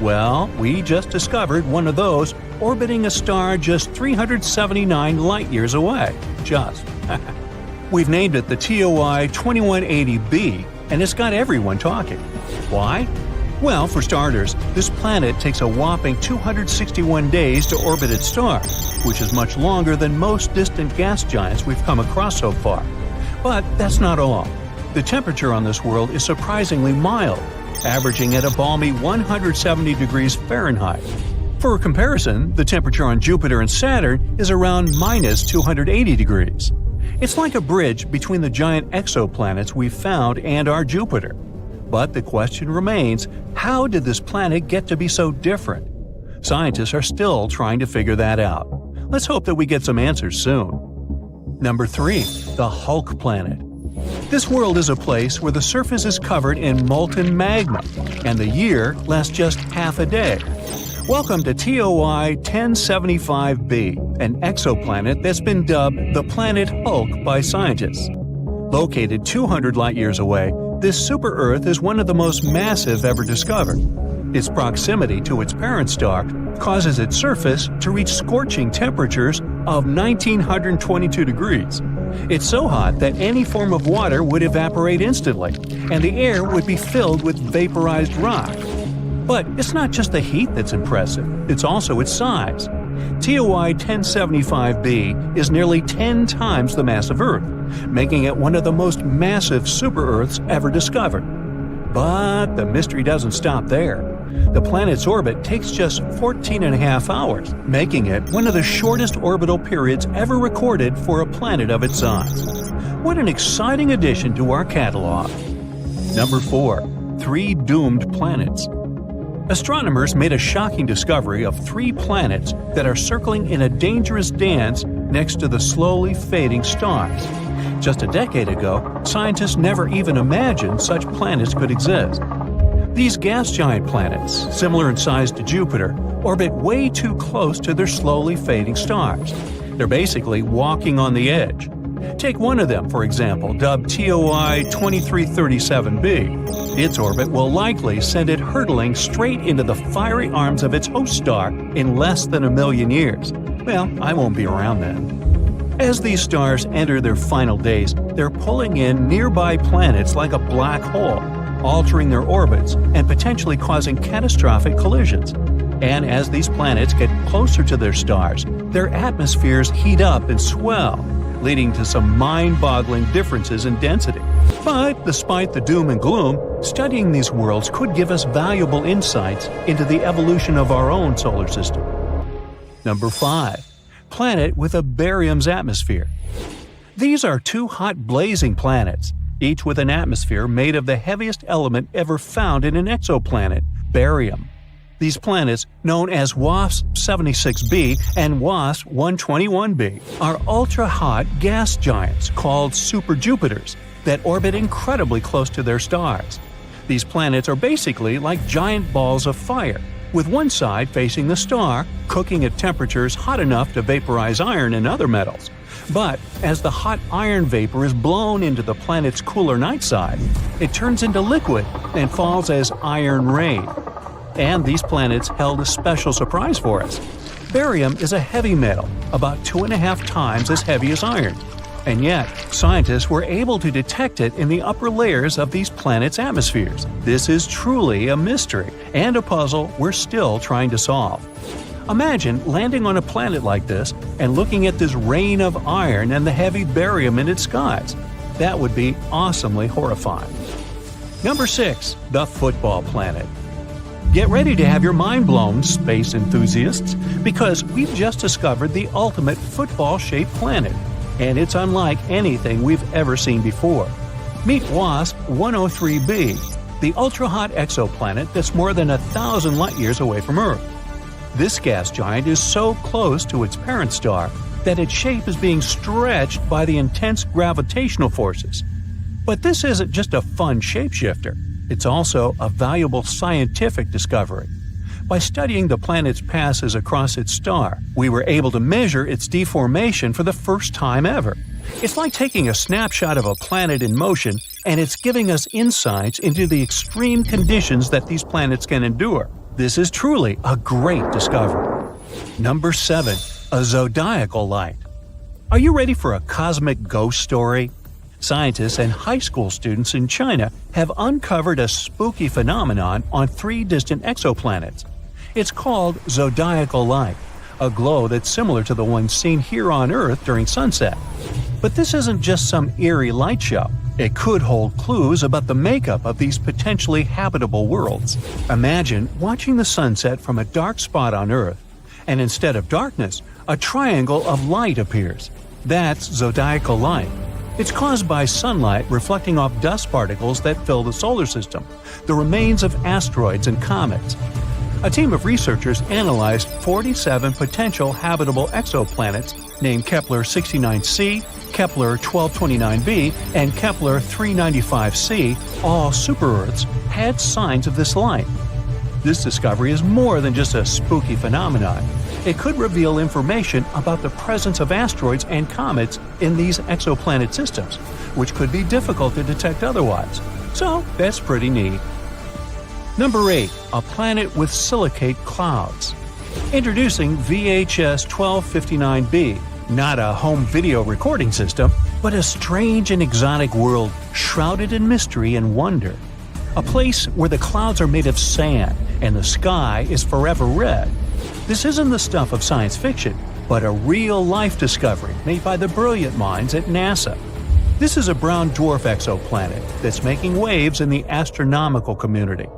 Well, we just discovered one of those orbiting a star just 379 light-years away. Just. We've named it the TOI 2180b, and it's got everyone talking. Why? Well, for starters, this planet takes a whopping 261 days to orbit its star, which is much longer than most distant gas giants we've come across so far. But that's not all. The temperature on this world is surprisingly mild, averaging at a balmy 170 degrees Fahrenheit. For comparison, the temperature on Jupiter and Saturn is around minus 280 degrees. It's like a bridge between the giant exoplanets we've found and our Jupiter. But the question remains, how did this planet get to be so different? Scientists are still trying to figure that out. Let's hope that we get some answers soon. Number 3. The Hulk Planet. This world is a place where the surface is covered in molten magma, and the year lasts just half a day. Welcome to TOI 1075b, an exoplanet that's been dubbed the planet Hulk by scientists. Located 200 light-years away, this super-Earth is one of the most massive ever discovered. Its proximity to its parent star causes its surface to reach scorching temperatures of 1922 degrees. It's so hot that any form of water would evaporate instantly, and the air would be filled with vaporized rock. But it's not just the heat that's impressive, it's also its size. TOI 1075b is nearly 10 times the mass of Earth, making it one of the most massive super-Earths ever discovered. But the mystery doesn't stop there. The planet's orbit takes just 14.5 hours, making it one of the shortest orbital periods ever recorded for a planet of its size. What an exciting addition to our catalog! Number 4. 3 doomed planets. Astronomers made a shocking discovery of 3 planets that are circling in a dangerous dance next to the slowly fading stars. Just a decade ago, scientists never even imagined such planets could exist. These gas giant planets, similar in size to Jupiter, orbit way too close to their slowly fading stars. They're basically walking on the edge. Take one of them, for example, dubbed TOI 2337b. Its orbit will likely send it hurtling straight into the fiery arms of its host star in less than 1 million years. Well, I won't be around then. As these stars enter their final days, they're pulling in nearby planets like a black hole, altering their orbits and potentially causing catastrophic collisions. And as these planets get closer to their stars, their atmospheres heat up and swell, leading to some mind-boggling differences in density. But despite the doom and gloom, studying these worlds could give us valuable insights into the evolution of our own solar system. Number 5. Planet with a barium's atmosphere. These are 2 hot blazing planets, each with an atmosphere made of the heaviest element ever found in an exoplanet, barium. These planets, known as WASP-76b and WASP-121b, are ultra-hot gas giants called super-Jupiters that orbit incredibly close to their stars. These planets are basically like giant balls of fire, with one side facing the star, cooking at temperatures hot enough to vaporize iron and other metals. But as the hot iron vapor is blown into the planet's cooler night side, it turns into liquid and falls as iron rain. And these planets held a special surprise for us. Barium is a heavy metal, about 2.5 times as heavy as iron. And yet, scientists were able to detect it in the upper layers of these planets' atmospheres. This is truly a mystery, and a puzzle we're still trying to solve. Imagine landing on a planet like this and looking at this rain of iron and the heavy barium in its skies. That would be awesomely horrifying. Number 6. The Football Planet. Get ready to have your mind blown, space enthusiasts, because we've just discovered the ultimate football-shaped planet, and it's unlike anything we've ever seen before. Meet WASP-103b, the ultra-hot exoplanet that's more than 1,000 light-years away from Earth. This gas giant is so close to its parent star that its shape is being stretched by the intense gravitational forces. But this isn't just a fun shapeshifter. It's also a valuable scientific discovery. By studying the planet's passes across its star, we were able to measure its deformation for the first time ever. It's like taking a snapshot of a planet in motion, and it's giving us insights into the extreme conditions that these planets can endure. This is truly a great discovery. Number 7. A zodiacal light. Are you ready for a cosmic ghost story? Scientists and high school students in China have uncovered a spooky phenomenon on 3 distant exoplanets. It's called zodiacal light, a glow that's similar to the one seen here on Earth during sunset. But this isn't just some eerie light show. It could hold clues about the makeup of these potentially habitable worlds. Imagine watching the sunset from a dark spot on Earth, and instead of darkness, a triangle of light appears. That's zodiacal light. It's caused by sunlight reflecting off dust particles that fill the solar system, the remains of asteroids and comets. A team of researchers analyzed 47 potential habitable exoplanets named Kepler 69c, Kepler 1229b, and Kepler 395c, all super-Earths, had signs of this light. This discovery is more than just a spooky phenomenon. It could reveal information about the presence of asteroids and comets in these exoplanet systems, which could be difficult to detect otherwise. So that's pretty neat. Number 8. A planet with silicate clouds. Introducing VHS 1259b, not a home video recording system, but a strange and exotic world shrouded in mystery and wonder. A place where the clouds are made of sand and the sky is forever red. This isn't the stuff of science fiction, but a real-life discovery made by the brilliant minds at NASA. This is a brown dwarf exoplanet that's making waves in the astronomical community.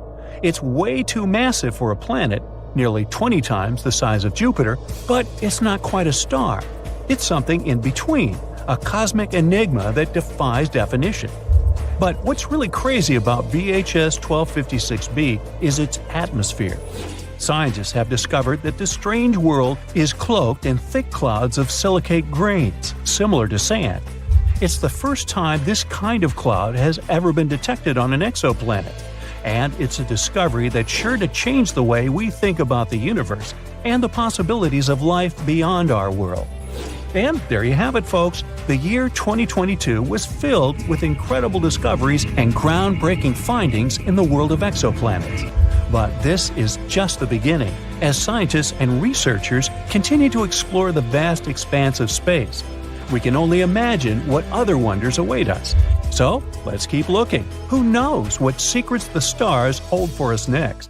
It's way too massive for a planet, nearly 20 times the size of Jupiter, but it's not quite a star. It's something in between, a cosmic enigma that defies definition. But what's really crazy about VHS 1256b is its atmosphere. Scientists have discovered that this strange world is cloaked in thick clouds of silicate grains, similar to sand. It's the first time this kind of cloud has ever been detected on an exoplanet, and it's a discovery that's sure to change the way we think about the universe and the possibilities of life beyond our world. And there you have it, folks. The year 2022 was filled with incredible discoveries and groundbreaking findings in the world of exoplanets. But this is just the beginning, as scientists and researchers continue to explore the vast expanse of space. We can only imagine what other wonders await us. So, let's keep looking. Who knows what secrets the stars hold for us next?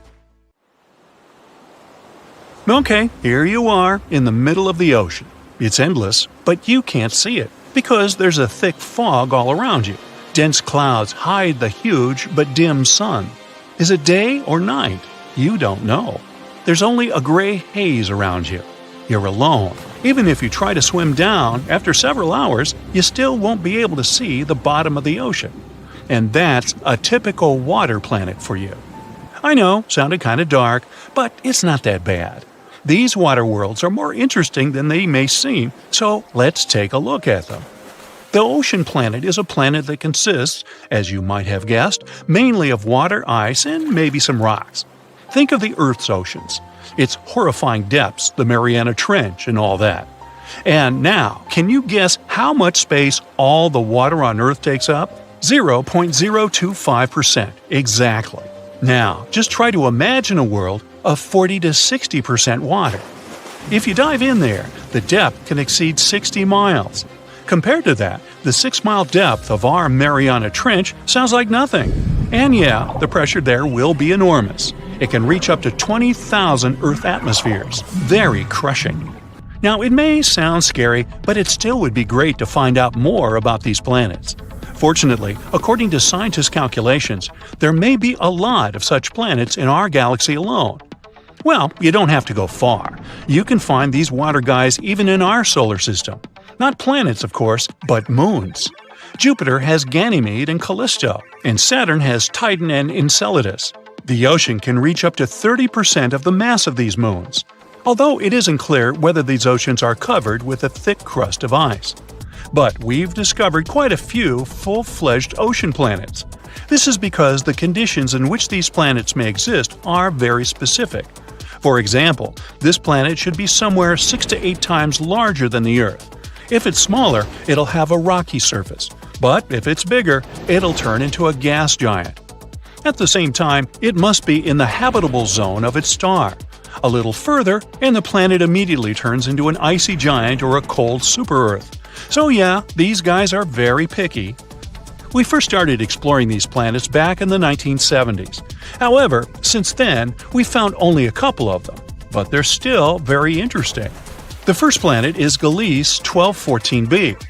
Okay, here you are, in the middle of the ocean. It's endless, but you can't see it, because there's a thick fog all around you. Dense clouds hide the huge but dim sun. Is it day or night? You don't know. There's only a gray haze around you. You're alone. Even if you try to swim down, after several hours, you still won't be able to see the bottom of the ocean. And that's a typical water planet for you. I know, sounded kind of dark, but it's not that bad. These water worlds are more interesting than they may seem, so let's take a look at them. The ocean planet is a planet that consists, as you might have guessed, mainly of water, ice, and maybe some rocks. Think of the Earth's oceans. Its horrifying depths, the Mariana Trench, and all that. And now, can you guess how much space all the water on Earth takes up? 0.025%, exactly. Now, just try to imagine a world of 40 to 60% water. If you dive in there, the depth can exceed 60 miles. Compared to that, the 6-mile depth of our Mariana Trench sounds like nothing. And yeah, the pressure there will be enormous. It can reach up to 20,000 Earth atmospheres. Very crushing. Now, it may sound scary, but it still would be great to find out more about these planets. Fortunately, according to scientists' calculations, there may be a lot of such planets in our galaxy alone. Well, you don't have to go far. You can find these water guys even in our solar system. Not planets, of course, but moons. Jupiter has Ganymede and Callisto, and Saturn has Titan and Enceladus. The ocean can reach up to 30% of the mass of these moons, although it isn't clear whether these oceans are covered with a thick crust of ice. But we've discovered quite a few full-fledged ocean planets. This is because the conditions in which these planets may exist are very specific. For example, this planet should be somewhere 6 to 8 times larger than the Earth. If it's smaller, it'll have a rocky surface. But if it's bigger, it'll turn into a gas giant. At the same time, it must be in the habitable zone of its star. A little further, and the planet immediately turns into an icy giant or a cold super-Earth. So yeah, these guys are very picky. We first started exploring these planets back in the 1970s. However, since then, we've found only a couple of them, but they're still very interesting. The first planet is Gliese 1214b.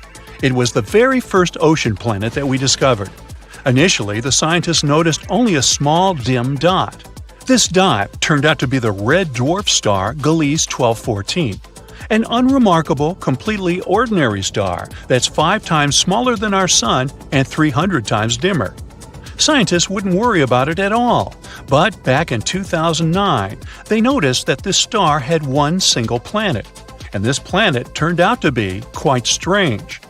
It was the very first ocean planet that we discovered. Initially, the scientists noticed only a small dim dot. This dot turned out to be the red dwarf star Gliese 1214, an unremarkable, completely ordinary star that's 5 times smaller than our Sun and 300 times dimmer. Scientists wouldn't worry about it at all, but back in 2009, they noticed that this star had one single planet, and this planet turned out to be quite strange.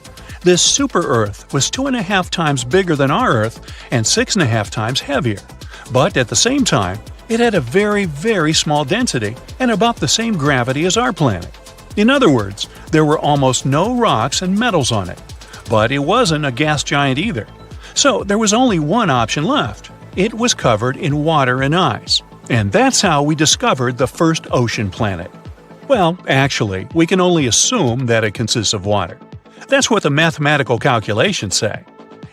This super-Earth was 2.5 times bigger than our Earth and 6.5 times heavier, but at the same time, it had a very, very small density and about the same gravity as our planet. In other words, there were almost no rocks and metals on it, but it wasn't a gas giant either. So there was only one option left. It was covered in water and ice. And that's how we discovered the first ocean planet. Well, actually, we can only assume that it consists of water. That's what the mathematical calculations say.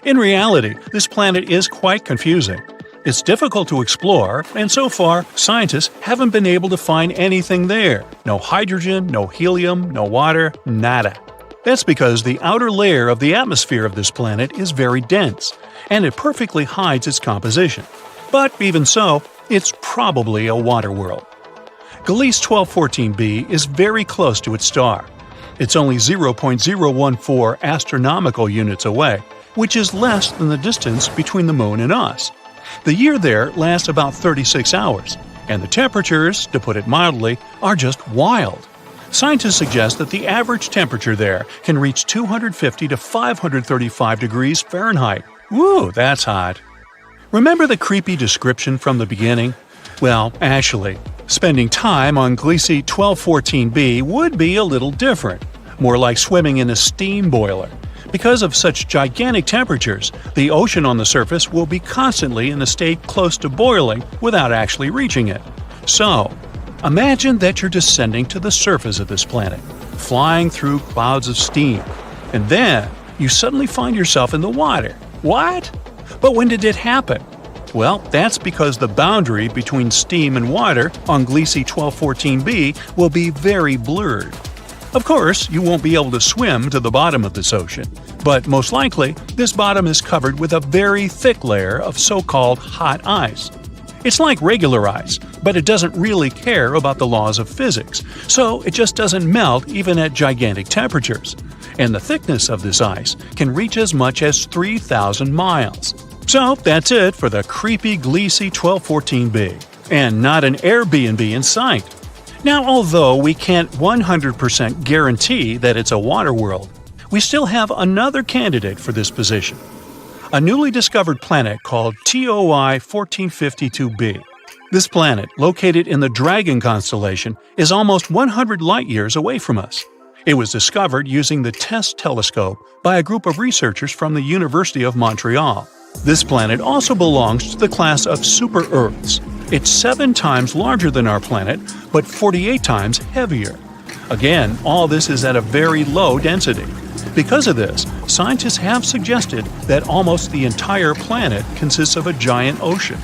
In reality, this planet is quite confusing. It's difficult to explore, and so far, scientists haven't been able to find anything there. No hydrogen, no helium, no water, nada. That's because the outer layer of the atmosphere of this planet is very dense, and it perfectly hides its composition. But even so, it's probably a water world. Gliese 1214b is very close to its star. It's only 0.014 astronomical units away, which is less than the distance between the Moon and us. The year there lasts about 36 hours, and the temperatures, to put it mildly, are just wild. Scientists suggest that the average temperature there can reach 250 to 535 degrees Fahrenheit. Woo, that's hot. Remember the creepy description from the beginning? Well, actually, spending time on Gliese 1214b would be a little different, more like swimming in a steam boiler. Because of such gigantic temperatures, the ocean on the surface will be constantly in a state close to boiling without actually reaching it. So, imagine that you're descending to the surface of this planet, flying through clouds of steam, and then you suddenly find yourself in the water. What? But when did it happen? Well, that's because the boundary between steam and water on Gliese 1214b will be very blurred. Of course, you won't be able to swim to the bottom of this ocean, but most likely, this bottom is covered with a very thick layer of so-called hot ice. It's like regular ice, but it doesn't really care about the laws of physics, so it just doesn't melt even at gigantic temperatures. And the thickness of this ice can reach as much as 3,000 miles. So that's it for the creepy Gliese 1214b, and not an Airbnb in sight. Now, although we can't 100% guarantee that it's a water world, we still have another candidate for this position. A newly discovered planet called TOI 1452b. This planet, located in the Dragon constellation, is almost 100 light-years away from us. It was discovered using the TESS telescope by a group of researchers from the University of Montreal. This planet also belongs to the class of super-Earths. It's 7 times larger than our planet, but 48 times heavier. Again, all this is at a very low density. Because of this, scientists have suggested that almost the entire planet consists of a giant ocean.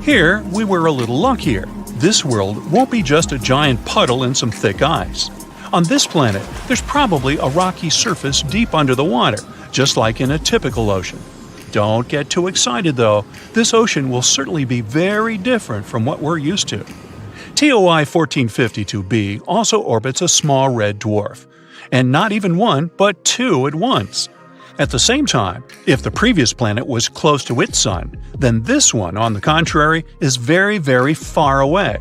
Here, we were a little luckier. This world won't be just a giant puddle in some thick ice. On this planet, there's probably a rocky surface deep under the water, just like in a typical ocean. Don't get too excited though, this ocean will certainly be very different from what we're used to. TOI 1452b also orbits a small red dwarf, and not even one, but 2 at once. At the same time, if the previous planet was close to its sun, then this one, on the contrary, is very, very far away.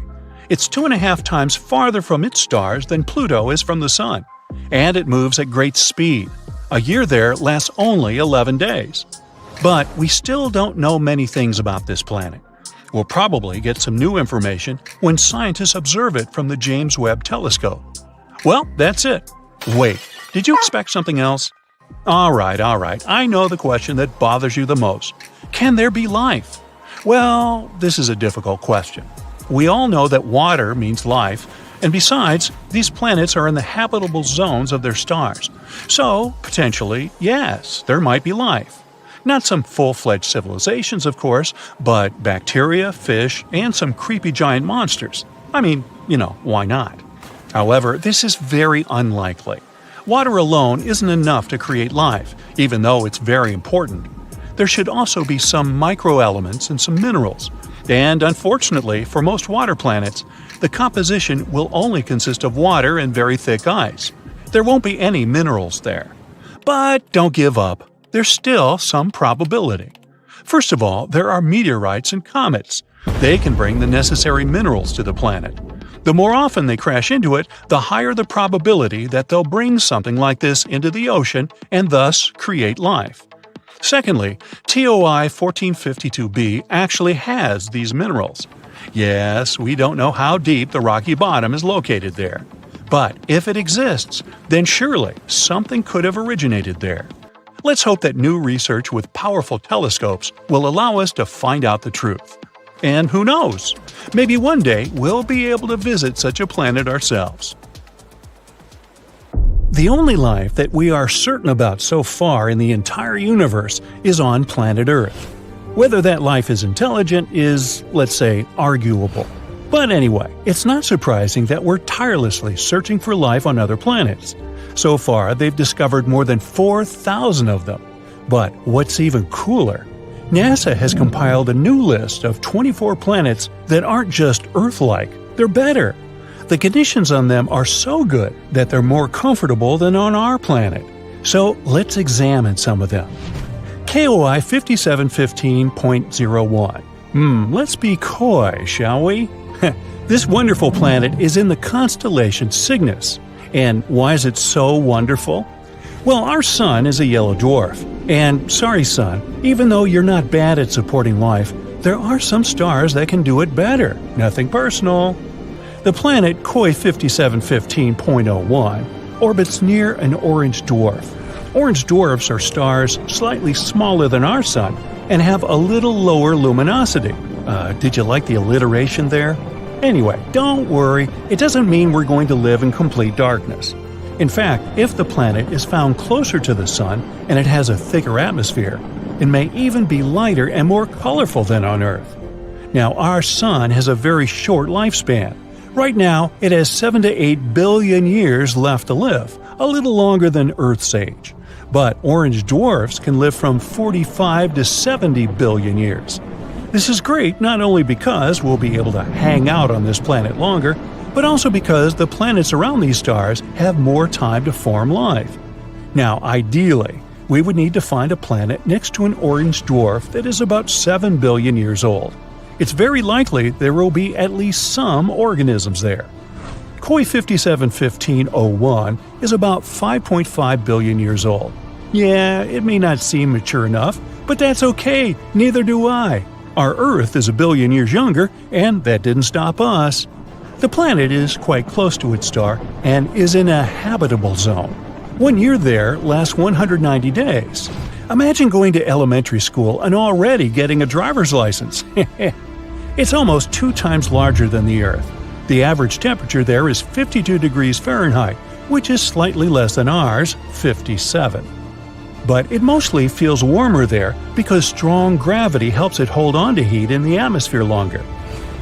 It's 2.5 times farther from its stars than Pluto is from the Sun, and it moves at great speed. A year there lasts only 11 days. But we still don't know many things about this planet. We'll probably get some new information when scientists observe it from the James Webb Telescope. Well, that's it. Wait, did you expect something else? Alright, I know the question that bothers you the most. Can there be life? Well, this is a difficult question. We all know that water means life, and besides, these planets are in the habitable zones of their stars. So, potentially, yes, there might be life. Not some full-fledged civilizations, of course, but bacteria, fish, and some creepy giant monsters. I mean, why not? However, this is very unlikely. Water alone isn't enough to create life, even though it's very important. There should also be some microelements and some minerals. And unfortunately, for most water planets, the composition will only consist of water and very thick ice. There won't be any minerals there. But don't give up. There's still some probability. First of all, there are meteorites and comets. They can bring the necessary minerals to the planet. The more often they crash into it, the higher the probability that they'll bring something like this into the ocean and thus create life. Secondly, TOI 1452b actually has these minerals. Yes, we don't know how deep the rocky bottom is located there. But if it exists, then surely something could have originated there. Let's hope that new research with powerful telescopes will allow us to find out the truth. And who knows? Maybe one day we'll be able to visit such a planet ourselves. The only life that we are certain about so far in the entire universe is on planet Earth. Whether that life is intelligent is, let's say, arguable. But anyway, it's not surprising that we're tirelessly searching for life on other planets. So far, they've discovered more than 4,000 of them. But what's even cooler, NASA has compiled a new list of 24 planets that aren't just Earth-like, they're better. The conditions on them are so good that they're more comfortable than on our planet. So let's examine some of them. KOI 5715.01. Let's be coy, shall we? This wonderful planet is in the constellation Cygnus. And why is it so wonderful? Well, our sun is a yellow dwarf. And sorry, sun, even though you're not bad at supporting life, there are some stars that can do it better. Nothing personal. The planet Koi 5715.01 orbits near an orange dwarf. Orange dwarfs are stars slightly smaller than our sun and have a little lower luminosity. Did you like the alliteration there? Anyway, don't worry, it doesn't mean we're going to live in complete darkness. In fact, if the planet is found closer to the sun and it has a thicker atmosphere, it may even be lighter and more colorful than on Earth. Now, our sun has a very short lifespan. Right now, it has 7 to 8 billion years left to live, a little longer than Earth's age. But orange dwarfs can live from 45 to 70 billion years. This is great not only because we'll be able to hang out on this planet longer, but also because the planets around these stars have more time to form life. Now, ideally, we would need to find a planet next to an orange dwarf that is about 7 billion years old. It's very likely there will be at least some organisms there. Koi 5715.01 is about 5.5 billion years old. Yeah, it may not seem mature enough, but that's okay, neither do I. Our Earth is a billion years younger, and that didn't stop us. The planet is quite close to its star and is in a habitable zone. 1 year there lasts 190 days. Imagine going to elementary school and already getting a driver's license. It's almost 2 times larger than the Earth. The average temperature there is 52 degrees Fahrenheit, which is slightly less than ours, 57. But it mostly feels warmer there because strong gravity helps it hold on to heat in the atmosphere longer.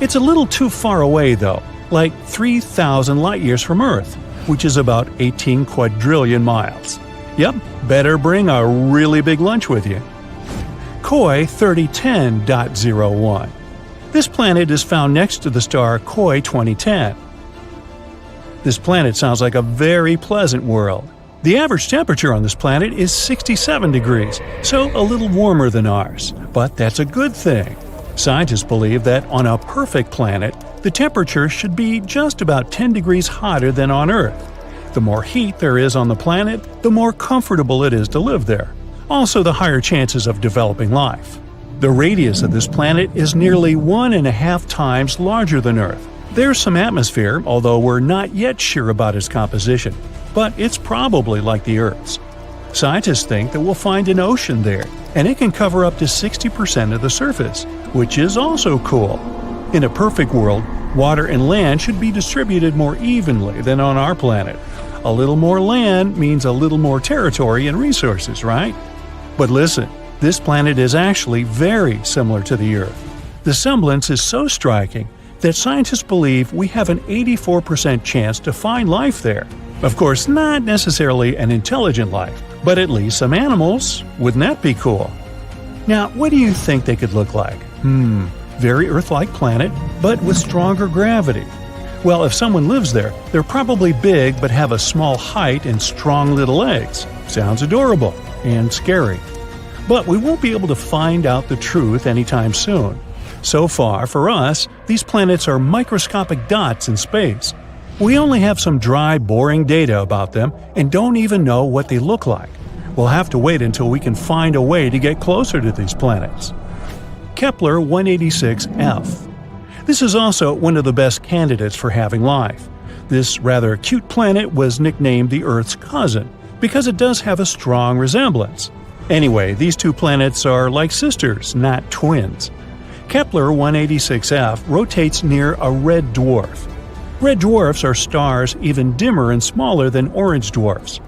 It's a little too far away though, like 3,000 light-years from Earth, which is about 18 quadrillion miles. Yep, better bring a really big lunch with you. Koi 3010.01. This planet is found next to the star Koi 2010. This planet sounds like a very pleasant world. The average temperature on this planet is 67 degrees, so a little warmer than ours, but that's a good thing. Scientists believe that on a perfect planet, the temperature should be just about 10 degrees hotter than on Earth. The more heat there is on the planet, the more comfortable it is to live there. Also, the higher chances of developing life. The radius of this planet is nearly 1.5 times larger than Earth. There's some atmosphere, although we're not yet sure about its composition, but it's probably like the Earth's. Scientists think that we'll find an ocean there, and it can cover up to 60% of the surface, which is also cool. In a perfect world, water and land should be distributed more evenly than on our planet. A little more land means a little more territory and resources, right? But listen, This planet is actually very similar to the Earth. The semblance is so striking that scientists believe we have an 84% chance to find life there. Of course, not necessarily an intelligent life, but at least some animals. Wouldn't that be cool? Now, what do you think they could look like? Very Earth-like planet, but with stronger gravity. Well, if someone lives there, they're probably big but have a small height and strong little legs. Sounds adorable and scary. But we won't be able to find out the truth anytime soon. So far, for us, these planets are microscopic dots in space. We only have some dry, boring data about them and don't even know what they look like. We'll have to wait until we can find a way to get closer to these planets. Kepler 186f. This is also one of the best candidates for having life. This rather cute planet was nicknamed the Earth's cousin because it does have a strong resemblance. Anyway, these two planets are like sisters, not twins. Kepler 186f rotates near a red dwarf. Red dwarfs are stars even dimmer and smaller than orange dwarfs.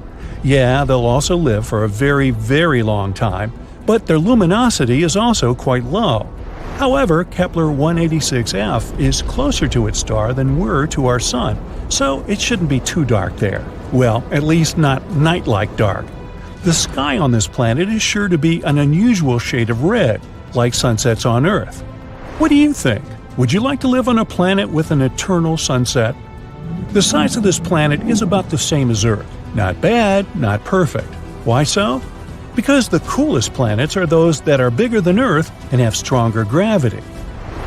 Yeah, they'll also live for a very, very long time, but their luminosity is also quite low. However, Kepler 186f is closer to its star than we're to our Sun, so it shouldn't be too dark there. Well, at least not night-like dark. The sky on this planet is sure to be an unusual shade of red, like sunsets on Earth. What do you think? Would you like to live on a planet with an eternal sunset? The size of this planet is about the same as Earth. Not bad, not perfect. Why so? Because the coolest planets are those that are bigger than Earth and have stronger gravity.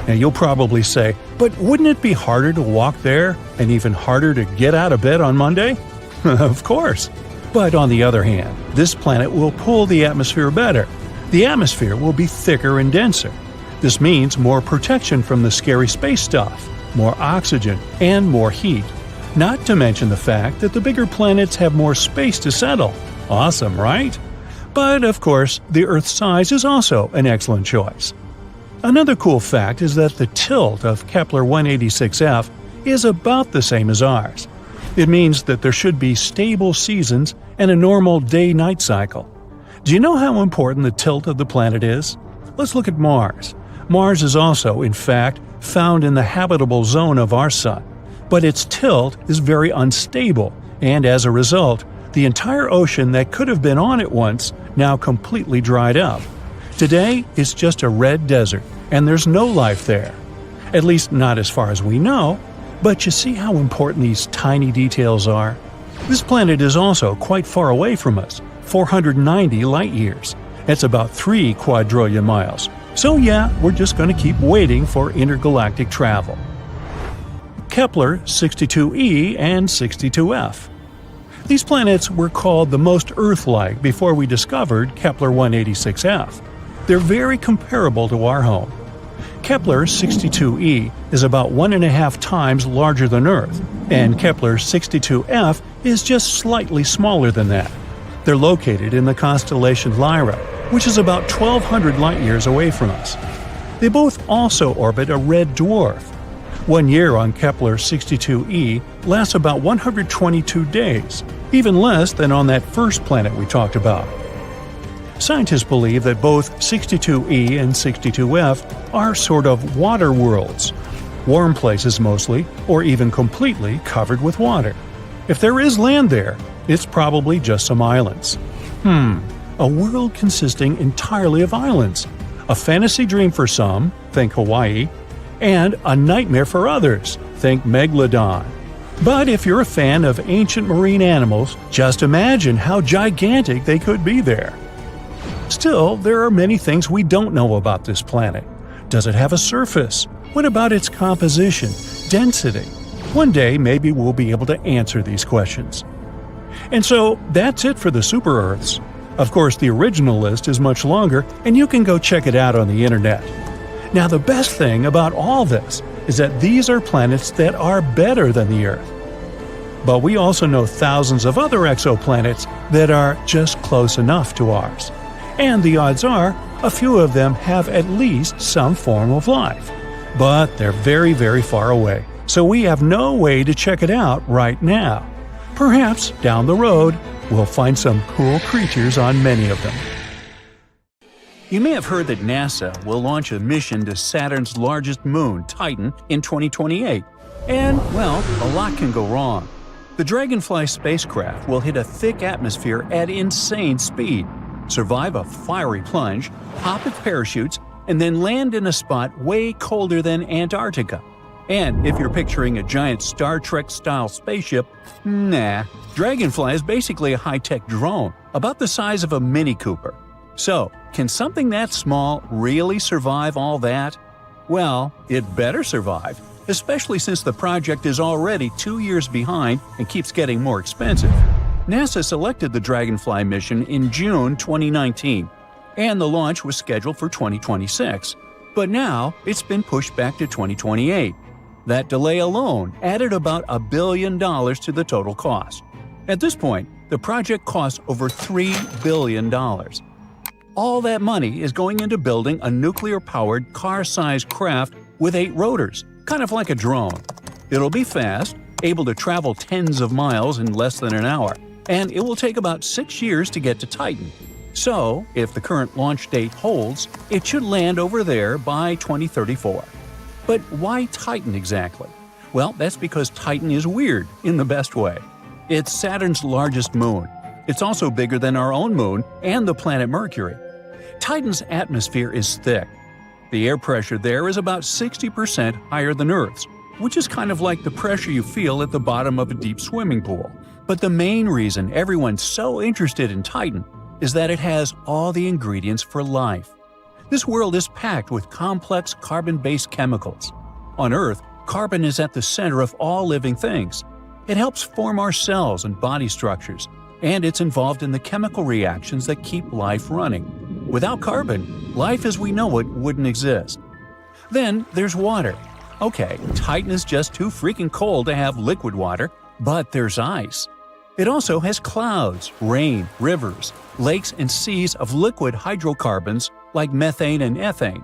Now you'll probably say, but wouldn't it be harder to walk there and even harder to get out of bed on Monday? Of course. But on the other hand, this planet will pull the atmosphere better. The atmosphere will be thicker and denser. This means more protection from the scary space stuff, more oxygen, and more heat. Not to mention the fact that the bigger planets have more space to settle. Awesome, right? But of course, the Earth's size is also an excellent choice. Another cool fact is that the tilt of Kepler 186f is about the same as ours. It means that there should be stable seasons and a normal day-night cycle. Do you know how important the tilt of the planet is? Let's look at Mars. Mars is also, in fact, found in the habitable zone of our Sun, but its tilt is very unstable, and as a result, the entire ocean that could have been on it once now completely dried up. Today, it's just a red desert, and there's no life there. At least not as far as we know, but you see how important these tiny details are? This planet is also quite far away from us, 490 light-years. That's about 3 quadrillion miles. So yeah, we're just going to keep waiting for intergalactic travel. Kepler 62e and 62f. These planets were called the most Earth-like before we discovered Kepler 186f. They're very comparable to our home. Kepler 62e is about 1.5 times larger than Earth, and Kepler 62f is just slightly smaller than that. They're located in the constellation Lyra, which is about 1,200 light-years away from us. They both also orbit a red dwarf. 1 year on Kepler 62e lasts about 122 days, even less than on that first planet we talked about. Scientists believe that both 62e and 62f are sort of water worlds, warm places mostly, or even completely covered with water. If there is land there, it's probably just some islands. A world consisting entirely of islands. A fantasy dream for some, think Hawaii, and a nightmare for others, think Megalodon. But if you're a fan of ancient marine animals, just imagine how gigantic they could be there. Still, there are many things we don't know about this planet. Does it have a surface? What about its composition, density? One day, maybe we'll be able to answer these questions. And so, that's it for the super-Earths. Of course, the original list is much longer, and you can go check it out on the internet. Now, the best thing about all this is that these are planets that are better than the Earth. But we also know thousands of other exoplanets that are just close enough to ours. And the odds are, a few of them have at least some form of life. But they're very, very far away, so we have no way to check it out right now. Perhaps, down the road, we'll find some cool creatures on many of them. You may have heard that NASA will launch a mission to Saturn's largest moon, Titan, in 2028. And, well, a lot can go wrong. The Dragonfly spacecraft will hit a thick atmosphere at insane speed, survive a fiery plunge, hop its parachutes, and then land in a spot way colder than Antarctica. And if you're picturing a giant Star Trek-style spaceship, nah. Dragonfly is basically a high-tech drone, about the size of a Mini Cooper. So, can something that small really survive all that? Well, it better survive, especially since the project is already 2 years behind and keeps getting more expensive. NASA selected the Dragonfly mission in June 2019, and the launch was scheduled for 2026. But now, it's been pushed back to 2028. That delay alone added about $1 billion to the total cost. At this point, the project costs over $3 billion. All that money is going into building a nuclear-powered, car-sized craft with 8 rotors, kind of like a drone. It'll be fast, able to travel tens of miles in less than an hour, and it will take about 6 years to get to Titan. So, if the current launch date holds, it should land over there by 2034. But why Titan exactly? Well, that's because Titan is weird, in the best way. It's Saturn's largest moon. It's also bigger than our own moon and the planet Mercury. Titan's atmosphere is thick. The air pressure there is about 60% higher than Earth's, which is kind of like the pressure you feel at the bottom of a deep swimming pool. But the main reason everyone's so interested in Titan is that it has all the ingredients for life. This world is packed with complex carbon-based chemicals. On Earth, carbon is at the center of all living things. It helps form our cells and body structures, and it's involved in the chemical reactions that keep life running. Without carbon, life as we know it wouldn't exist. Then there's water. Okay, Titan is just too freaking cold to have liquid water, but there's ice. It also has clouds, rain, rivers, lakes, and seas of liquid hydrocarbons like methane and ethane.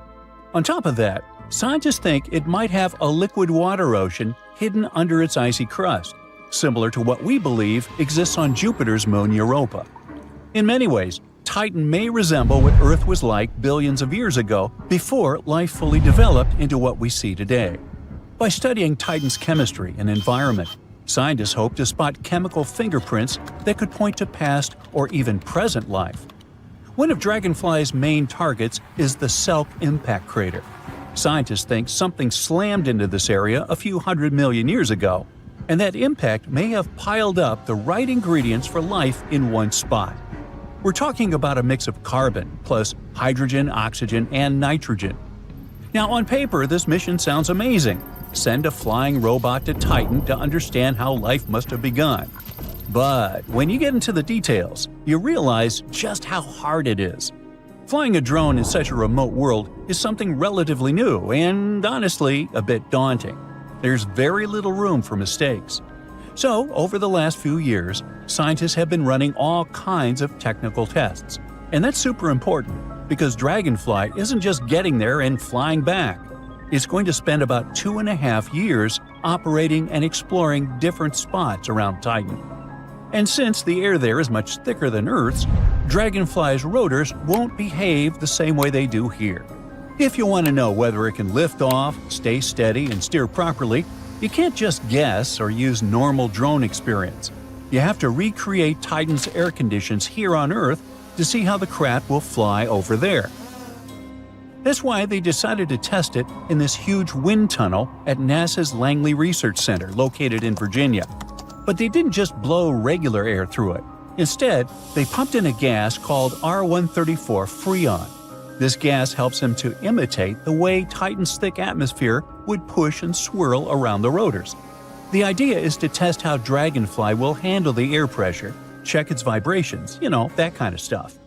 On top of that, scientists think it might have a liquid water ocean hidden under its icy crust, similar to what we believe exists on Jupiter's moon Europa. In many ways, Titan may resemble what Earth was like billions of years ago before life fully developed into what we see today. By studying Titan's chemistry and environment, scientists hope to spot chemical fingerprints that could point to past or even present life. One of Dragonfly's main targets is the Selk impact crater. Scientists think something slammed into this area a few 100 million years ago, and that impact may have piled up the right ingredients for life in one spot. We're talking about a mix of carbon, plus hydrogen, oxygen, and nitrogen. Now, on paper, this mission sounds amazing. Send a flying robot to Titan to understand how life must have begun. But when you get into the details, you realize just how hard it is. Flying a drone in such a remote world is something relatively new and, honestly, a bit daunting. There's very little room for mistakes. So, over the last few years, scientists have been running all kinds of technical tests. And that's super important, because Dragonfly isn't just getting there and flying back. It's going to spend about 2.5 years operating and exploring different spots around Titan. And since the air there is much thicker than Earth's, Dragonfly's rotors won't behave the same way they do here. If you want to know whether it can lift off, stay steady, and steer properly, you can't just guess or use normal drone experience. You have to recreate Titan's air conditions here on Earth to see how the craft will fly over there. That's why they decided to test it in this huge wind tunnel at NASA's Langley Research Center located in Virginia. But they didn't just blow regular air through it. Instead, they pumped in a gas called R-134 Freon. This gas helps them to imitate the way Titan's thick atmosphere would push and swirl around the rotors. The idea is to test how Dragonfly will handle the air pressure, check its vibrations, that kind of stuff.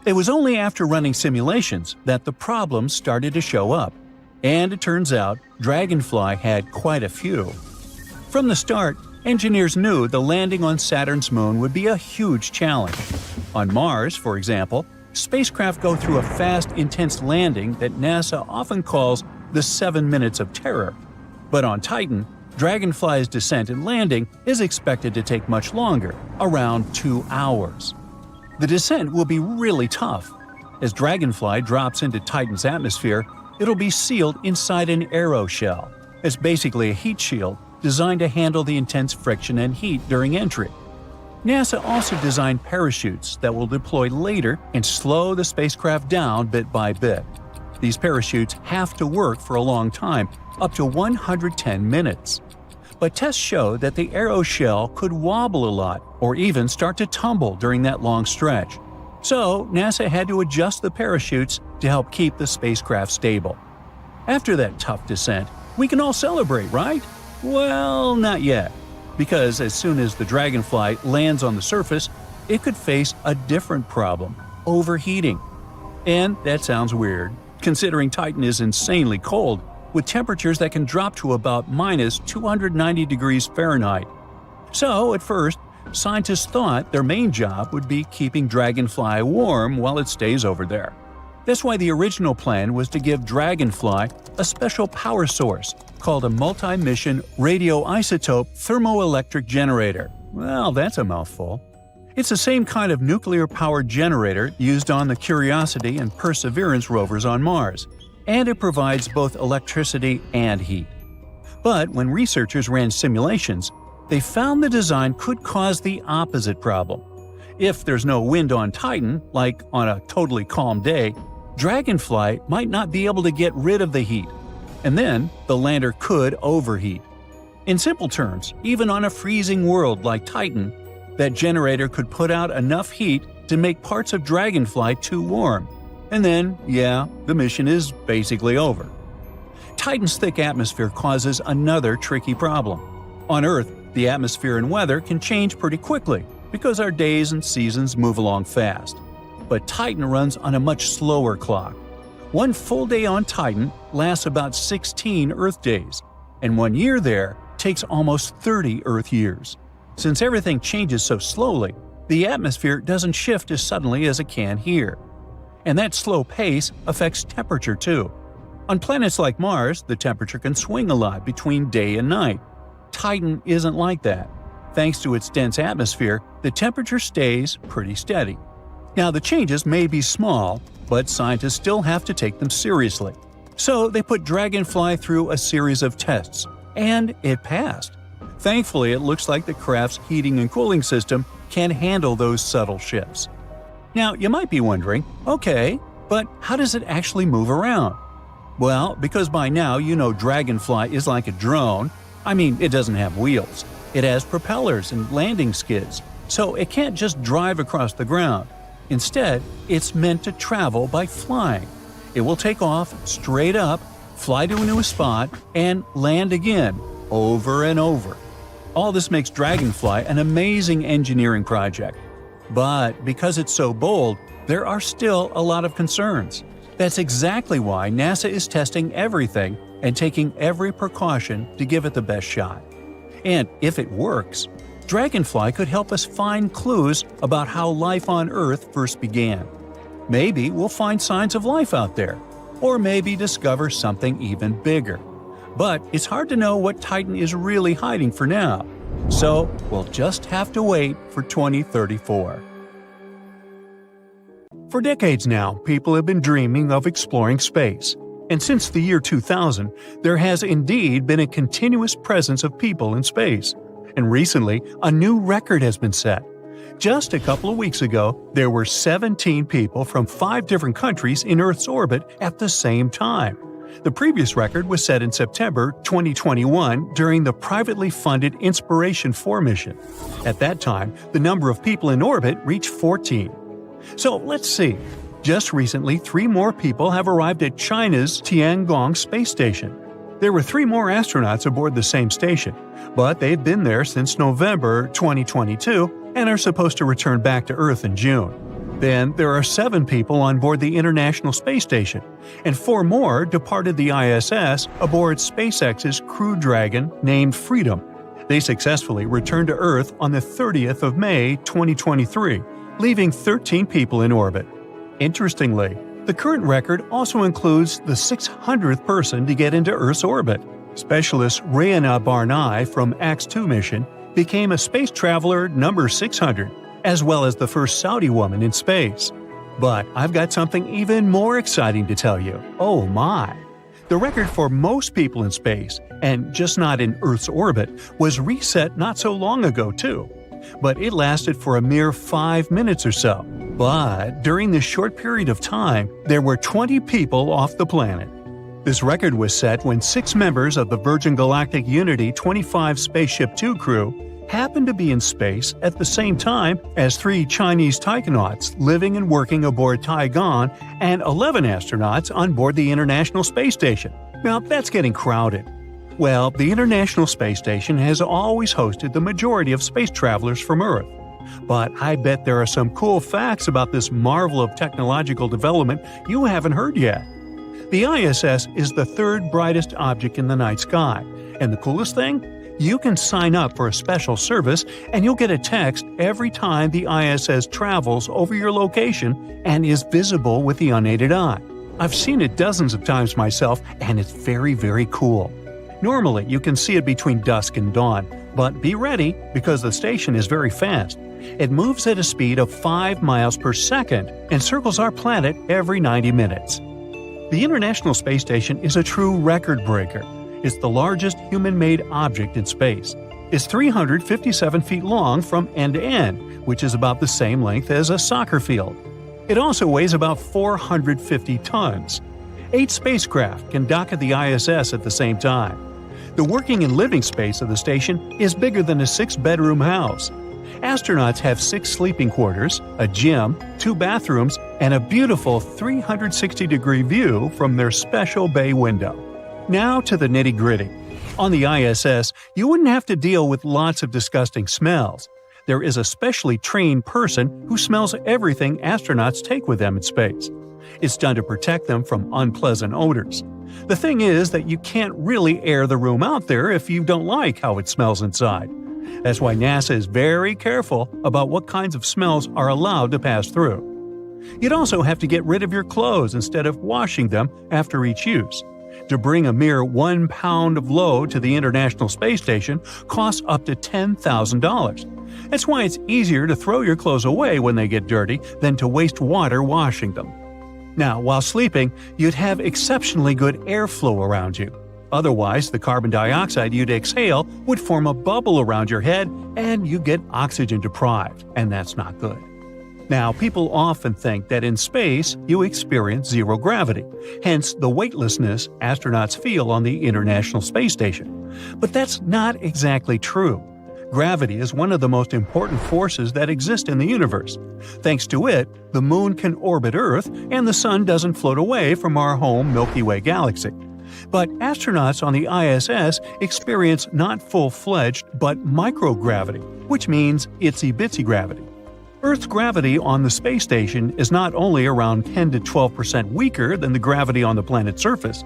It was only after running simulations that the problems started to show up. And it turns out Dragonfly had quite a few. From the start, engineers knew the landing on Saturn's moon would be a huge challenge. On Mars, for example, spacecraft go through a fast, intense landing that NASA often calls the 7 minutes of terror. But on Titan, Dragonfly's descent and landing is expected to take much longer, around 2 hours. The descent will be really tough. As Dragonfly drops into Titan's atmosphere, it'll be sealed inside an aeroshell. It's basically a heat shield designed to handle the intense friction and heat during entry. NASA also designed parachutes that will deploy later and slow the spacecraft down bit by bit. These parachutes have to work for a long time, up to 110 minutes. But tests show that the aeroshell could wobble a lot or even start to tumble during that long stretch. So NASA had to adjust the parachutes to help keep the spacecraft stable. After that tough descent, we can all celebrate, right? Well, not yet. Because as soon as the Dragonfly lands on the surface, it could face a different problem – overheating. And that sounds weird, considering Titan is insanely cold, with temperatures that can drop to about minus 290 degrees Fahrenheit. So, at first, scientists thought their main job would be keeping Dragonfly warm while it stays over there. That's why the original plan was to give Dragonfly a special power source called a multi-mission radioisotope thermoelectric generator. Well, that's a mouthful. It's the same kind of nuclear-powered generator used on the Curiosity and Perseverance rovers on Mars, and it provides both electricity and heat. But when researchers ran simulations, they found the design could cause the opposite problem. If there's no wind on Titan, like on a totally calm day, Dragonfly might not be able to get rid of the heat, and then the lander could overheat. In simple terms, even on a freezing world like Titan, that generator could put out enough heat to make parts of Dragonfly too warm. And then, the mission is basically over. Titan's thick atmosphere causes another tricky problem. On Earth, the atmosphere and weather can change pretty quickly because our days and seasons move along fast. But Titan runs on a much slower clock. One full day on Titan lasts about 16 Earth days, and 1 year there takes almost 30 Earth years. Since everything changes so slowly, the atmosphere doesn't shift as suddenly as it can here. And that slow pace affects temperature too. On planets like Mars, the temperature can swing a lot between day and night. Titan isn't like that. Thanks to its dense atmosphere, the temperature stays pretty steady. Now, the changes may be small, but scientists still have to take them seriously. So they put Dragonfly through a series of tests, and it passed. Thankfully, it looks like the craft's heating and cooling system can handle those subtle shifts. Now, you might be wondering, okay, but how does it actually move around? Well, because by now you know Dragonfly is like a drone. I mean, it doesn't have wheels. It has propellers and landing skids, so it can't just drive across the ground. Instead, it's meant to travel by flying. It will take off straight up, fly to a new spot, and land again, over and over. All this makes Dragonfly an amazing engineering project. But because it's so bold, there are still a lot of concerns. That's exactly why NASA is testing everything and taking every precaution to give it the best shot. And if it works, Dragonfly could help us find clues about how life on Earth first began. Maybe we'll find signs of life out there, or maybe discover something even bigger. But it's hard to know what Titan is really hiding for now. So we'll just have to wait for 2034. For decades now, people have been dreaming of exploring space. And since the year 2000, there has indeed been a continuous presence of people in space. And recently, a new record has been set. Just a couple of weeks ago, there were 17 people from 5 different countries in Earth's orbit at the same time. The previous record was set in September 2021 during the privately funded Inspiration 4 mission. At that time, the number of people in orbit reached 14. So let's see. Just recently, 3 more people have arrived at China's Tiangong space station. There were 3 more astronauts aboard the same station, but they've been there since November 2022 and are supposed to return back to Earth in June. Then there are 7 people on board the International Space Station, and 4 more departed the ISS aboard SpaceX's Crew Dragon named Freedom. They successfully returned to Earth on the 30th of May 2023, leaving 13 people in orbit. Interestingly, the current record also includes the 600th person to get into Earth's orbit. Specialist Rayana Barnai from AX-2 mission became a space traveler number 600, as well as the first Saudi woman in space. But I've got something even more exciting to tell you. Oh my! The record for most people in space, and just not in Earth's orbit, was reset not so long ago too. But it lasted for a mere 5 minutes or so. But during this short period of time, there were 20 people off the planet. This record was set when 6 members of the Virgin Galactic Unity 25 Spaceship Two crew happened to be in space at the same time as 3 Chinese taikonauts living and working aboard Tiangong and 11 astronauts on board the International Space Station. Now, that's getting crowded. Well, the International Space Station has always hosted the majority of space travelers from Earth. But I bet there are some cool facts about this marvel of technological development you haven't heard yet. The ISS is the 3rd brightest object in the night sky, and the coolest thing? You can sign up for a special service and you'll get a text every time the ISS travels over your location and is visible with the unaided eye. I've seen it dozens of times myself and it's very, very cool. Normally, you can see it between dusk and dawn, but be ready because the station is very fast. It moves at a speed of 5 miles per second and circles our planet every 90 minutes. The International Space Station is a true record breaker. It's the largest human-made object in space. It's 357 feet long from end to end, which is about the same length as a soccer field. It also weighs about 450 tons. 8 spacecraft can dock at the ISS at the same time. The working and living space of the station is bigger than a 6-bedroom house. Astronauts have 6 sleeping quarters, a gym, 2 bathrooms, and a beautiful 360-degree view from their special bay window. Now to the nitty-gritty. On the ISS, you wouldn't have to deal with lots of disgusting smells. There is a specially trained person who smells everything astronauts take with them in space. It's done to protect them from unpleasant odors. The thing is that you can't really air the room out there if you don't like how it smells inside. That's why NASA is very careful about what kinds of smells are allowed to pass through. You'd also have to get rid of your clothes instead of washing them after each use. To bring a mere 1 pound of load to the International Space Station costs up to $10,000. That's why it's easier to throw your clothes away when they get dirty than to waste water washing them. Now, while sleeping, you'd have exceptionally good airflow around you. Otherwise, the carbon dioxide you'd exhale would form a bubble around your head and you get oxygen deprived, and that's not good. Now, people often think that in space you experience zero gravity, hence the weightlessness astronauts feel on the International Space Station. But that's not exactly true. Gravity is one of the most important forces that exist in the universe. Thanks to it, the Moon can orbit Earth and the Sun doesn't float away from our home Milky Way galaxy. But astronauts on the ISS experience not full-fledged but microgravity, which means itsy-bitsy gravity. Earth's gravity on the space station is not only around 10 to 12% weaker than the gravity on the planet's surface,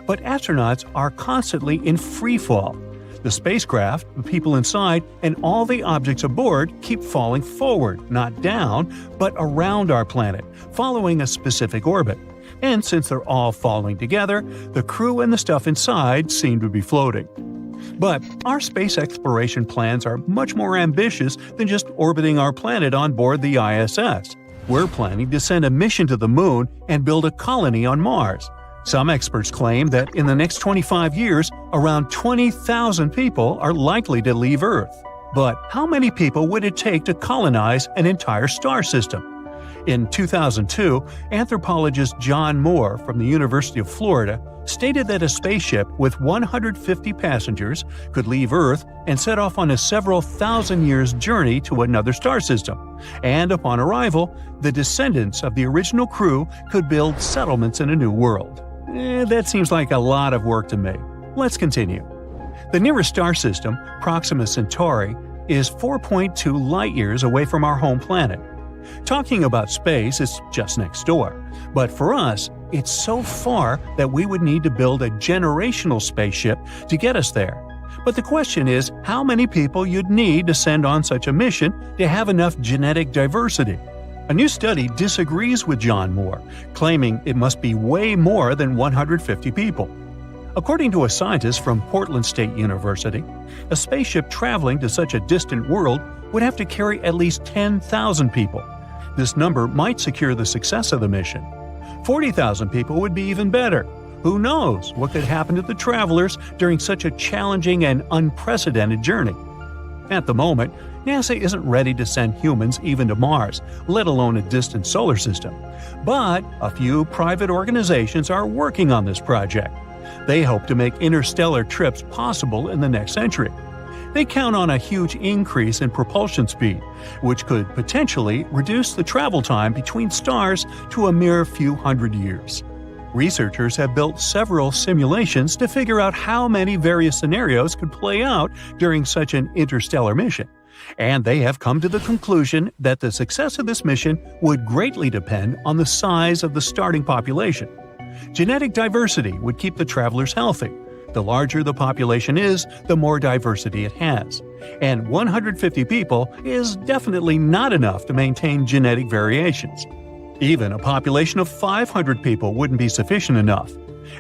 but astronauts are constantly in free fall. The spacecraft, the people inside, and all the objects aboard keep falling forward, not down, but around our planet, following a specific orbit. And since they're all falling together, the crew and the stuff inside seem to be floating. But our space exploration plans are much more ambitious than just orbiting our planet on board the ISS. We're planning to send a mission to the Moon and build a colony on Mars. Some experts claim that in the next 25 years, around 20,000 people are likely to leave Earth. But how many people would it take to colonize an entire star system? In 2002, anthropologist John Moore from the University of Florida stated that a spaceship with 150 passengers could leave Earth and set off on a several thousand years journey to another star system. And upon arrival, the descendants of the original crew could build settlements in a new world. That seems like a lot of work to me. Let's continue. The nearest star system, Proxima Centauri, is 4.2 light-years away from our home planet. Talking about space, it's just next door. But for us, it's so far that we would need to build a generational spaceship to get us there. But the question is how many people you'd need to send on such a mission to have enough genetic diversity. A new study disagrees with John Moore, claiming it must be way more than 150 people. According to a scientist from Portland State University, a spaceship traveling to such a distant world would have to carry at least 10,000 people. This number might secure the success of the mission. 40,000 people would be even better. Who knows what could happen to the travelers during such a challenging and unprecedented journey? At the moment, NASA isn't ready to send humans even to Mars, let alone a distant solar system. But a few private organizations are working on this project. They hope to make interstellar trips possible in the next century. They count on a huge increase in propulsion speed, which could potentially reduce the travel time between stars to a mere few hundred years. Researchers have built several simulations to figure out how many various scenarios could play out during such an interstellar mission, and they have come to the conclusion that the success of this mission would greatly depend on the size of the starting population. Genetic diversity would keep the travelers healthy. The larger the population is, the more diversity it has. And 150 people is definitely not enough to maintain genetic variations. Even a population of 500 people wouldn't be sufficient enough.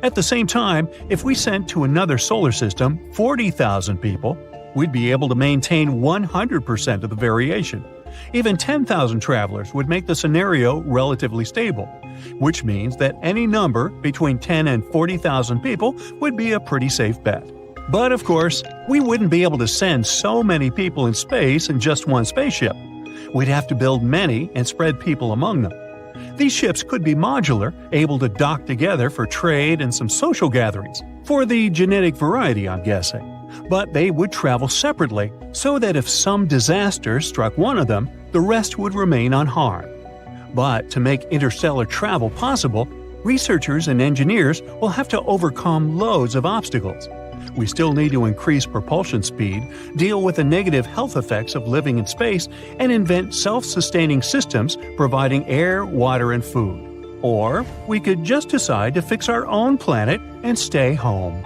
At the same time, if we sent to another solar system 40,000 people, we'd be able to maintain 100% of the variation. Even 10,000 travelers would make the scenario relatively stable, which means that any number between 10 and 40,000 people would be a pretty safe bet. But of course, we wouldn't be able to send so many people in space in just one spaceship. We'd have to build many and spread people among them. These ships could be modular, able to dock together for trade and some social gatherings. For the genetic variety, I'm guessing. But they would travel separately, so that if some disaster struck one of them, the rest would remain unharmed. But to make interstellar travel possible, researchers and engineers will have to overcome loads of obstacles. We still need to increase propulsion speed, deal with the negative health effects of living in space, and invent self-sustaining systems providing air, water, and food. Or we could just decide to fix our own planet and stay home.